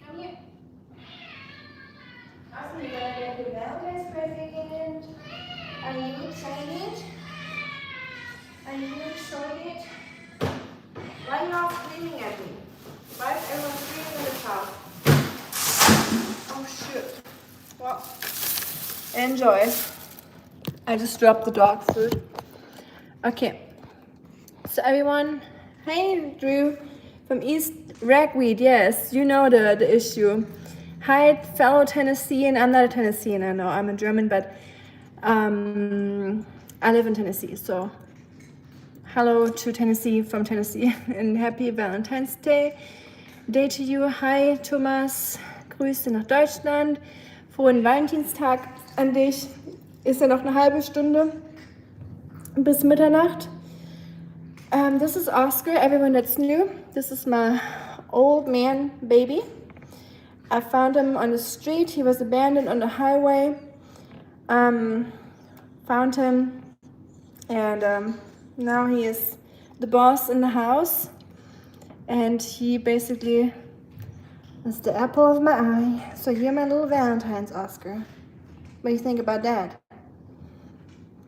Come here. Awesome, you gonna get the Valentine's present. Are you excited? Are you excited? Why are you all screaming at me? Why is everyone screaming in this house? Oh shoot. Well, enjoy. I just dropped the dog food. Okay. So everyone, hey Drew from East Ragweed, yes, you know the issue. Hi fellow Tennessean, I'm not a Tennessean, I know, I'm a German, but I live in Tennessee, so hello to Tennessee from Tennessee and happy Valentine's Day to you. Hi Thomas, Grüße nach Deutschland, frohen Valentinstag an dich. Ist ja noch eine halbe Stunde bis Mitternacht. This is Oscar, everyone that's new. This is my old man baby. I found him on the street. He was abandoned on the highway. Found him, and now he is the boss in the house. And he basically is the apple of my eye. So you're my little Valentine's, Oscar. What do you think about that?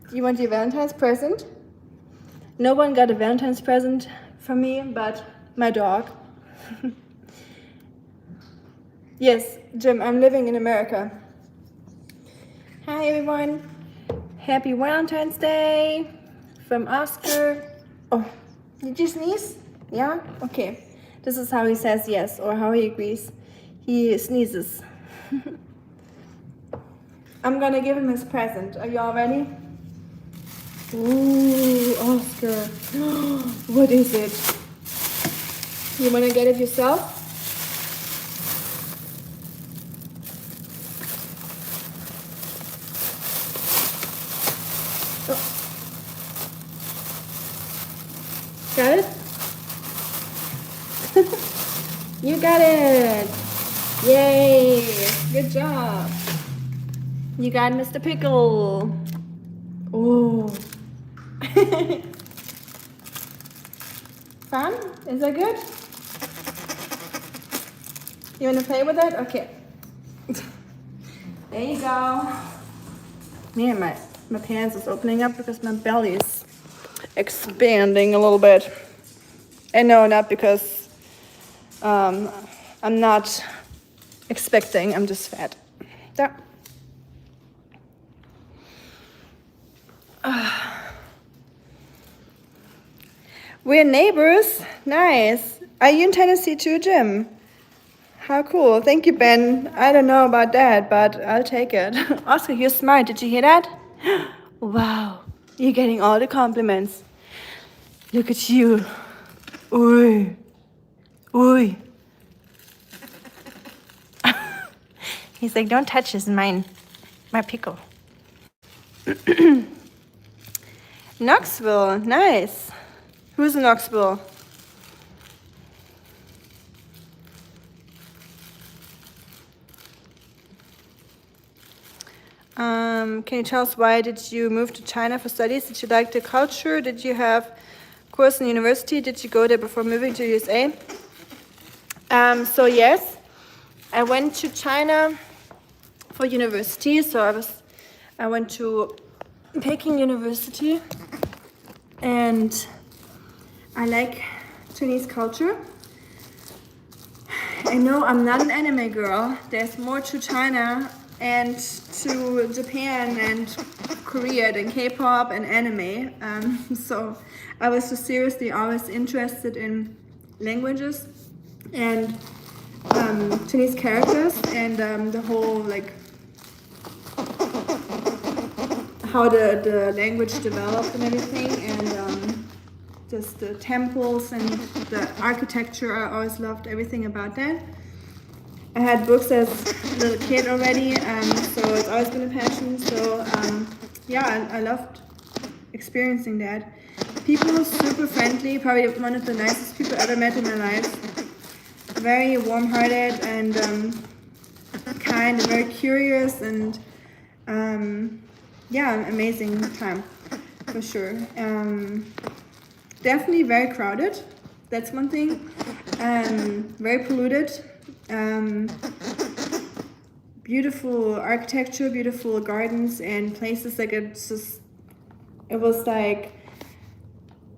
Do you want your Valentine's present? No one got a Valentine's present from me, but my dog. Yes, Jim, I'm living in America. Hi, everyone. Happy Valentine's Day from Oscar. Oh, did you sneeze? Yeah? Okay. This is how he says yes, or how he agrees. He sneezes. I'm gonna give him his present. Are you all ready? Ooh, Oscar. What is it? You wanna get it yourself? Oh. Got it? You got it! Yay! Good job! You got Mr. Pickle! Oh! Fun? Is that good? You wanna play with it? Okay. There you go. Man, my pants is opening up because my belly is expanding a little bit. And no, not because I'm not expecting, I'm just fat. There. We're neighbors. Nice. Are you in Tennessee too, Jim? How cool. Thank you, Ben. I don't know about that, but I'll take it. Oscar, you're smart. Did you hear that? Wow. You're getting all the compliments. Look at you. Oi. Oi. He's like, don't touch this, mine. My pickle. Knoxville. Nice. Who's in Knoxville? Can you tell us why did you move to China for studies? Did you like the culture? Did you have a course in university? Did you go there before moving to USA? So yes, I went to China for university. So I went to Peking University, and I like Chinese culture. I know I'm not an anime girl. There's more to China and to Japan and Korea than K-pop and anime. So I was just seriously always interested in languages and Chinese characters and the whole like how the language developed and everything, and just the temples and the architecture. I always loved everything about that. I had books as a little kid already, so it's always been a passion. So yeah, I loved experiencing that. People super friendly, probably one of the nicest people I ever met in my life. Very warm-hearted and kind, and very curious, and yeah, an amazing time for sure. Definitely very crowded. That's one thing. Very polluted. Beautiful architecture, beautiful gardens and places. Like it was like,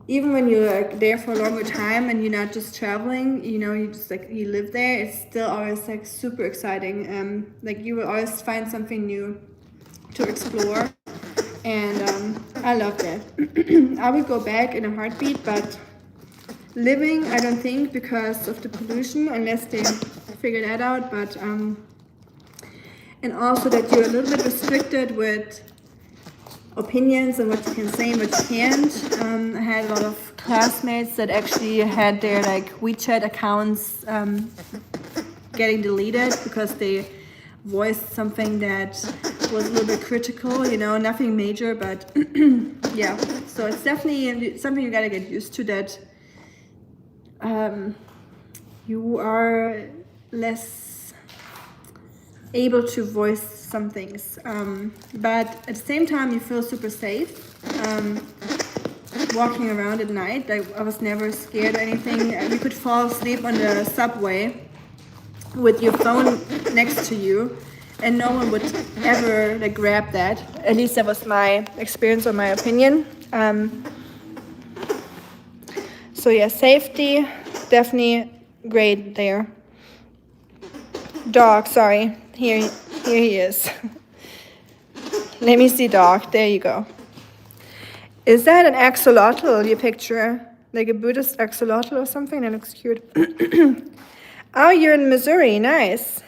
even when you're like there for a longer time and you're not just traveling, you know, you just like you live there, it's still always like super exciting. Like you will always find something new to explore, and I love that. I would go back in a heartbeat, but living, I don't think, because of the pollution, unless they figure that out. But and also that you're a little bit restricted with opinions and what you can say and what you can't. I had a lot of classmates that actually had their like WeChat accounts getting deleted because they voiced something that was a little bit critical, you know, nothing major, but yeah. So it's definitely something you gotta get used to, that you are less able to voice some things, but at the same time you feel super safe walking around at night. I was never scared or anything. You could fall asleep on the subway with your phone next to you and no one would ever like grab that. At least that was my experience or my opinion. So yeah, safety definitely great there. Dog, sorry. Here he is. Let me see, dog. There you go. Is that an axolotl you picture? Like a Buddhist axolotl or something? That looks cute. Oh, you're in Missouri. Nice.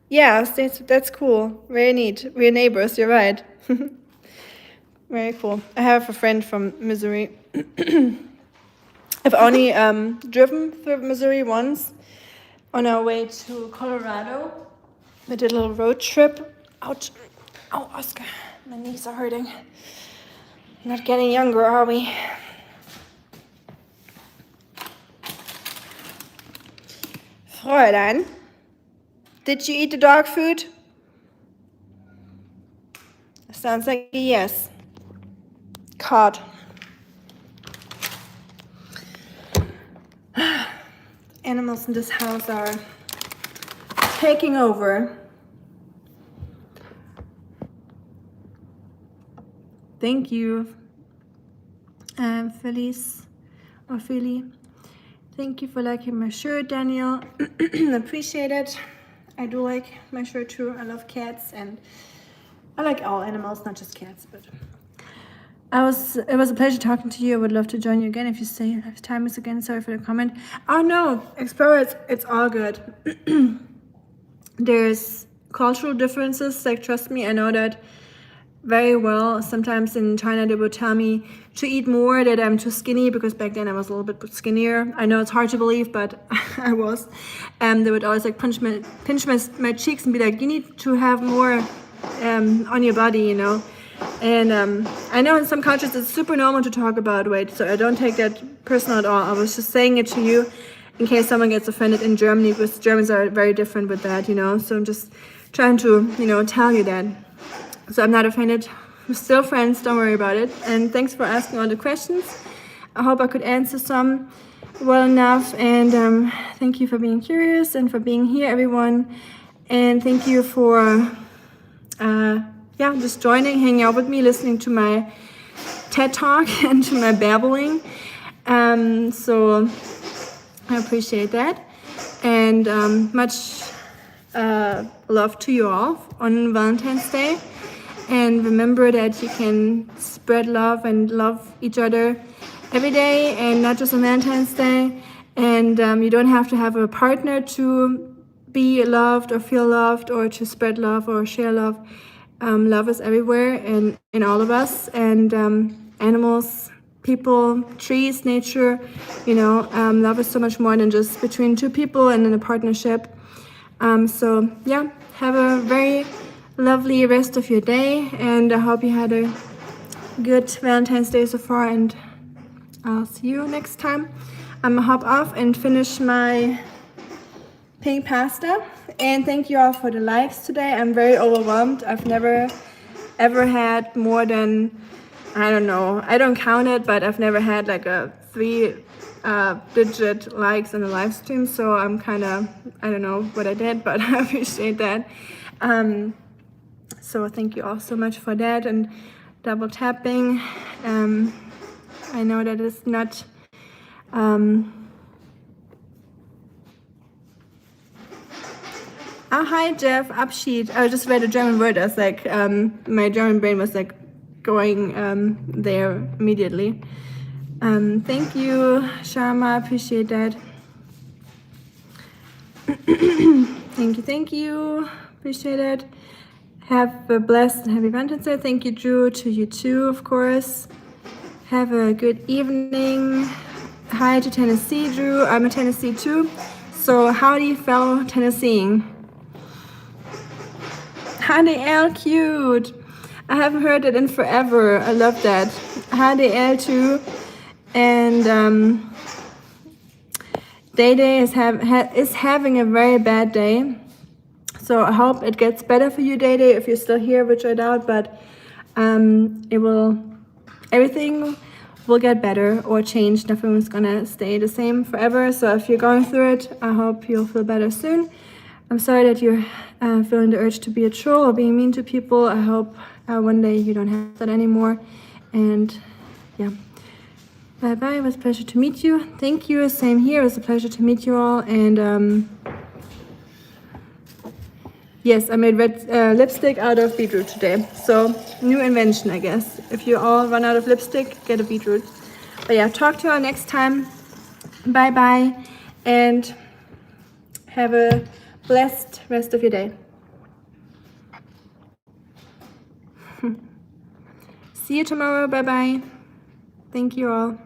Yeah, that's cool. Very neat. We're neighbors. You're right. Very cool. I have a friend from Missouri. I've only driven through Missouri once on our way to Colorado. We did a little road trip. Ouch. Oh, Oscar. My knees are hurting. Not getting younger, are we? Fräulein, did you eat the dog food? Sounds like a yes. Cod. Animals in this house are taking over. Thank you, Felice or Philly. Thank you for liking my shirt, Daniel. Appreciate it. I do like my shirt too. I love cats and I like all animals, not just cats. But it was a pleasure talking to you. I would love to join you again if you say if time is again. Sorry for the comment. Oh no, Explorer, it's all good. There's cultural differences. Like trust me, I know that very well. Sometimes in China they would tell me to eat more, that I'm too skinny, because back then I was a little bit skinnier. I know it's hard to believe, but I was. They would always like pinch my cheeks and be like, you need to have more on your body, you know. And I know in some countries it's super normal to talk about weight, so I don't take that personal at all. I was just saying it to you in case someone gets offended in Germany, because Germans are very different with that, you know. So I'm just trying to, you know, tell you that. So I'm not offended. We're still friends, don't worry about it. And thanks for asking all the questions. I hope I could answer some well enough. And thank you for being curious and for being here, everyone. And thank you for, just joining, hanging out with me, listening to my TED Talk and to my babbling. So I appreciate that. And much love to you all on Valentine's Day. And remember that you can spread love and love each other every day, and not just on Valentine's Day. And you don't have to have a partner to be loved or feel loved or to spread love or share love. Love is everywhere and in all of us. And animals, people, trees, nature, you know, love is so much more than just between two people and in a partnership. So yeah, have a very lovely rest of your day, and I hope you had a good Valentine's Day so far, and I'll see you next time. I'm gonna hop off and finish my pink pasta, and thank you all for the likes today. I'm very overwhelmed. I've never ever had more than, I don't know, I don't count it, but I've never had like a 3-digit likes in a live stream, so I'm kind of, I don't know what I did, but I appreciate that. So thank you all so much for that, and double tapping. I know that it's not hi Jeff, Abschied. I just read a German word. I was like, my German brain was like going there immediately. Thank you, Sharma, appreciate that. Thank you, appreciate it. Have a blessed and happy Valentine's Day. Thank you, Drew, to you too, of course. Have a good evening. Hi to Tennessee, Drew. I'm in Tennessee too. So howdy, fellow Tennesseeing. Howdy, L, cute. I haven't heard it in forever. I love that. Howdy, L too. And Day is having a very bad day. So I hope it gets better for you, Day, if you're still here, which I doubt, but everything will get better or change. Nothing's gonna stay the same forever. So if you're going through it, I hope you'll feel better soon. I'm sorry that you're feeling the urge to be a troll or being mean to people. I hope one day you don't have that anymore. And yeah, bye-bye. It was a pleasure to meet you. Thank you. Same here. It was a pleasure to meet you all. And Yes, I made red lipstick out of beetroot today. So, new invention, I guess. If you all run out of lipstick, get a beetroot. But yeah, talk to you all next time. Bye bye. And have a blessed rest of your day. See you tomorrow. Bye bye. Thank you all.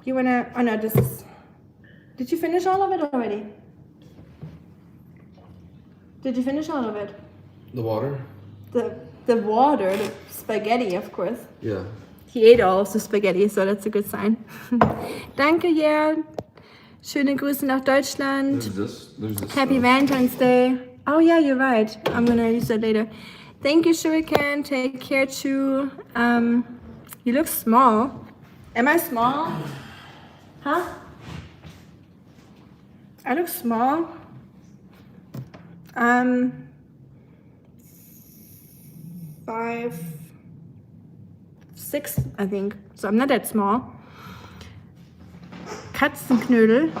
You wanna, oh no, this is, did you finish all of it already? Did you finish all of it? The water? The water, the spaghetti, of course. Yeah. He ate all of the spaghetti, so that's a good sign. Danke, Jörn. Schöne Grüße nach Deutschland. There's this Happy stuff. Valentine's Day. Oh yeah, you're right. I'm gonna use that later. Thank you, Shuriken. Take care too. You look small. Am I small? Huh? I look small. 5'6", I think. So I'm not that small. Katzenknödel.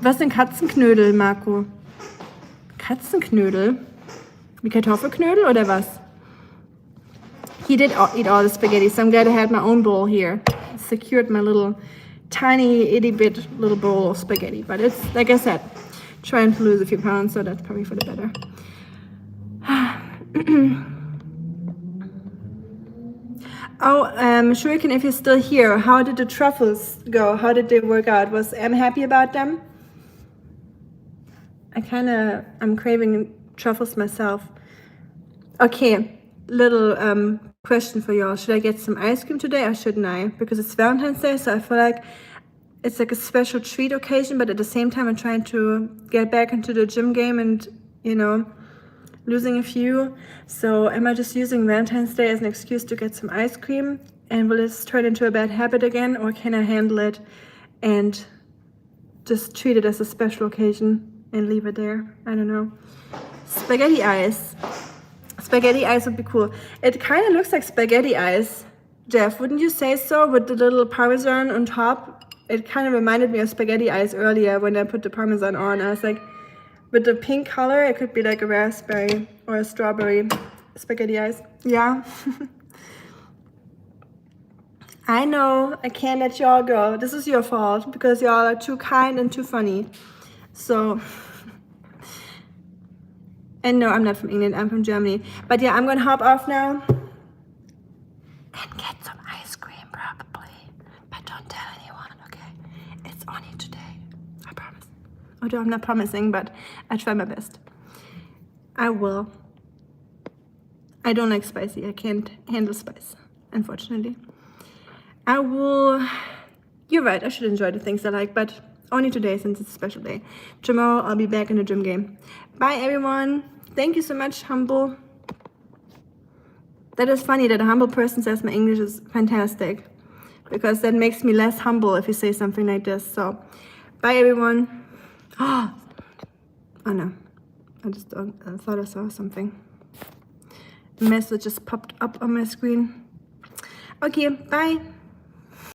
Was sind Katzenknödel, Marco? Katzenknödel? Wie Kartoffelknödel oder was? He did eat all the spaghetti, so I'm glad I had my own bowl here. It secured my little tiny itty bit little bowl of spaghetti. But it's, like I said, trying to lose a few pounds, so that's probably for the better. Oh, Shuriken, if you're still here, how did the truffles go? How did they work out? Was Em happy about them? I'm craving truffles myself. Okay, little question for y'all. Should I get some ice cream today or shouldn't I? Because it's Valentine's Day, so I feel like it's like a special treat occasion, but at the same time I'm trying to get back into the gym game and, you know, losing a few. So am I just using Valentine's Day as an excuse to get some ice cream? And will this turn into a bad habit again? Or can I handle it and just treat it as a special occasion and leave it there? I don't know. Spaghetti ice. Spaghetti ice would be cool. It kind of looks like spaghetti ice, Jeff. Wouldn't you say so? With the little Parmesan on top. It kind of reminded me of spaghetti ice earlier when I put the Parmesan on. I was like, with the pink color, it could be like a raspberry or a strawberry spaghetti ice. Yeah. I know, I can't let y'all go. This is your fault because y'all are too kind and too funny. So, and no, I'm not from England, I'm from Germany. But yeah, I'm gonna hop off now and get some ice cream probably. But don't tell anyone, okay? It's only today, I promise. Although I'm not promising, but I try my best. I will. I don't like spicy. I can't handle spice, unfortunately. I will. You're right, I should enjoy the things I like, but only today since it's a special day. Tomorrow I'll be back in the gym game. Bye everyone. Thank you so much, Humble. That is funny that a humble person says my English is fantastic, because that makes me less humble if you say something like this. So, bye everyone. Oh no, I thought I saw something. A message just popped up on my screen. Okay, bye.